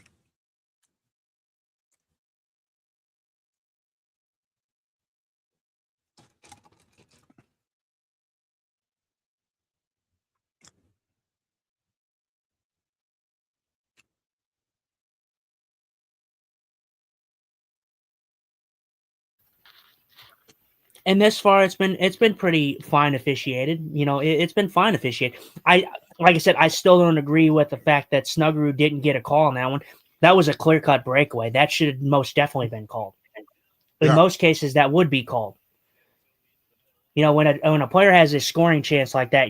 And this far, it's been pretty fine officiated. You know, it's been fine officiated. Like I said, I still don't agree with the fact that Snuggerud didn't get a call on that one. That was a clear-cut breakaway. That should have most definitely been called. In most cases, that would be called. You know, when a player has a scoring chance like that,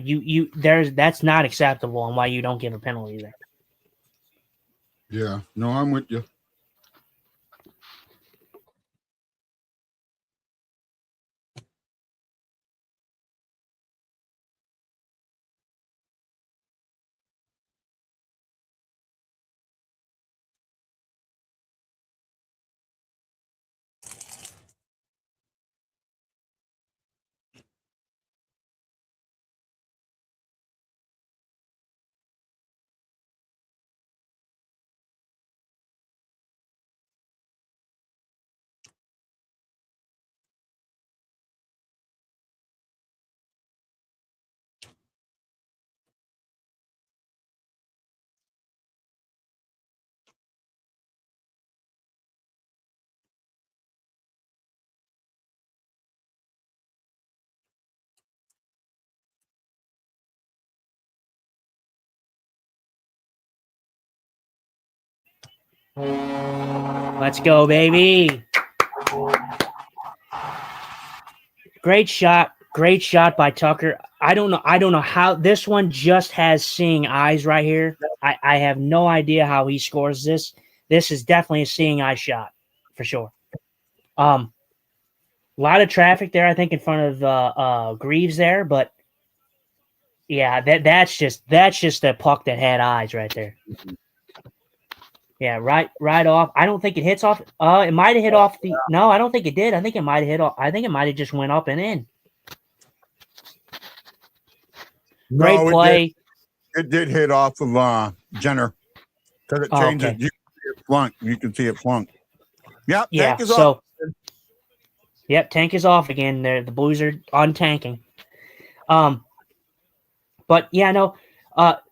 that's not acceptable, and why you don't give a penalty there. Yeah, no, I'm with you. Let's go, baby. Great shot by Tucker. I don't know how this one just has seeing eyes right here. I have no idea how he scores this. This is definitely a seeing eye shot for sure. A lot of traffic there, I think, in front of Greaves there, but yeah, that's just a puck that had eyes right there. Yeah, right off. I don't think it hits off. It might have hit off the. No, I don't think it did. I think it might have hit off. I think it might have just went up and in. Great play. It did hit off of Jenner because it changes. Okay. You can see it flunk. You can see it flunk. Yep. Yeah. Tank is off. Yep. Tank is off again. The Blues are untanking. But yeah, no.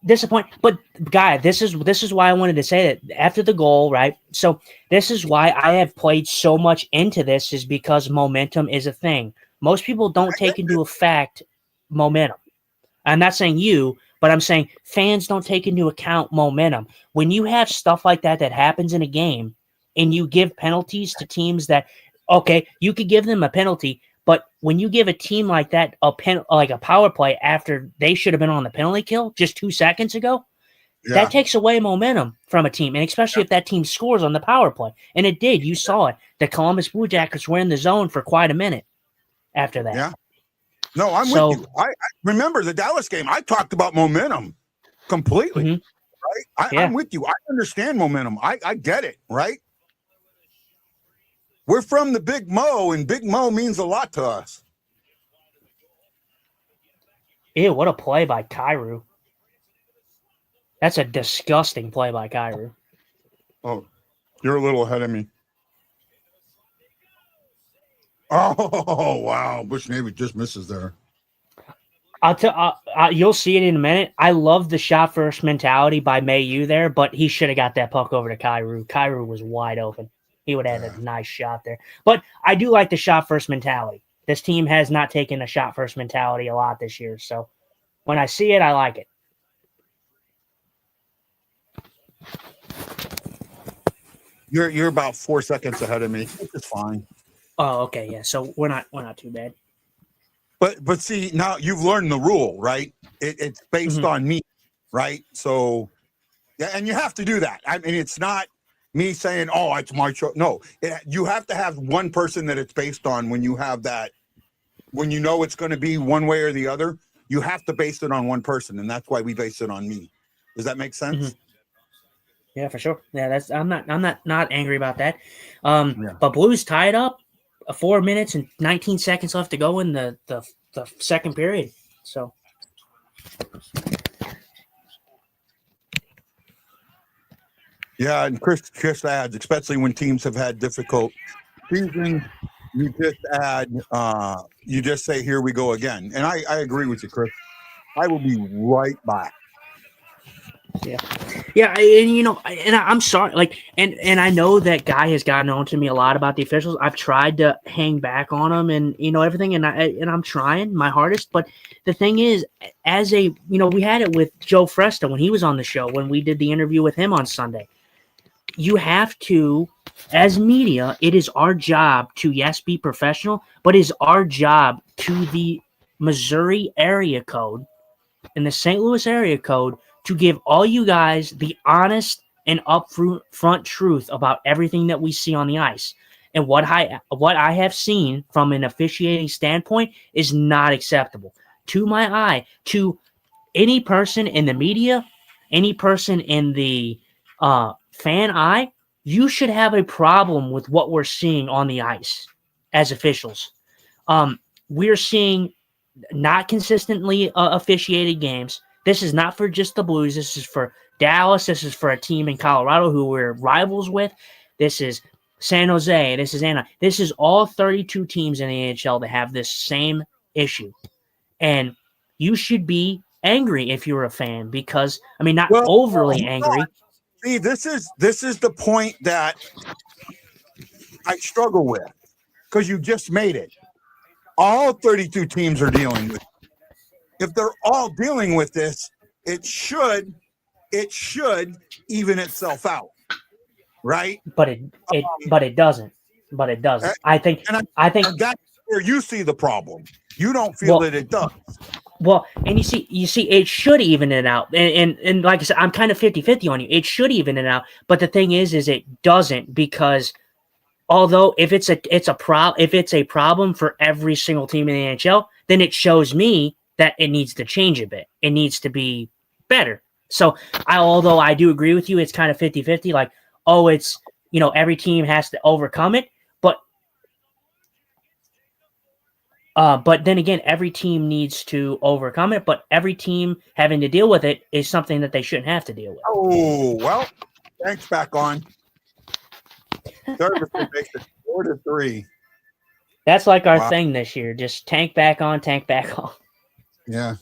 Disappointing. But guy, this is why I wanted to say that after the goal, right? So this is why I have played so much into this, is because momentum is a thing. Most people don't take into effect momentum. I'm not saying you, but I'm saying fans don't take into account momentum. When you have stuff like that happens in a game and you give penalties to teams that, okay, you could give them a penalty, but when you give a team like that like a power play after they should have been on the penalty kill just 2 seconds ago, that takes away momentum from a team, and especially if that team scores on the power play. And it did. You saw it. The Columbus Blue Jackets were in the zone for quite a minute after that. Yeah. No, I'm with you. I remember the Dallas game. I talked about momentum completely. Mm-hmm. Right? I'm with you. I understand momentum. I get it, right? We're from the Big Mo, and Big Mo means a lot to us. Ew, what a play by Kyrou. That's a disgusting play by Kyrou. Oh, you're a little ahead of me. Oh, wow. Bush Navy just misses there. You'll see it in a minute. I love the shot first mentality by Mayu there, but he should have got that puck over to Kyrou. Kyrou was wide open. He would have had a nice shot there. But I do like the shot first mentality. This team has not taken a shot first mentality a lot this year. So when I see it, I like it. You're about 4 seconds ahead of me. It's fine. Oh, okay, yeah. So we're not too bad. But see, now you've learned the rule, right? It's based on me, right? So yeah, and you have to do that. I mean, it's not me saying, "Oh, it's my choice." No, you have to have one person that it's based on. When you have that, when you know it's going to be one way or the other, you have to base it on one person, and that's why we base it on me. Does that make sense? Mm-hmm. Yeah, for sure. Yeah, I'm not angry about that. But Blues tied up. 4 minutes and 19 seconds left to go in the second period. So. Yeah, and Chris adds, especially when teams have had difficult seasons, you just add, you just say, "Here we go again." And I agree with you, Chris. I will be right back. Yeah, and I'm sorry, and I know that Guy has gotten on to me a lot about the officials. I've tried to hang back on them and everything, and I'm trying my hardest. But the thing is, we had it with Joe Fresta when he was on the show, when we did the interview with him on Sunday. You have to, as media, it is our job to, yes, be professional, but it is our job to the Missouri area code and the St. Louis area code to give all you guys the honest and upfront truth about everything that we see on the ice. And what I have seen from an officiating standpoint is not acceptable. To my eye, to any person in the media, any person in the fan eye, you should have a problem with what we're seeing on the ice as officials. We're seeing not consistently officiated games. This is not for just the Blues. This is for Dallas. This is for a team in Colorado who we're rivals with. This is San Jose. This is Anaheim. This is all 32 teams in the NHL that have this same issue. And you should be angry if you're a fan because, not overly angry. See, this is the point that I struggle with because you just made it. All 32 teams are dealing with it. If they're all dealing with this, it should even itself out, right? But it doesn't. I think that's where you see the problem. You don't feel that it does. Well, and you see, it should even it out. And like I said, I'm kind of 50-50 on you. It should even it out. But the thing is it doesn't, because although if it's a problem for every single team in the NHL, then it shows me that it needs to change a bit. It needs to be better. So although I do agree with you, it's kind of 50-50. Like, oh, it's, every team has to overcome it. But then again, every team needs to overcome it, but every team having to deal with it is something that they shouldn't have to deal with. Oh, well, thanks back on. Service makes it 4-3. That's like our thing this year. Just tank back on, tank back on. Yeah.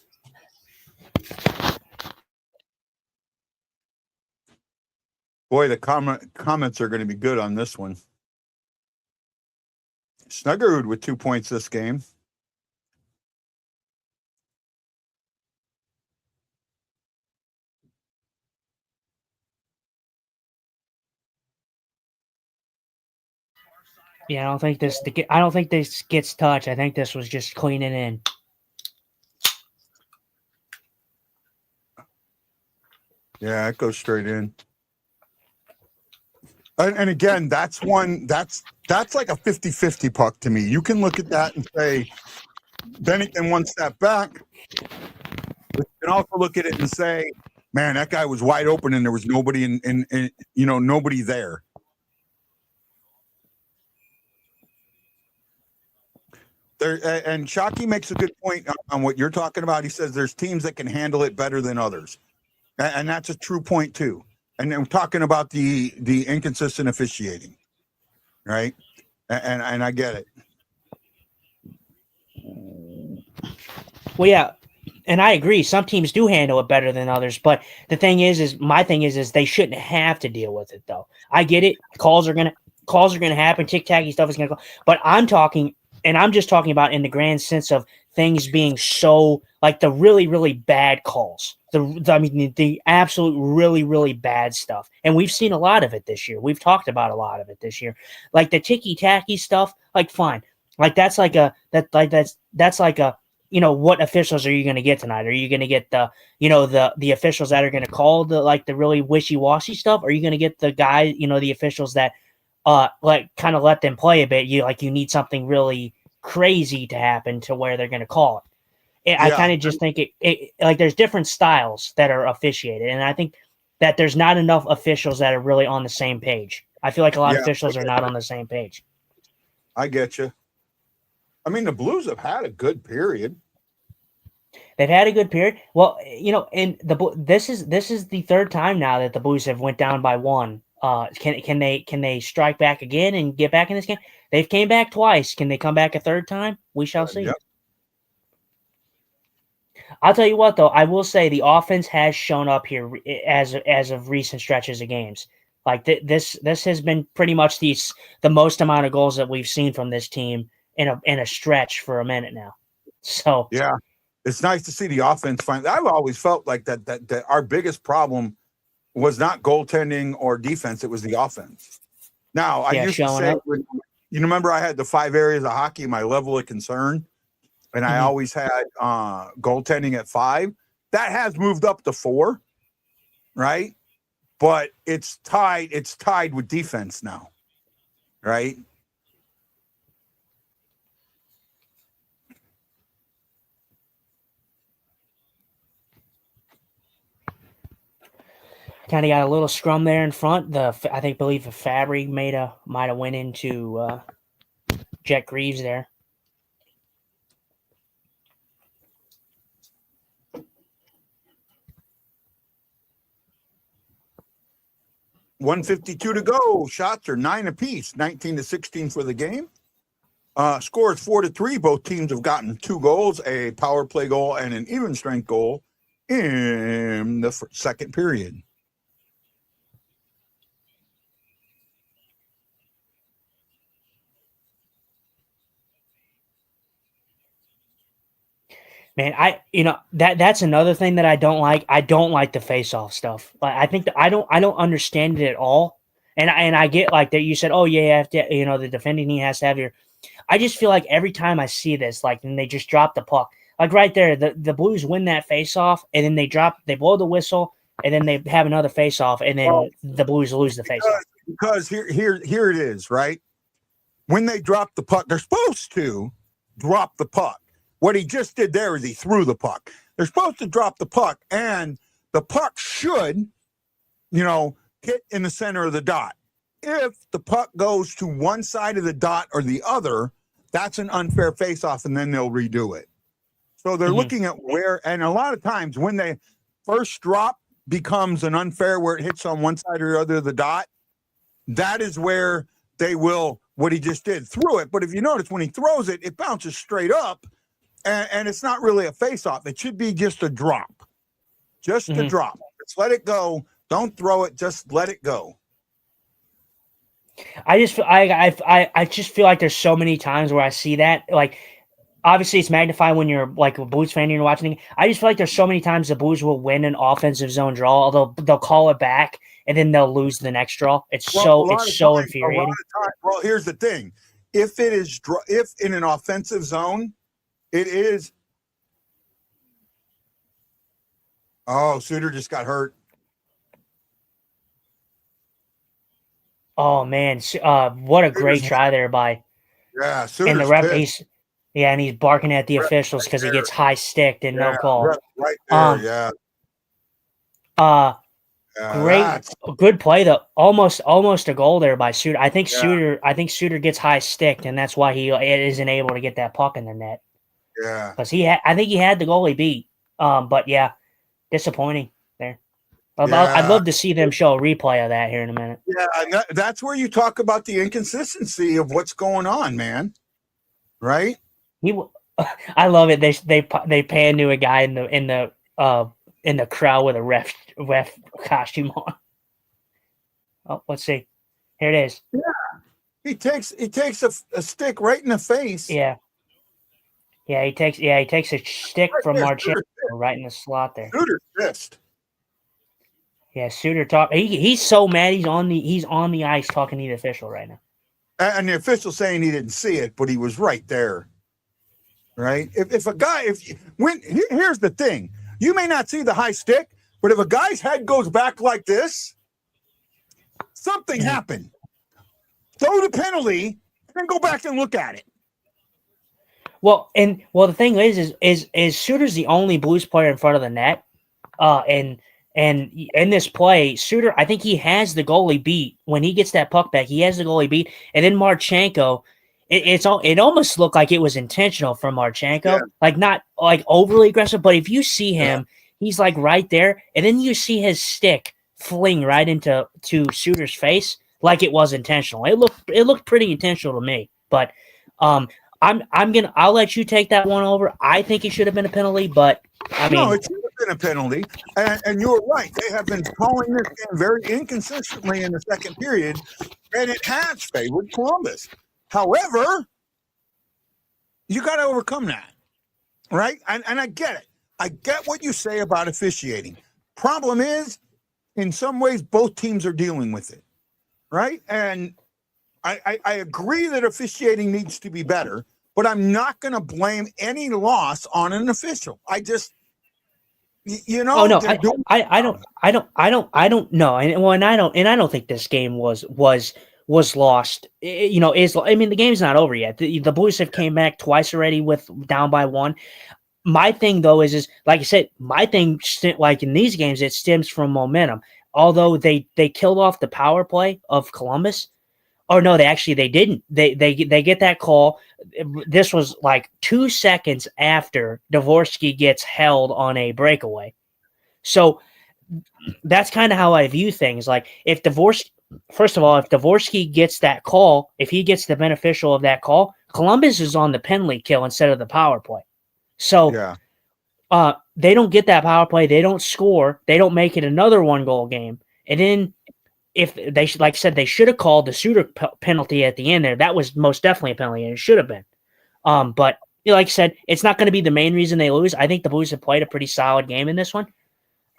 Boy, the comments are going to be good on this one. Snuggerud with 2 points this game. Yeah, I don't think this gets touched. I think this was just cleaning in. Yeah, it goes straight in. And again, that's like a 50-50 puck to me. You can look at that and say, Bennington one step back. But you can also look at it and say, man, that guy was wide open and there was nobody nobody there. And Shockey makes a good point on what you're talking about. He says there's teams that can handle it better than others. And that's a true point too. And I'm talking about the inconsistent officiating, right? And I get it. Well, yeah, and I agree. Some teams do handle it better than others, but the thing is my thing is they shouldn't have to deal with it though. I get it. Calls are gonna happen. Tic-tacky stuff is gonna go. But I'm just talking about in the grand sense of things being so like the really, really bad calls. The absolute really, really bad stuff. And we've seen a lot of it this year. We've talked about a lot of it this year. Like the ticky-tacky stuff, like fine. Like that's like a what officials are you going to get tonight? Are you going to get the officials that are going to call the really wishy-washy stuff? Or are you going to get the guy, the officials that kind of let them play a bit? You need something really crazy to happen to where they're going to call it. I kind of just think it there's different styles that are officiated, and I think that there's not enough officials that are really on the same page. I feel like a lot of officials are not on the same page. I get you. I mean, the Blues have had a good period. They've had a good period. Well, and this is the third time now that the Blues have went down by one. Can they strike back again and get back in this game? They've came back twice. Can they come back a third time? We shall see. Yep. I'll tell you what, though, I will say the offense has shown up here as of recent stretches of games. Like this has been pretty much the most amount of goals that we've seen from this team in a stretch for a minute now. So yeah, it's nice to see the offense finally. I've always felt like that our biggest problem was not goaltending or defense; it was the offense. Now I used to say, you remember I had the 5 areas of hockey, my level of concern. And I always had goaltending at 5. That has moved up to 4, right? But it's tied with defense now, right? Kind of got a little scrum there in front. I believe the Fabry might have went into Jet Greaves there. .152 to go. Shots are 9 apiece, 19-16 for the game. Score is 4-3. Both teams have gotten 2 goals, a power play goal and an even strength goal in the second period. Man, that's another thing that I don't like. I don't like the face-off stuff. Like I think that I don't understand it at all. And I get like that you said, oh yeah, you have to, the defending team has to have I just feel like every time I see this, like, and they just drop the puck, like right there, the Blues win that face-off, and then they blow the whistle, and then they have another face-off, and then the Blues lose the face-off. Because here it is, right? When they drop the puck, they're supposed to drop the puck. What he just did there is he threw the puck. They're supposed to drop the puck, and the puck should, hit in the center of the dot. If the puck goes to one side of the dot or the other, that's an unfair face-off, and then they'll redo it. So they're looking at where, and a lot of times when they first drop becomes an unfair where it hits on one side or the other of the dot, that is where they will, what he just did, threw it. But if you notice, when he throws it, it bounces straight up, and it's not really a face-off. It should be just a drop. Just a drop. Just let it go. Don't throw it. Just let it go. I just feel like there's so many times where I see that. Like, obviously, it's magnified when you're like a Blues fan and you're watching it. I just feel like there's so many times the Blues will win an offensive zone draw, although they'll call it back and then they'll lose the next draw. It's so infuriating. Well, here's the thing: if in an offensive zone, it is. Oh, Suter just got hurt. Oh man, what a great try there by. Yeah, Suter's and the ref, and he's barking at the officials because he gets high sticked and no call. Right there, great, good play though. Almost a goal there by Suter. I think Suter gets high sticked, and that's why he isn't able to get that puck in the net. Yeah, because I think he had the goalie beat. But yeah, disappointing there. I'd love to see them show a replay of that here in a minute. Yeah, and that's where you talk about the inconsistency of what's going on, man. Right? I love it. They pan to a guy in the crowd with a ref costume on. Oh, let's see. Here it is. Yeah, he takes a stick right in the face. Yeah. Yeah, he takes a stick right from Marchenko right in the slot there. Suter's pissed. Yeah, Suter he's so mad he's on the ice talking to the official right now. And the official saying he didn't see it, but he was right there. Right? Here's the thing. You may not see the high stick, but if a guy's head goes back like this, something happened. Throw the penalty and go back and look at it. Well, the thing is Suter's the only Blues player in front of the net, and in this play, Suter, I think he has the goalie beat when he gets that puck back. He has the goalie beat, and then Marchenko, it almost looked like it was intentional from Marchenko, like not like overly aggressive, but if you see him, he's like right there, and then you see his stick fling right into Suter's face, like it was intentional. It looked pretty intentional to me, but I'll let you take that one over. I think it should have been a penalty, but no, it should have been a penalty. And you're right. They have been calling this game very inconsistently in the second period, and it has favored Columbus. However, you got to overcome that, right? And I get it. I get what you say about officiating. Problem is, in some ways, both teams are dealing with it, right? And I agree that officiating needs to be better, but I'm not going to blame any loss on an official. I just, Oh no, I don't know, and I don't think this game was lost. The game's not over yet. The Blues have came back twice already with down by one. My thing though is like I said, my thing like in these games it stems from momentum. Although they killed off the power play of Columbus. Oh no, they didn't. They get that call. This was like 2 seconds after Dvorsky gets held on a breakaway. So that's kind of how I view things. Like if Dvorsky gets that call, if he gets the beneficial of that call, Columbus is on the penalty kill instead of the power play. So they don't get that power play. They don't score. They don't make it another 1-goal game. And then if they, like I said, they should have called the Suter penalty at the end there. That was most definitely a penalty, and it should have been. But like I said, it's not going to be the main reason they lose. I think the Blues have played a pretty solid game in this one.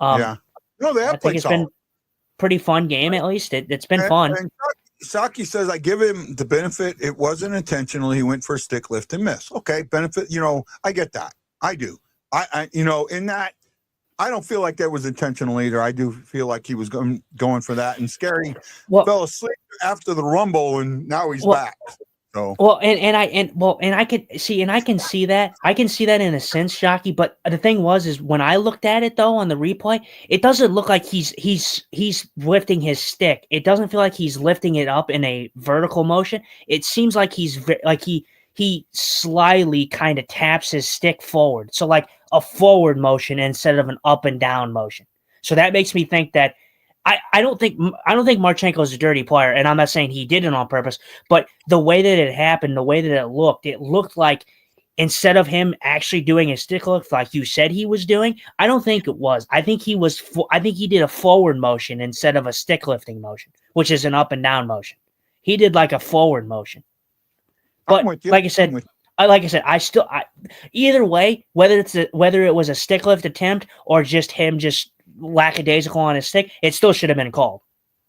No, they have. I think it's been a pretty fun game. At least it's been fun. Saki says, I give him the benefit. It wasn't intentional. He went for a stick lift and miss. Okay, benefit. I get that. I do. In that, I don't feel like that was intentional either. I do feel like he was going for that. And Scary fell asleep after the Rumble, and now he's back. So I can see that. I can see that in a sense, Shockey. But the thing is when I looked at it though on the replay, it doesn't look like he's lifting his stick. It doesn't feel like he's lifting it up in a vertical motion. It seems like he slyly kind of taps his stick forward, so like a forward motion instead of an up and down motion. So that makes me think that. I don't think Marchenko is a dirty player, and I'm not saying he did it on purpose, but the way that it happened, the way that it looked like instead of him actually doing a stick lift like you said he was doing, I don't think it was. I think he did a forward motion instead of a stick lifting motion, which is an up and down motion. He did like a forward motion. But like I said, either way, whether it was a stick lift attempt or just him just lackadaisical on his stick, it still should have been called.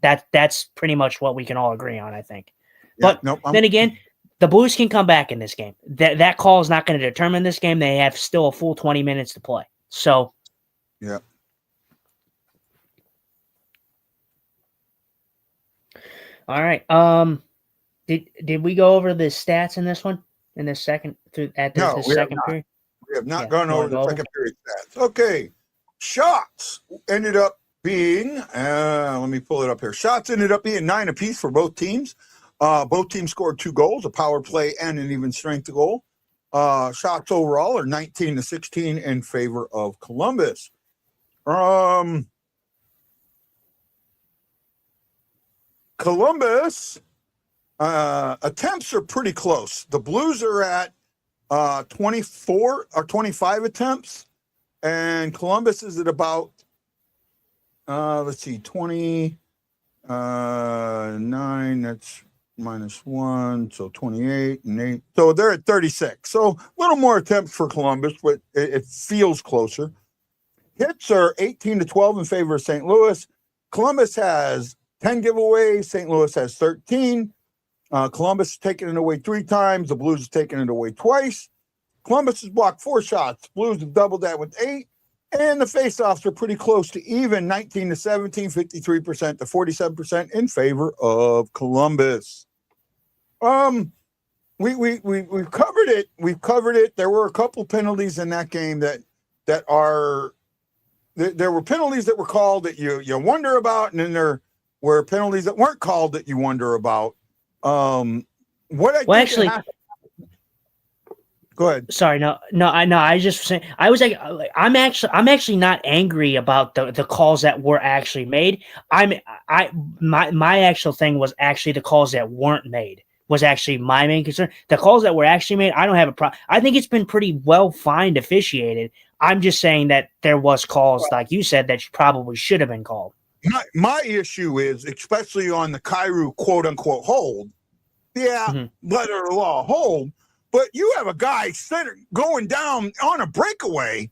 That's pretty much what we can all agree on, I think. Yeah, but then again, the Blues can come back in this game. That call is not going to determine this game. They have still a full 20 minutes to play. So, yeah. All right. Did we go over the stats in this one? In this second second period? We have not gone over the second period stats. Okay. Shots ended up being, let me pull it up here. Shots ended up being 9 apiece for both teams. Both teams scored 2 goals, a power play and an even strength goal. Shots overall are 19-16 in favor of Columbus. Columbus attempts are pretty close. The Blues are at 24 or 25 attempts. And Columbus is at about, 29, that's -1, so 28 and 8. So they're at 36. So a little more attempts for Columbus, but it feels closer. Hits are 18-12 in favor of St. Louis. Columbus has 10 giveaways. St. Louis has 13. Columbus has taken it away 3 times. The Blues have taken it away twice. Columbus has blocked 4 shots. Blues have doubled that with 8. And the faceoffs are pretty close to even, 19-17, 53% to 47% in favor of Columbus. We've covered it. We've covered it. There were a couple penalties in that game that are there were penalties that were called that you wonder about, and then there were penalties that weren't called that you wonder about. Go ahead. Sorry, no. I was just saying. I was like, I'm actually not angry about the calls that were actually made. My actual thing was actually the calls that weren't made was actually my main concern. The calls that were actually made, I don't have a problem. I think it's been pretty well fined, officiated. I'm just saying that there was calls, like you said, that probably should have been called. My issue is, especially on the Kyrou quote unquote hold. Yeah, letter of law hold. But you have a guy going down on a breakaway,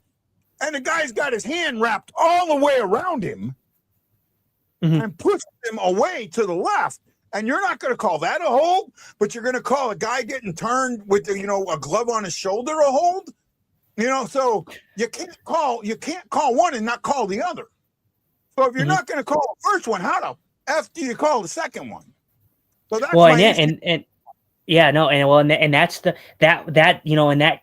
and the guy's got his hand wrapped all the way around him and pushes him away to the left. And you're not going to call that a hold, but you're going to call a guy getting turned with a glove on his shoulder a hold. So you can't call one and not call the other. So if you're not going to call the first one, how the F do you call the second one? So that's that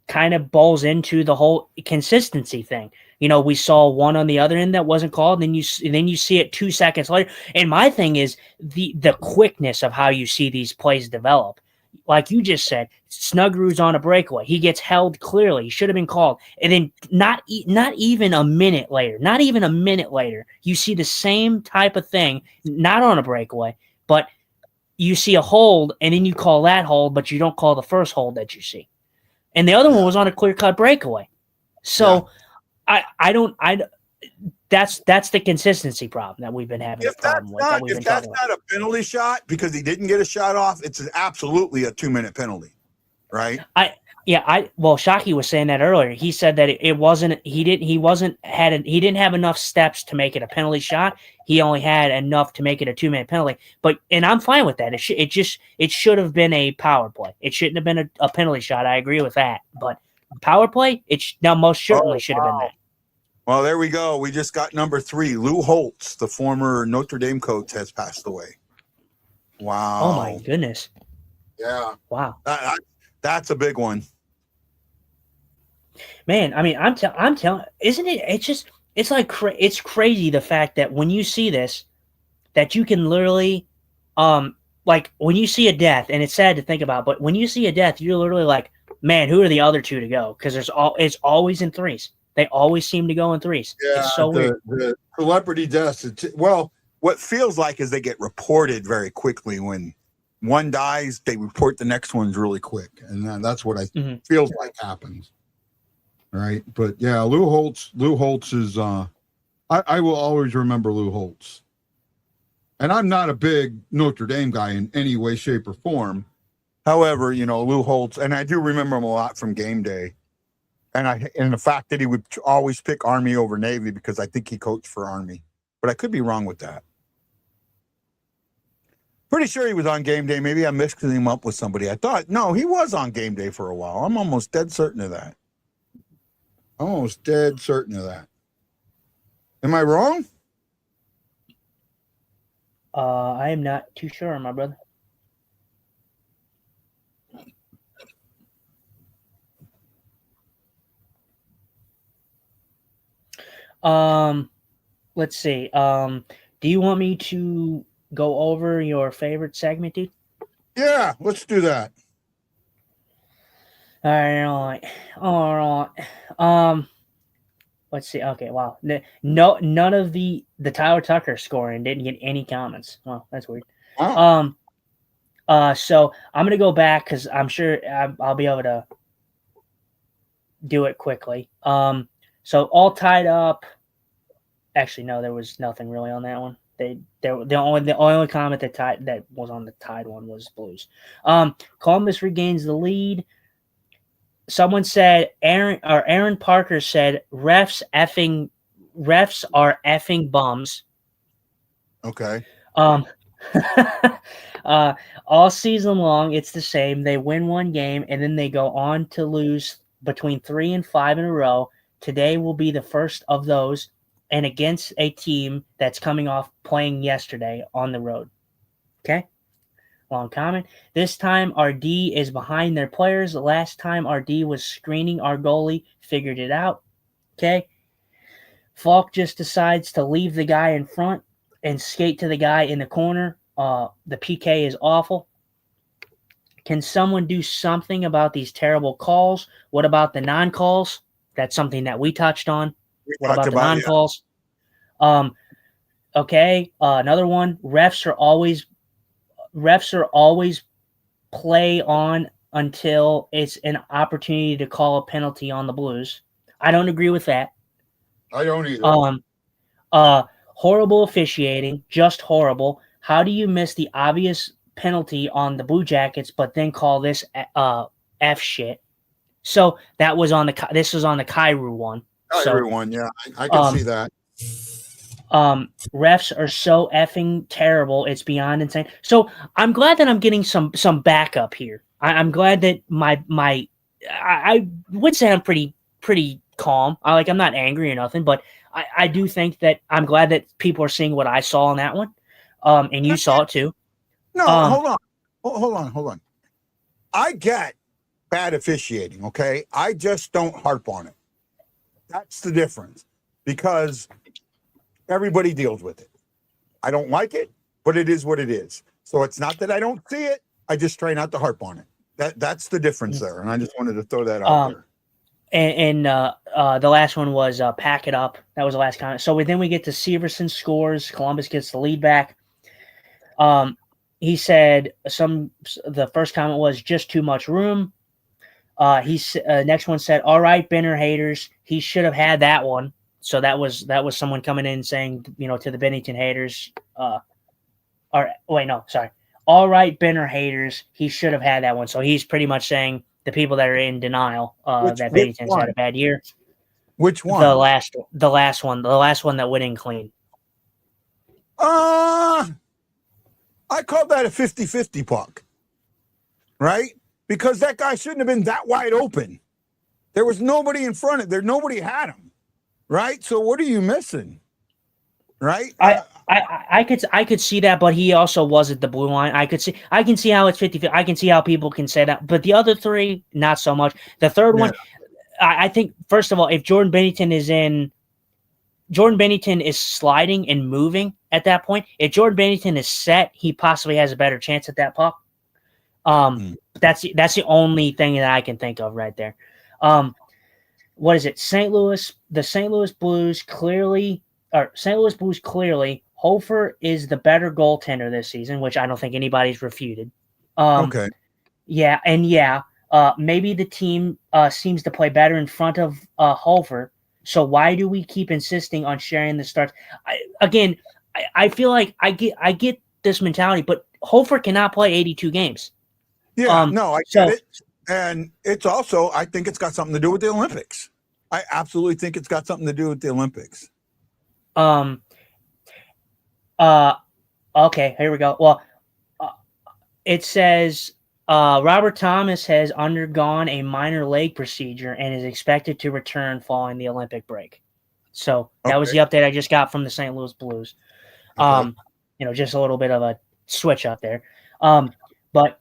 kind of balls into the whole consistency thing. We saw one on the other end that wasn't called, and then you see it 2 seconds later. And my thing is the quickness of how you see these plays develop. Like you just said, Snuggerud's on a breakaway. He gets held clearly. He should have been called. And then not even a minute later, you see the same type of thing, not on a breakaway, but you see a hold, and then you call that hold, but you don't call the first hold that you see. And the other one was on a clear-cut breakaway. So that's the consistency problem that we've been having. If that's not a penalty shot because he didn't get a shot off, it's absolutely a 2-minute penalty, right? Yeah, Shockey was saying that earlier. He said that it wasn't he didn't have enough steps to make it a penalty shot. He only had enough to make it a 2-minute penalty. And I'm fine with that. It should have been a power play. It shouldn't have been a penalty shot. I agree with that. But power play, now most certainly should have been that. Well, there we go. We just got number 3. Lou Holtz, the former Notre Dame coach, has passed away. Wow. Oh my goodness. Yeah. Wow. That's a big one. Man, I mean, I'm telling, isn't it? It's like it's crazy the fact that when you see this, that you can literally, like when you see a death, and it's sad to think about, but when you see a death, you're literally like, man, who are the other 2 to go? Because it's always in 3s. They always seem to go in 3s. Yeah, it's so weird. The celebrity deaths. What feels like is they get reported very quickly. When one dies, they report the next ones really quick, and that's what I feels like happens. Right, but yeah, Lou Holtz is. I will always remember Lou Holtz, and I'm not a big Notre Dame guy in any way, shape, or form. However, Lou Holtz, and I do remember him a lot from game day, and the fact that he would always pick Army over Navy because I think he coached for Army, but I could be wrong with that. Pretty sure he was on game day. Maybe I'm mixing him up with somebody. I thought no, he was on game day for a while. I'm almost dead certain of that. Almost dead certain of that. Am I wrong? I am not too sure, my brother. Let's see. Do you want me to go over your favorite segment, dude? Yeah, let's do that. All right. Let's see. Okay, wow. No, none of the Tyler Tucker scoring didn't get any comments. Well, that's weird. Wow. So I'm gonna go back because I'm sure I'll be able to do it quickly. So all tied up. Actually, no, there was nothing really on that one. The only comment that was on the tied one was Blues. Columbus regains the lead. Someone said Aaron Parker said refs are effing bums. Okay. All season long it's the same. They win one game and then they go on to lose between 3 and 5 in a row. Today will be the first of those, and against a team that's coming off playing yesterday on the road. Okay? Long comment. This time our D is behind their players. The last time our D was screening our goalie, figured it out. Okay? Falk just decides to leave the guy in front and skate to the guy in the corner. The PK is awful. Can someone do something about these terrible calls? What about the non-calls? That's something that we touched on. What about the non-calls? Yeah. Okay. Another one. Refs are always play on until it's an opportunity to call a penalty on the Blues. I don't agree with that. I don't either. Horrible officiating, just horrible. How do you miss the obvious penalty on the Blue Jackets, but then call this F shit? So that was this was on the Kyrou one. Kyrou one, yeah, I can see that. Refs are so effing terrible. It's beyond insane. So I'm glad that I'm getting some backup here. I'm glad that I would say I'm pretty calm. I'm not angry or nothing, but I do think that I'm glad that people are seeing what I saw on that one. And you saw it too. No, hold on. I get bad officiating, okay? I just don't harp on it. That's the difference, because everybody deals with it. I don't like it, but it is what it is. So it's not that I don't see it. I just try not to harp on it. That's the difference there, and I just wanted to throw that out there. And the last one was pack it up. That was the last comment. So then we get to Severson scores. Columbus gets the lead back. He said the first comment was just too much room. Next one said, all right, Benner haters. He should have had that one. So that was someone coming in saying, to the Bennington haters, all right, Benner haters. He should have had that one. So he's pretty much saying the people that are in denial that Which Bennington's one? had a bad year. Which one? The last one that went in clean. I call that a 50-50 puck, right? Because that guy shouldn't have been that wide open. There was nobody in front of there. Nobody had him, right? So what are you missing, right? I could see that, but he also was at the blue line. I can see how it's 50. I can see how people can say that, but the other three, not so much. The third one, I think, first of all, if Jordan Bennington is sliding and moving at that point. If Jordan Bennington is set, he possibly has a better chance at that puck. That's the only thing that I can think of right there. What is it? The St. Louis Blues clearly. Hofer is the better goaltender this season, which I don't think anybody's refuted. Okay. Yeah, and maybe the team seems to play better in front of Hofer. So why do we keep insisting on sharing the starts? I feel like I get this mentality, but Hofer cannot play 82 games. Yeah, no, I get it. And it's also, I think it's got something to do with the Olympics. I absolutely think it's got something to do with the Olympics. Okay, here we go. Well, it says Robert Thomas has undergone a minor leg procedure and is expected to return following the Olympic break. So that was the update I just got from the St. Louis Blues. Okay. Just a little bit of a switch up there. But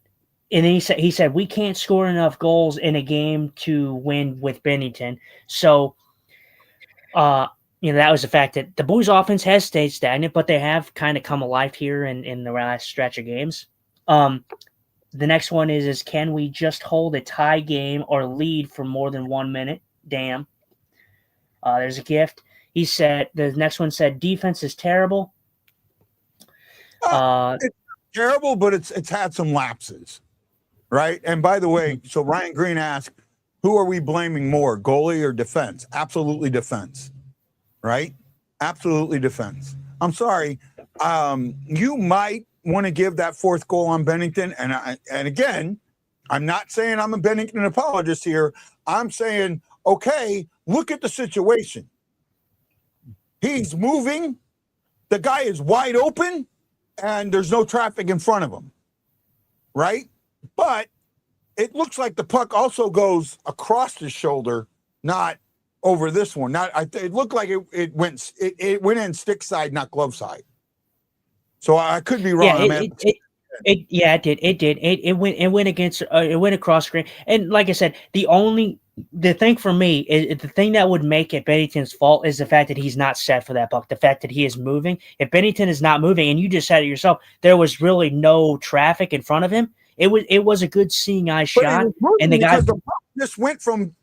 and then he said we can't score enough goals in a game to win with Bennington. So that was the fact that the Blues offense has stayed stagnant, but they have kind of come alive here in the last stretch of games. The next one is can we just hold a tie game or lead for more than 1 minute? Damn. There's a gift. He said the next one said defense is terrible. It's terrible, but it's had some lapses, right? And by the way, so Ryan Green asked, who are we blaming more, goalie or defense? Absolutely defense, right? Absolutely defense. I'm sorry. You might want to give that fourth goal on Bennington. And again, I'm not saying I'm a Bennington apologist here. I'm saying, okay, look at the situation. He's moving. The guy is wide open and there's no traffic in front of him, right? But it looks like the puck also goes across his shoulder, not over this one. It looked like it went in stick side, not glove side. So I could be wrong. It did. It went against. It went across screen. And like I said, the thing for me is the thing that would make it Bennington's fault is the fact that he's not set for that puck. The fact that he is moving. If Bennington is not moving, and you just said it yourself, there was really no traffic in front of him. It was a good seeing eye shot, and the guy just went from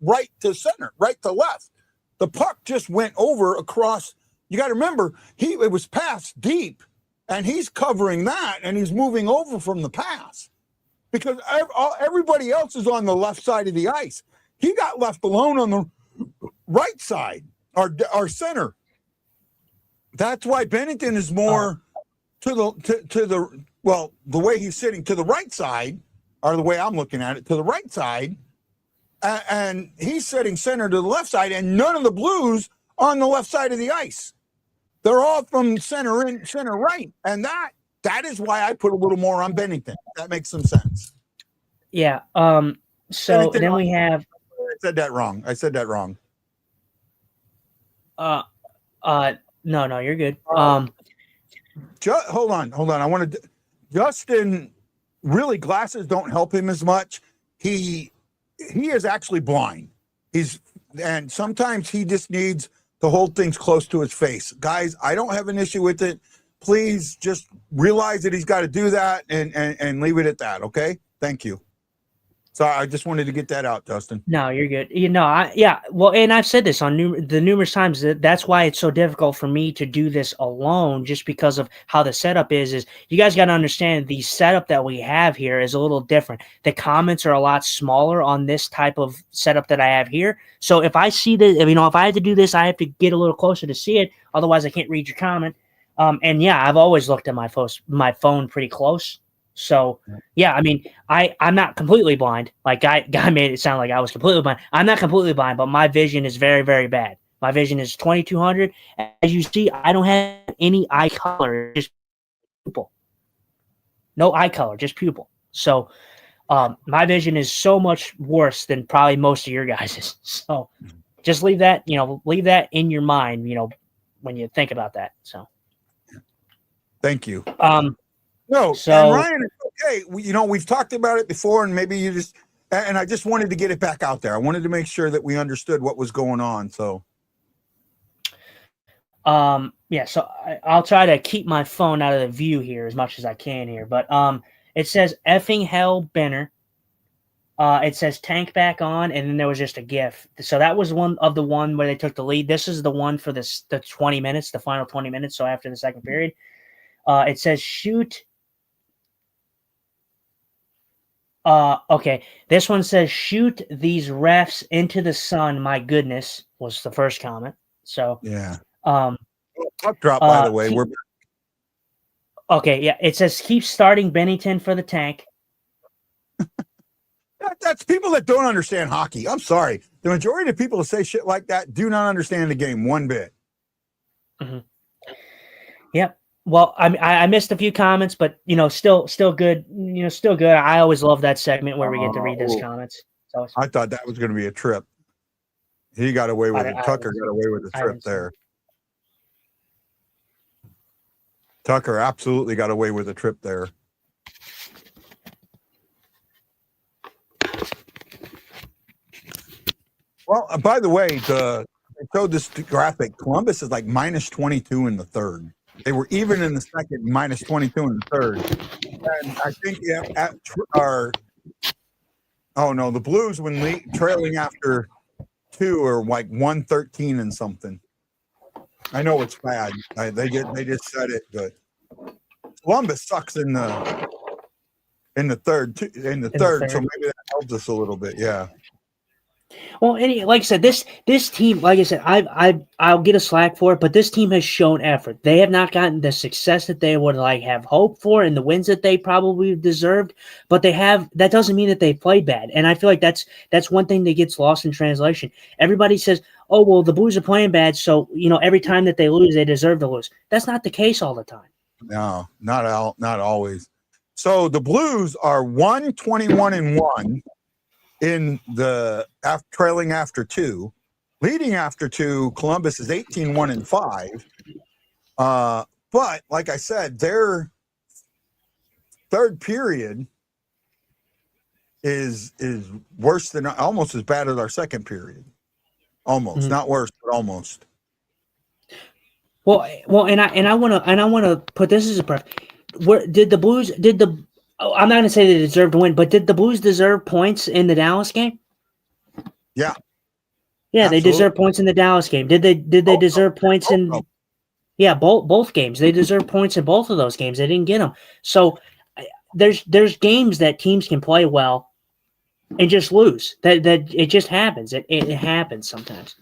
right to center, right to left. The puck just went over across. You got to remember, it was passed deep, and he's covering that, and he's moving over from the pass because everybody else is on the left side of the ice. He got left alone on the right side, our center. That's why Bennington is more to the the way he's sitting to the right side, or the way I'm looking at it, to the right side, and he's sitting center to the left side, and none of the Blues on the left side of the ice. They're all from center in, center right, and that is why I put a little more on Bennington. That makes some sense. Yeah. So Bennington, then we have. I said that wrong. No, you're good. Hold on. I want to. Justin, really, glasses don't help him as much. He is actually blind. And sometimes he just needs to hold things close to his face. Guys, I don't have an issue with it. Please just realize that he's got to do that and leave it at that. Okay. Thank you. So I just wanted to get that out, Dustin. No, you're good. Well, and I've said this on numerous times. That's why it's so difficult for me to do this alone, just because of how the setup is you guys got to understand the setup that we have here is a little different. The comments are a lot smaller on this type of setup that I have here. So if I see this, if I had to do this, I have to get a little closer to see it. Otherwise, I can't read your comment. I've always looked at my phone pretty close. So yeah, I mean, I'm not completely blind. Like guy made it sound like I was completely blind. I'm not completely blind, but my vision is very, very bad. My vision is 2200. As you see, I don't have any eye color, just pupil. No eye color, just pupil. So my vision is so much worse than probably most of your guys's. So just leave that, leave that in your mind, when you think about that. So Thank you. um No, and so Ryan, it's okay. We've talked about it before, and maybe you just, and I just wanted to get it back out there. I wanted to make sure that we understood what was going on. So, yeah, so I'll try to keep my phone out of the view here as much as I can here. But it says effing hell Benner. It says tank back on, and then there was just a GIF. So that was one of the one where they took the lead. This is the one for the 20 minutes, the final 20 minutes. So after the second period, it says shoot. Okay. This one says shoot these refs into the sun. My goodness, was the first comment. So yeah. um, Puck drop, by the way. We're okay. Yeah, it says keep starting Bennington for the tank. that's people that don't understand hockey. I'm sorry. The majority of people who say shit like that do not understand the game one bit. Mm-hmm. Yep. Well, I missed a few comments, but still good. Still good. I always love that segment where we get to read those comments. So I thought that was going to be a trip. He got away with it. Tucker got away with the trip there. Tucker absolutely got away with a trip there. Well, by the way, I showed this graphic. Columbus is like minus 22 in the third. They were even in the second, minus 22 in the third. And I think the Blues, when trailing after two, are like 113 and something. I know it's bad. They just said it, but Columbus sucks in the third, so maybe that helps us a little bit. Yeah. Well, like I said, this team, like I said, I'll get a slack for it, but this team has shown effort. They have not gotten the success that they would have hoped for and the wins that they probably deserved, but they have. That doesn't mean that they played bad, and I feel like that's one thing that gets lost in translation. Everybody says, "Oh, well, the Blues are playing bad, so every time that they lose, they deserve to lose." That's not the case all the time. No, not always. So the Blues are 121-1 in the trailing after two. Leading after two, Columbus is 18-1-5. But like I said, their third period is worse than, almost as bad as our second period. Almost, not worse, but almost. Well, and I want to put this as a pref. Did the Blues? I'm not going to say they deserved to win, but did the Blues deserve points in the Dallas game? Yeah. Yeah, Absolutely. they deserve points in the Dallas game. Did they deserve points in? Yeah, both games. They deserve points in both of those games. They didn't get them. So there's games that teams can play well and just lose. That it just happens. It happens sometimes.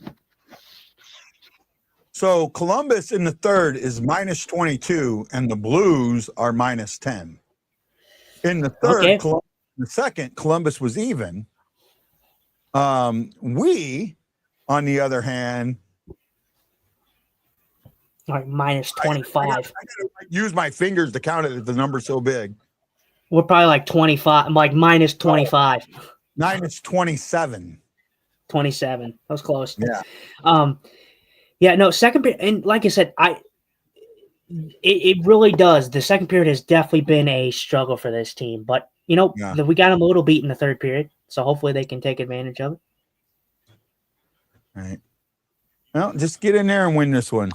So Columbus in the third is minus 22, and the Blues are minus 10. In the third, Okay. The second, Columbus was even. We, on the other hand, like minus 25. I gotta use my fingers to count it. The number's so big. We're probably like 25, like minus 25. Minus 27. 27. That was close. Yeah. Yeah, no, second period, and like I said, it really does. The second period has definitely been a struggle for this team, but we got them a little beat in the third period, so hopefully they can take advantage of it. All right. Well, just get in there and win this one.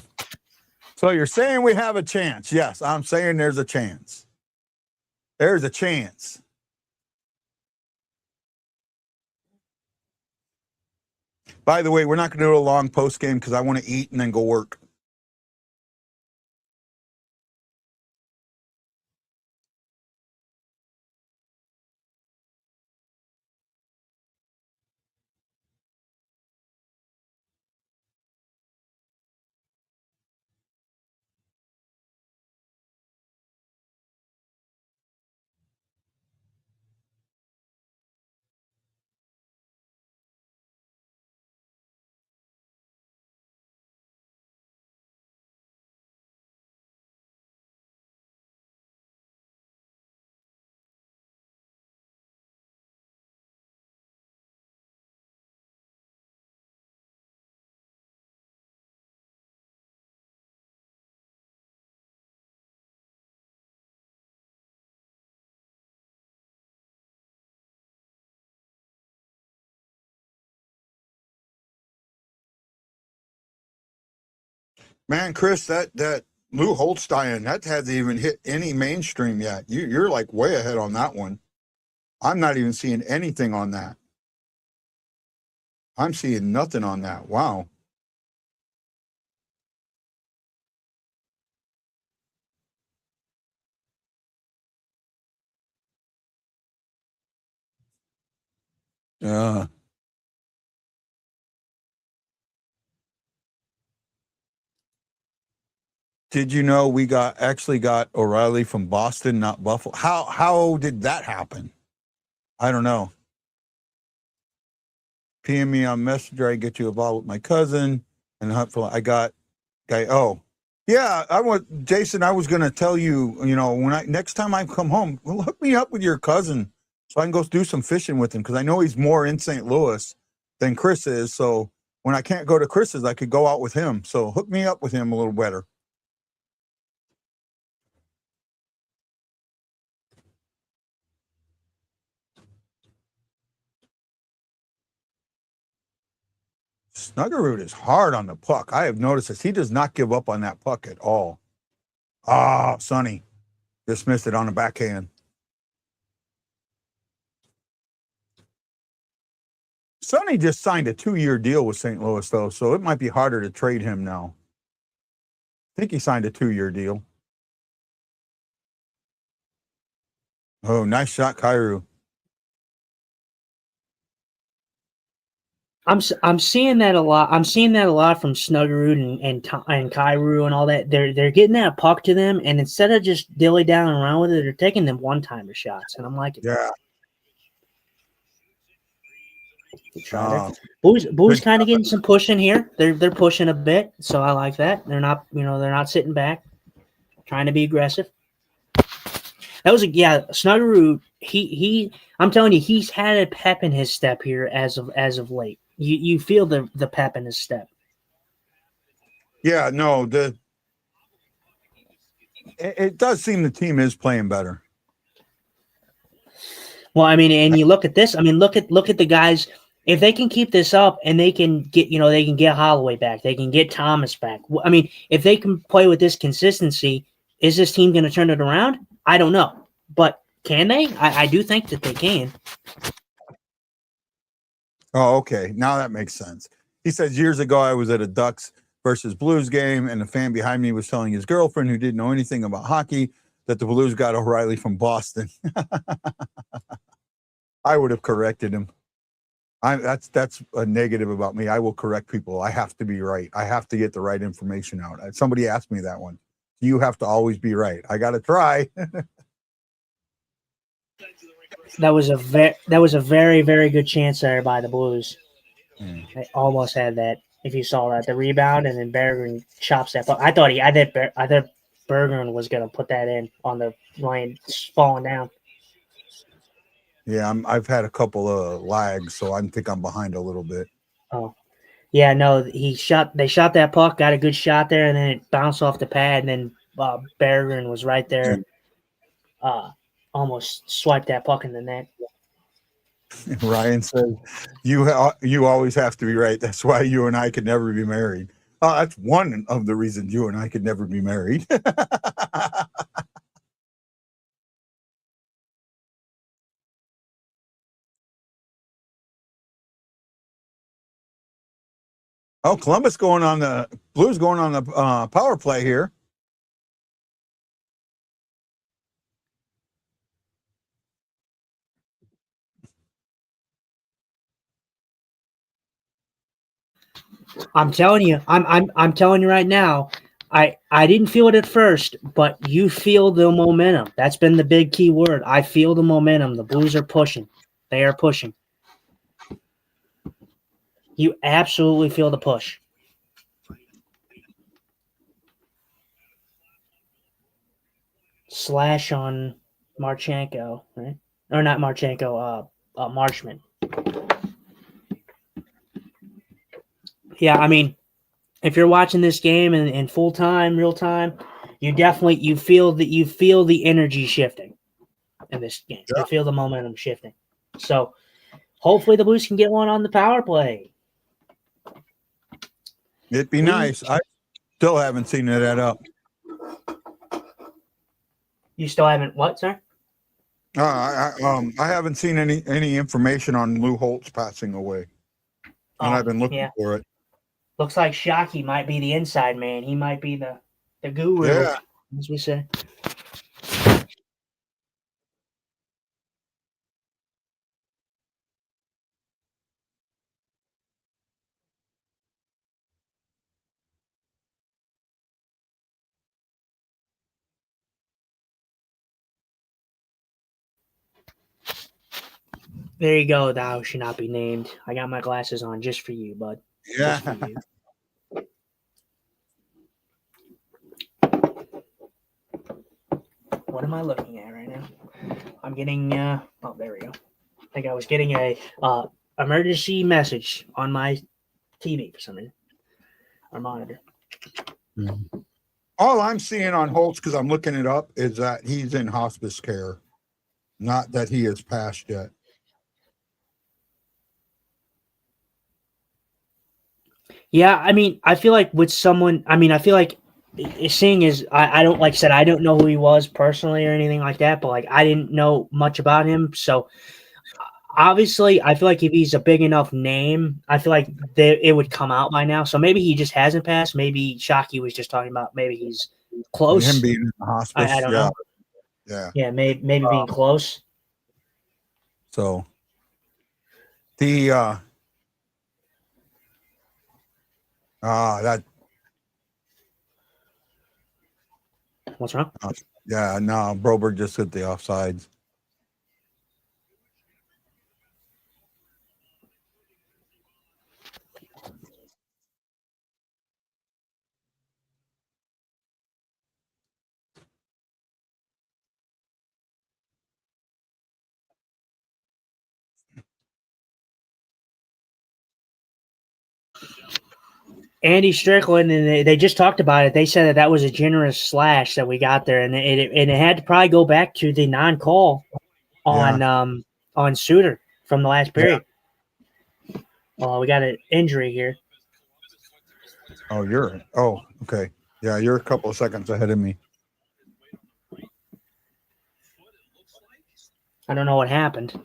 So you're saying we have a chance? Yes, I'm saying there's a chance. There's a chance. By the way, we're not going to do a long post game because I want to eat and then go work. Man, Chris, that Lou Holstein, that hasn't even hit any mainstream yet. You're like way ahead on that one. I'm not even seeing anything on that. I'm seeing nothing on that. Wow. Yeah. Did you know we actually got O'Reilly from Boston, not Buffalo? How did that happen? I don't know. PM me on Messenger. I get you involved with my cousin, and I got guy. Oh, yeah. I want Jason. I was going to tell you. You know, when next time I come home, well, hook me up with your cousin so I can go do some fishing with him because I know he's more in St. Louis than Chris is. So when I can't go to Chris's, I could go out with him. So hook me up with him a little better. Snuggerud is hard on the puck. I have noticed this. He does not give up on that puck at all. Ah, Sonny just missed it on the backhand. Sonny just signed a 2-year deal with St. Louis, though, so it might be harder to trade him now. I think he signed a 2-year deal. Oh, nice shot, Kairu. I'm seeing that a lot. I'm seeing that a lot from Snuggerud and Kairu and all that. They're getting that puck to them, and instead of just dilly down around with it, they're taking them one-timer shots, and I'm like, Yeah. Blues kind of getting some pushing here. They're pushing a bit, so I like that. They're not sitting back, trying to be aggressive. That was Snuggerud. I'm telling you, he's had a pep in his step here as of late. You feel the pep in his step. Yeah, no, it does seem the team is playing better. Well, I mean, and you look at this. I mean, look at the guys. If they can keep this up and they can get Holloway back, they can get Thomas back. I mean, if they can play with this consistency, is this team going to turn it around? I don't know, but can they? I do think that they can. Oh, okay. Now that makes sense. He says, years ago, I was at a Ducks versus Blues game, and the fan behind me was telling his girlfriend, who didn't know anything about hockey, that the Blues got O'Reilly from Boston. I would have corrected him. That's a negative about me. I will correct people. I have to be right. I have to get the right information out. Somebody asked me that one. You have to always be right. I got to try. That was a very, very good chance there by the Blues. They almost had that. If you saw that, the rebound, and then Bergeron chops that. But I thought Bergeron was going to put that in on the line, falling down. Yeah, I've had a couple of lags, so I think I'm behind a little bit. Oh, yeah, no, they shot that puck, got a good shot there, and then it bounced off the pad, and then Bergeron was right there, almost swiped that puck in the net. Ryan says, you always have to be right. That's why you and I could never be married. That's one of the reasons you and I could never be married. Oh, Columbus Blues going on the power play here. I'm telling you, I'm telling you right now. I didn't feel it at first, but you feel the momentum. That's been the big key word. I feel the momentum. The Blues are pushing. They are pushing. You absolutely feel the push. Slash on Marchenko, right? Or not Marchenko, Marchman. Yeah, I mean, if you're watching this game in full time, real time, you feel the energy shifting in this game. Yeah. You feel the momentum shifting. So hopefully the Blues can get one on the power play. It'd be nice. Still haven't seen it add up. You still haven't what, sir? I haven't seen any information on Lou Holtz passing away, and I've been looking for it. Looks like Shockey might be the inside man. He might be the guru, Yeah. as we say. There you go. Thou should not be named. I got my glasses on just for you, bud. Yeah. Just for you. What am I looking at right now? I'm getting. Oh, there we go. I think I was getting a emergency message on my TV for some reason. Our monitor. All I'm seeing on Holtz, because I'm looking it up, is that he's in hospice care, not that he has passed yet. Yeah, I mean, I feel like with someone, I feel like seeing is, I don't, like I said, I don't know who he was personally or anything like that, but like I didn't know much about him. So obviously, I feel like if he's a big enough name, I feel like it would come out by now. So maybe he just hasn't passed. Maybe Shockey was just talking about maybe he's close. Him being in the hospice. I don't know. Yeah. Yeah, maybe being close. So the that What's wrong? yeah, no, Broberg just hit the offsides. Andy Strickland, and they just talked about it. They said that was a generous slash that we got there, and it had to probably go back to the non-call on Suter from the last period. We got an injury here. Oh, okay. Yeah, you're a couple of seconds ahead of me. I don't know what happened.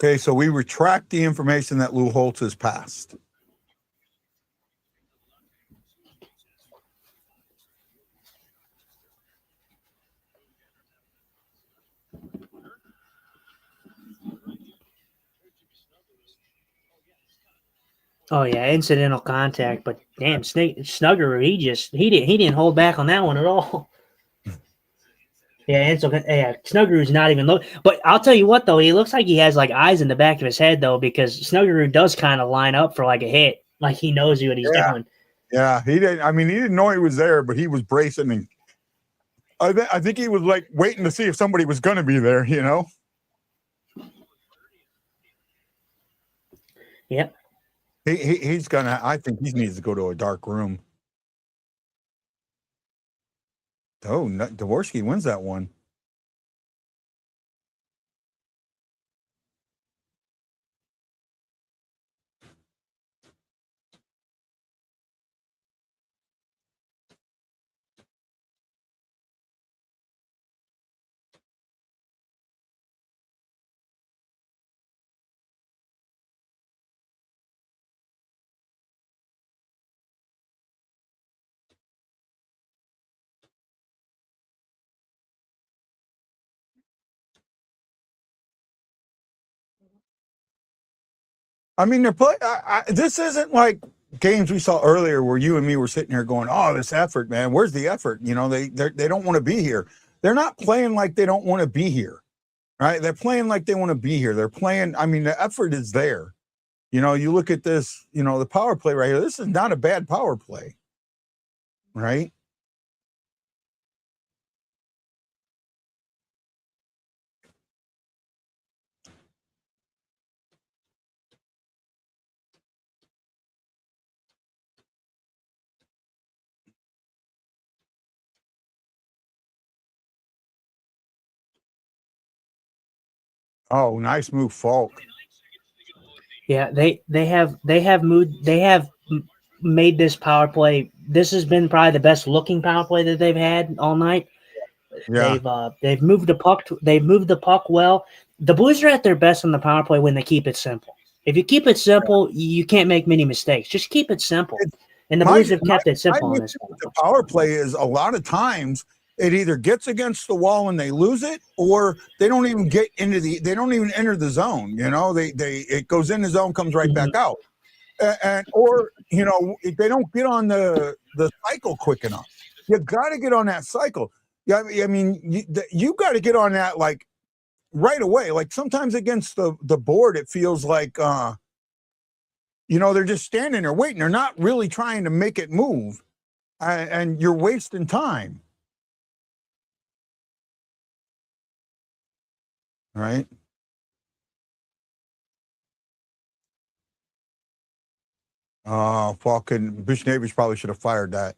Okay, so we retract the information that Lou Holtz has passed. Oh yeah, incidental contact, but damn, Snugger, he didn't hold back on that one at all. Yeah, Snuggeroo's not even look. But I'll tell you what though, he looks like he has like eyes in the back of his head though, because Snuggeroo does kind of line up for like a hit, like he knows what he's doing. Yeah, he didn't. I mean, he didn't know he was there, but he was bracing, and I think he was like waiting to see if somebody was going to be there. You know. Yep. He's gonna. I think he needs to go to a dark room. Oh, Dvorsky wins that one. I mean, they're play. This isn't like games we saw earlier where you and me were sitting here going, "Oh, this effort, man. Where's the effort?" You know, they don't want to be here. They're not playing like they don't want to be here, right? They're playing like they want to be here. They're playing. I mean, the effort is there. You know, you look at this. You know, the power play right here. This is not a bad power play, right? Oh, nice move, Falk. Yeah, they have made this power play. This has been probably the best looking power play that they've had all night. Yeah. They've moved the puck. They've moved the puck well. The Blues are at their best on the power play when they keep it simple. If you keep it simple, you can't make many mistakes. Just keep it simple, It's and the my Blues have my kept it my simple on this issue power with the play. power play is a lot of times it either gets against the wall and they lose it, or they don't even get into they don't even enter the zone. You know, they it goes in the zone, comes right back Mhm. out, and or you know if they don't get on the cycle quick enough. You got to get on that cycle. Yeah, I mean you got to get on that like right away. Like sometimes against the board, it feels like you know they're just standing there waiting. They're not really trying to make it move, and you're wasting time, right? Fucking Bush Neighbors probably should have fired that.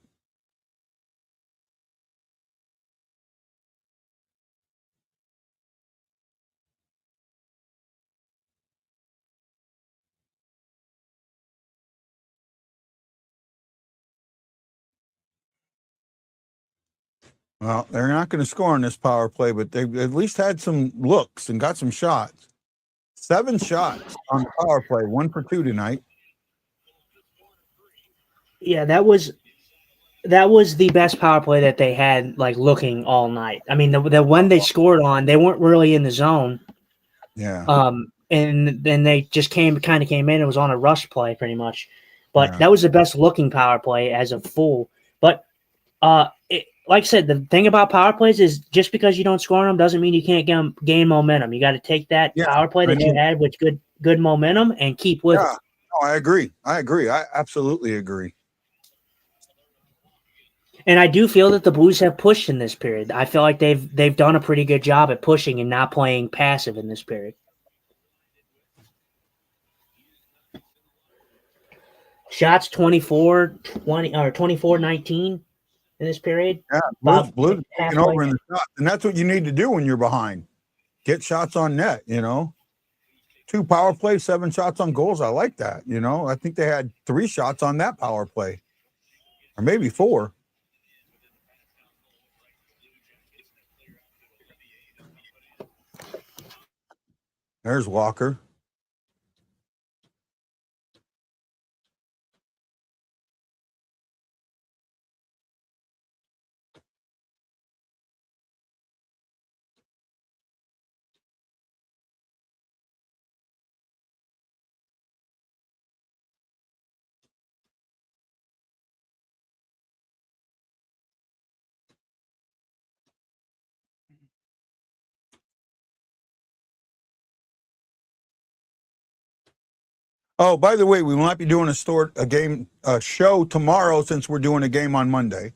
Well, they're not going to score on this power play, but they at least had some looks and got some shots. 7 shots on the power play, 1 for 2 tonight. Yeah, that was the best power play that they had, like looking all night. I mean, the one they scored on, they weren't really in the zone. Yeah, And then they just kind of came in. It was on a rush play, pretty much. But yeah, that was the best looking power play as a full. But like I said, the thing about power plays is just because you don't score on them doesn't mean you can't gain momentum. You got to take that yeah. power play I that you know. had with good momentum and keep with it. Yeah, no, I agree. I agree. I absolutely agree. And I do feel that the Blues have pushed in this period. I feel like they've done a pretty good job at pushing and not playing passive in this period. Shots 24-20 or 24-19 in this period. Yeah, About Blues taking halfway. over in the shot, and that's what you need to do when you're behind. Get shots on net. You know, 2 power plays, 7 shots on goals. I like that. You know, I think they had 3 shots on that power play, or maybe 4. There's Walker. Oh, by the way, we will not be doing a show tomorrow since we're doing a game on Monday.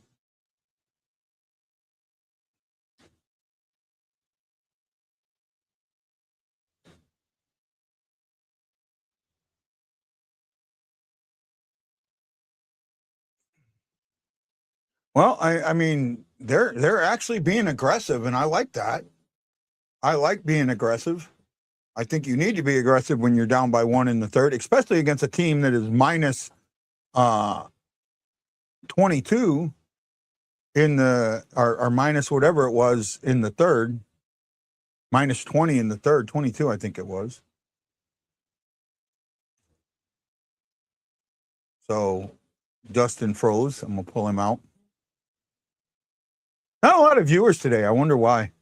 Well, I mean, they're actually being aggressive, and I like that. I like being aggressive. I think you need to be aggressive when you're down by 1 in the third, especially against a team that is minus uh 22 in the or minus whatever it was in the third, minus 20 in the third, 22, I think it was. So Justin froze. I'm gonna pull him out. Not a lot of viewers today. I wonder why.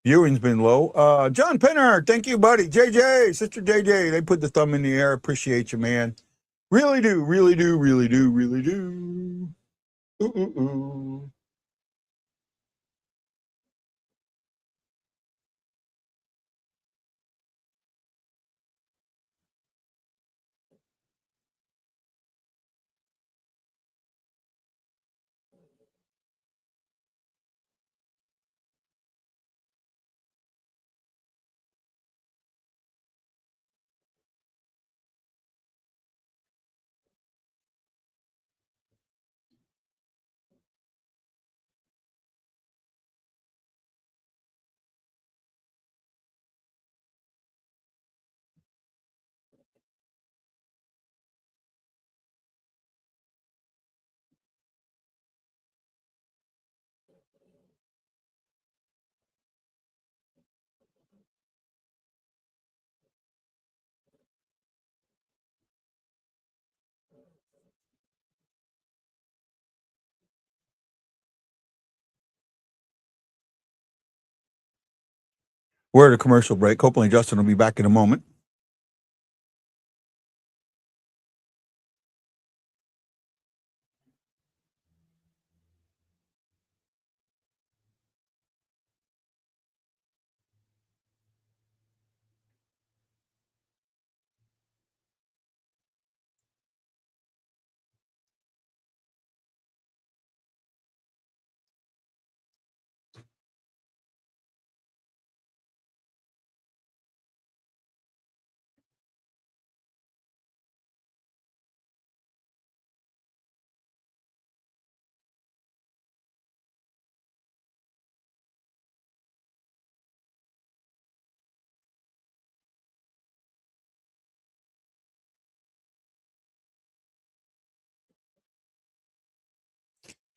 Viewing's been low. John Penner, thank you, buddy. JJ, Sister JJ, they put the thumb in the air. Appreciate you, man. Really do, really do, really do, really do. Ooh, ooh, ooh. We're at a commercial break. Hopefully Justin will be back in a moment.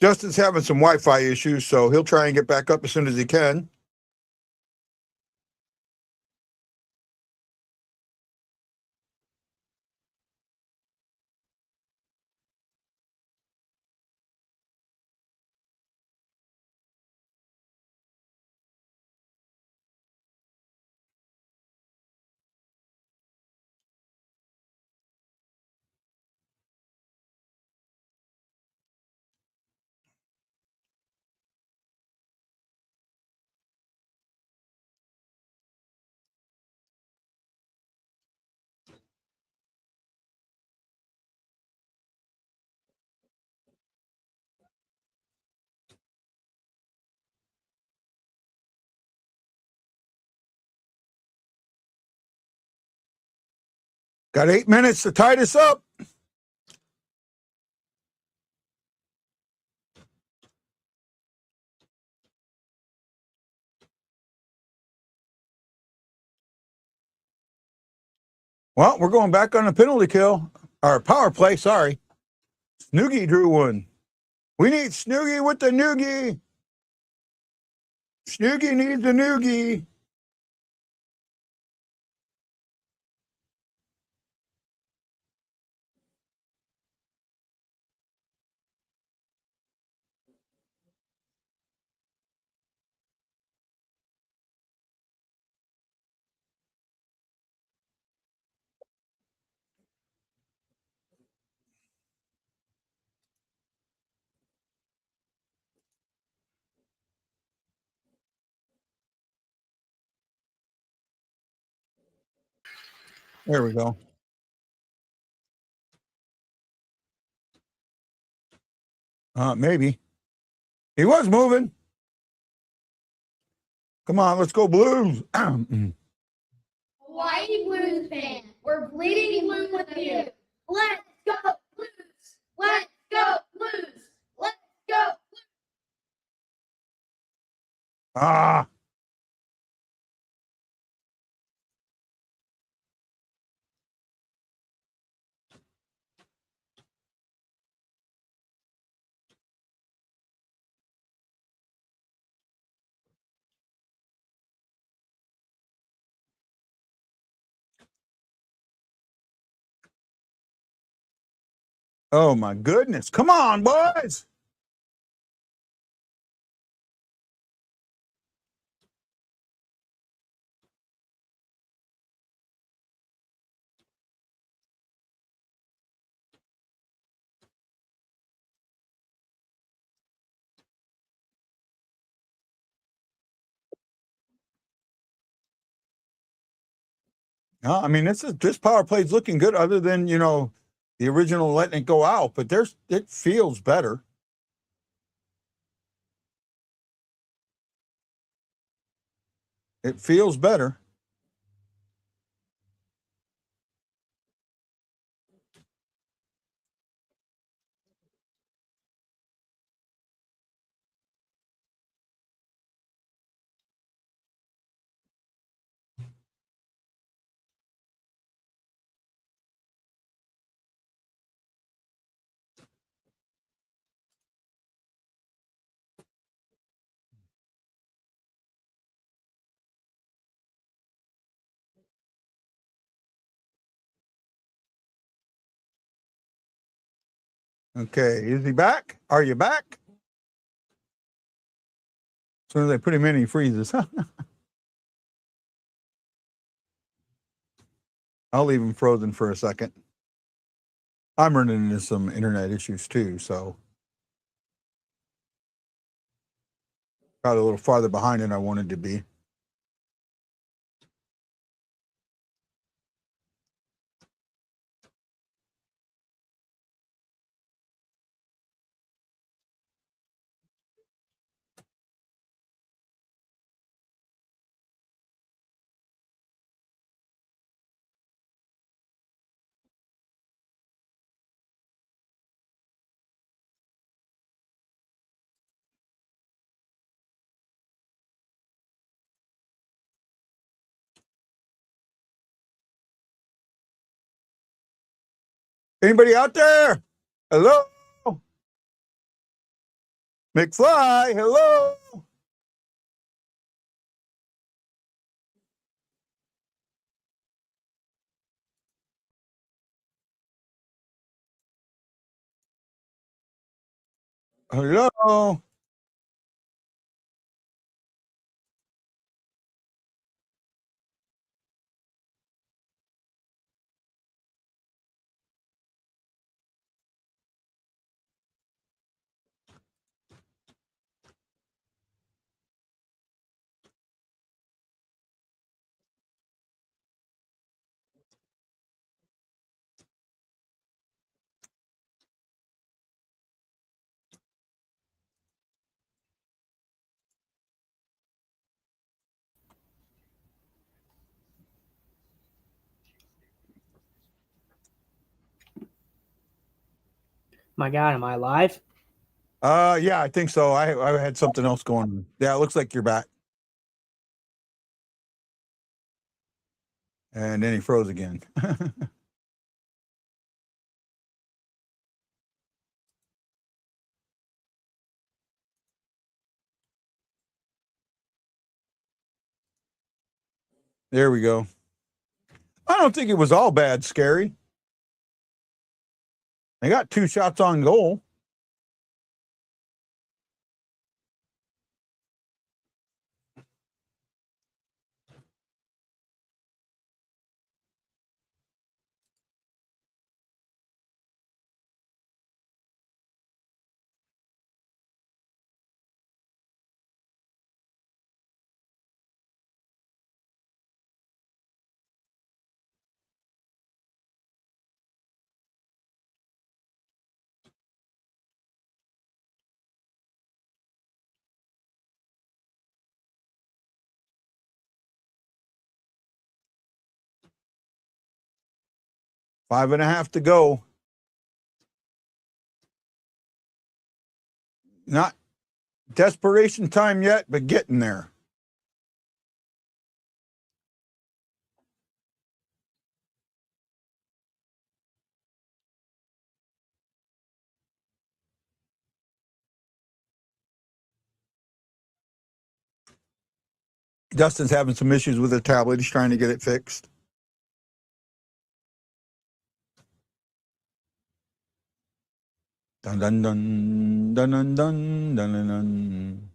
Justin's having some Wi-Fi issues, so he'll try and get back up as soon as he can. Got 8 minutes to tie this up. Well, we're going back on a penalty kill, or power play, sorry. Snoogie drew one. We need Snoogie with the noogie. Snoogie needs a noogie. There we go. Maybe. He was moving. Come on, let's go Blues. Hawaii Blues fan, we're bleeding blue with you. Let's go Blues! Let's go Blues! Let's go Blues! Ah. Oh my goodness. Come on, boys. I mean, this power play is looking good, other than the original letting it go out, but it feels better. It feels better. Okay, is he back? Are you back? As soon as I put him in, he freezes. I'll leave them frozen for a second. I'm running into some internet issues too, so got a little farther behind than I wanted to be. Anybody out there? Hello? McFly, hello? Hello? My God, am I alive? Yeah, I think so. I had something else going on. Yeah, it looks like you're back. And then he froze again. There we go. I don't think it was all bad, Scary. They got 2 shots on goal. Five and a half to go. Not desperation time yet, but getting there. Dustin's having some issues with the tablet. He's trying to get it fixed. Dun dun dun dun dun dun dun dun. Dun.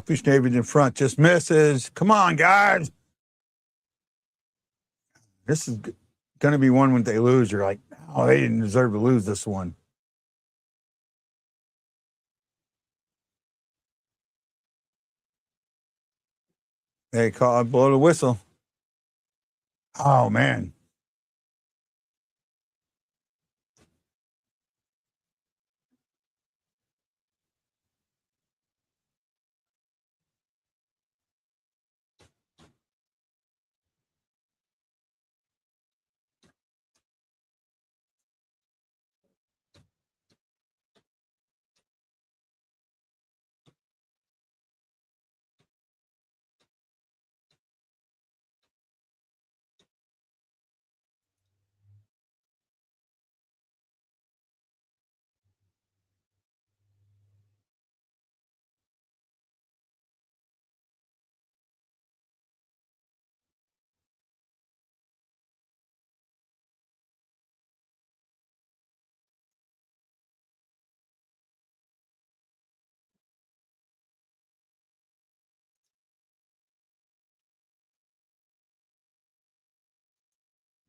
'Fish David in front, just misses. Come on, guys. This is going to be one when they lose. You're like, oh, they didn't deserve to lose this one. They call blow the whistle. Oh, man.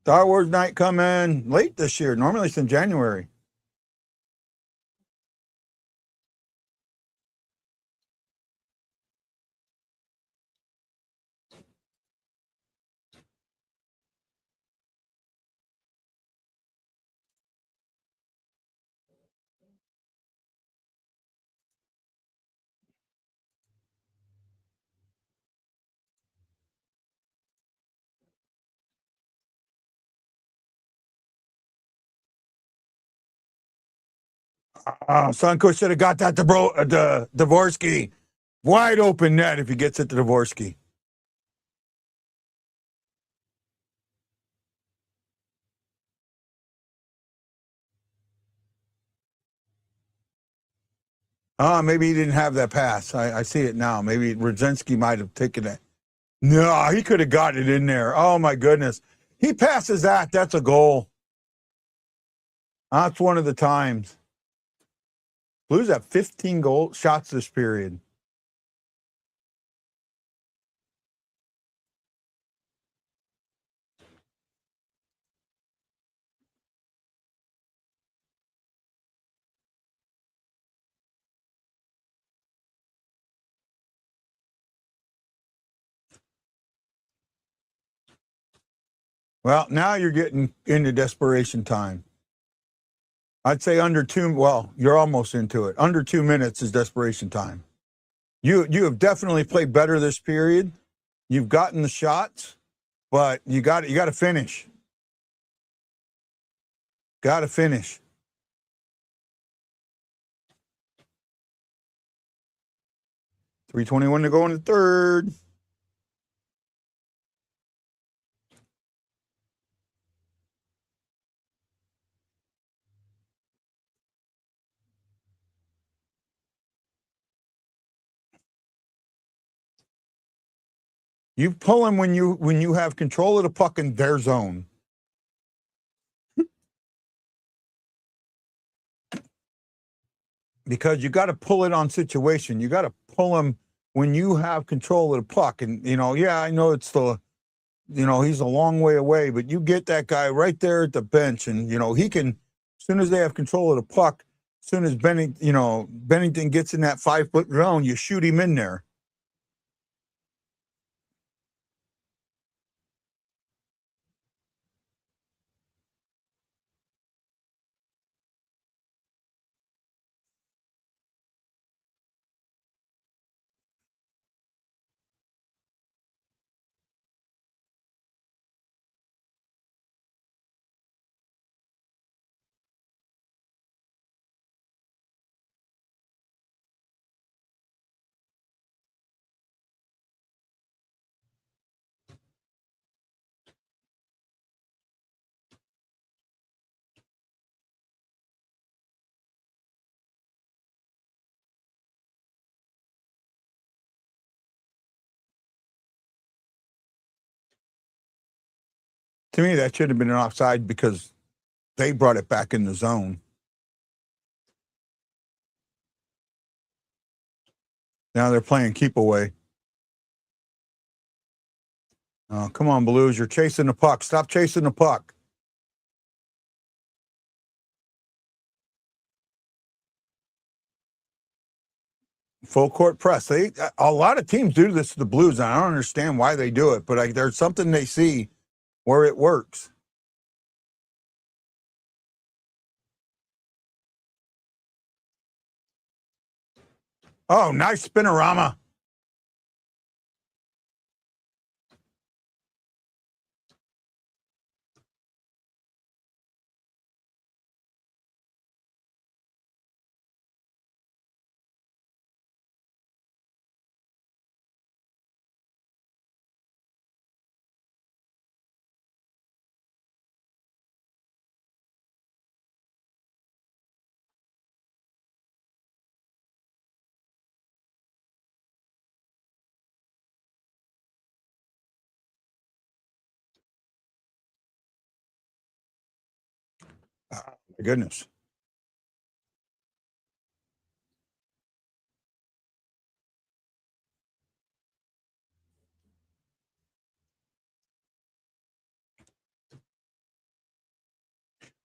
Star Wars night coming late this year. Normally it's in January. Sunko should have got that the Dvorsky. Wide open net if he gets it to Dvorsky. Maybe he didn't have that pass. I see it now. Maybe Rudzinski might have taken it. No, he could have got it in there. Oh, my goodness. He passes that. That's a goal. That's one of the times. Blues have 15 goal shots this period. Well, now you're getting into desperation time. I'd say under two. Well, you're almost into it. Under 2 minutes is desperation time. You have definitely played better this period. You've gotten the shots, but you got to finish. Got to finish. .321 to go in the third. You pull them when you have control of the puck in their zone. Because you got to pull it on situation. You got to pull them when you have control of the puck. And, yeah, I know it's he's a long way away, but you get that guy right there at the bench and, he can, as soon as they have control of the puck, as soon as Bennington gets in that 5-foot zone, you shoot him in there. To me, that should have been an offside because they brought it back in the zone. Now they're playing keep away. Oh, come on, Blues. You're chasing the puck. Stop chasing the puck. Full court press. A lot of teams do this to the Blues, and I don't understand why they do it, but there's something they see where it works. Oh, nice spinorama. Oh, my goodness.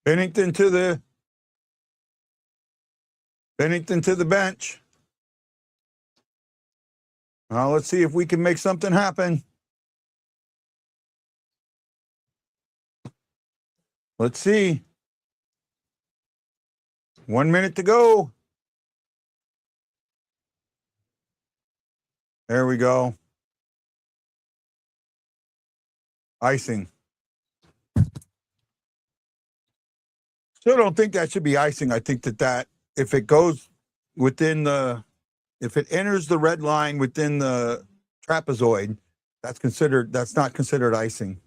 Bennington to the bench. Now let's see if we can make something happen. Let's see. 1 minute to go. There we go. Icing. Still don't think that should be icing. I think that if it goes within if it enters the red line within the trapezoid, that's not considered icing.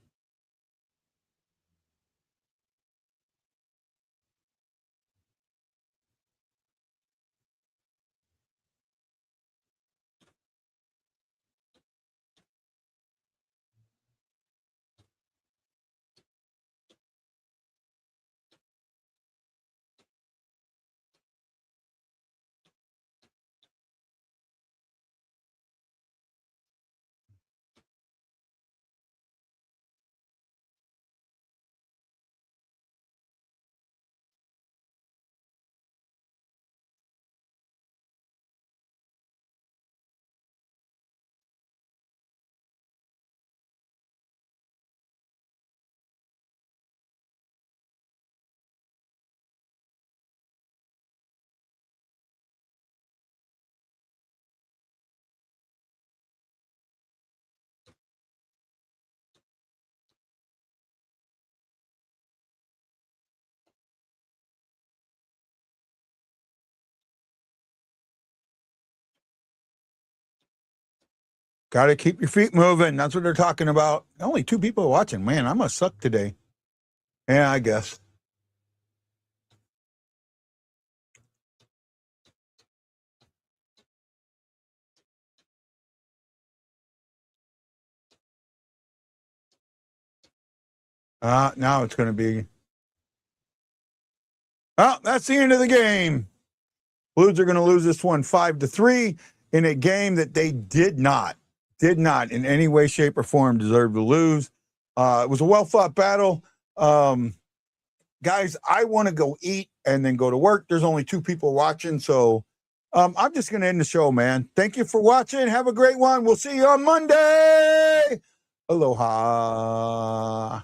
Got to keep your feet moving. That's what they're talking about. Only 2 people watching. Man, I must suck today. Yeah, I guess. Now it's going to be. Oh, that's the end of the game. Blues are going to lose this one 5-3 in a game that they did not in any way, shape, or form deserve to lose. It was a well-fought battle. Guys, I want to go eat and then go to work. There's only 2 people watching, so I'm just going to end the show, man. Thank you for watching. Have a great one. We'll see you on Monday. Aloha.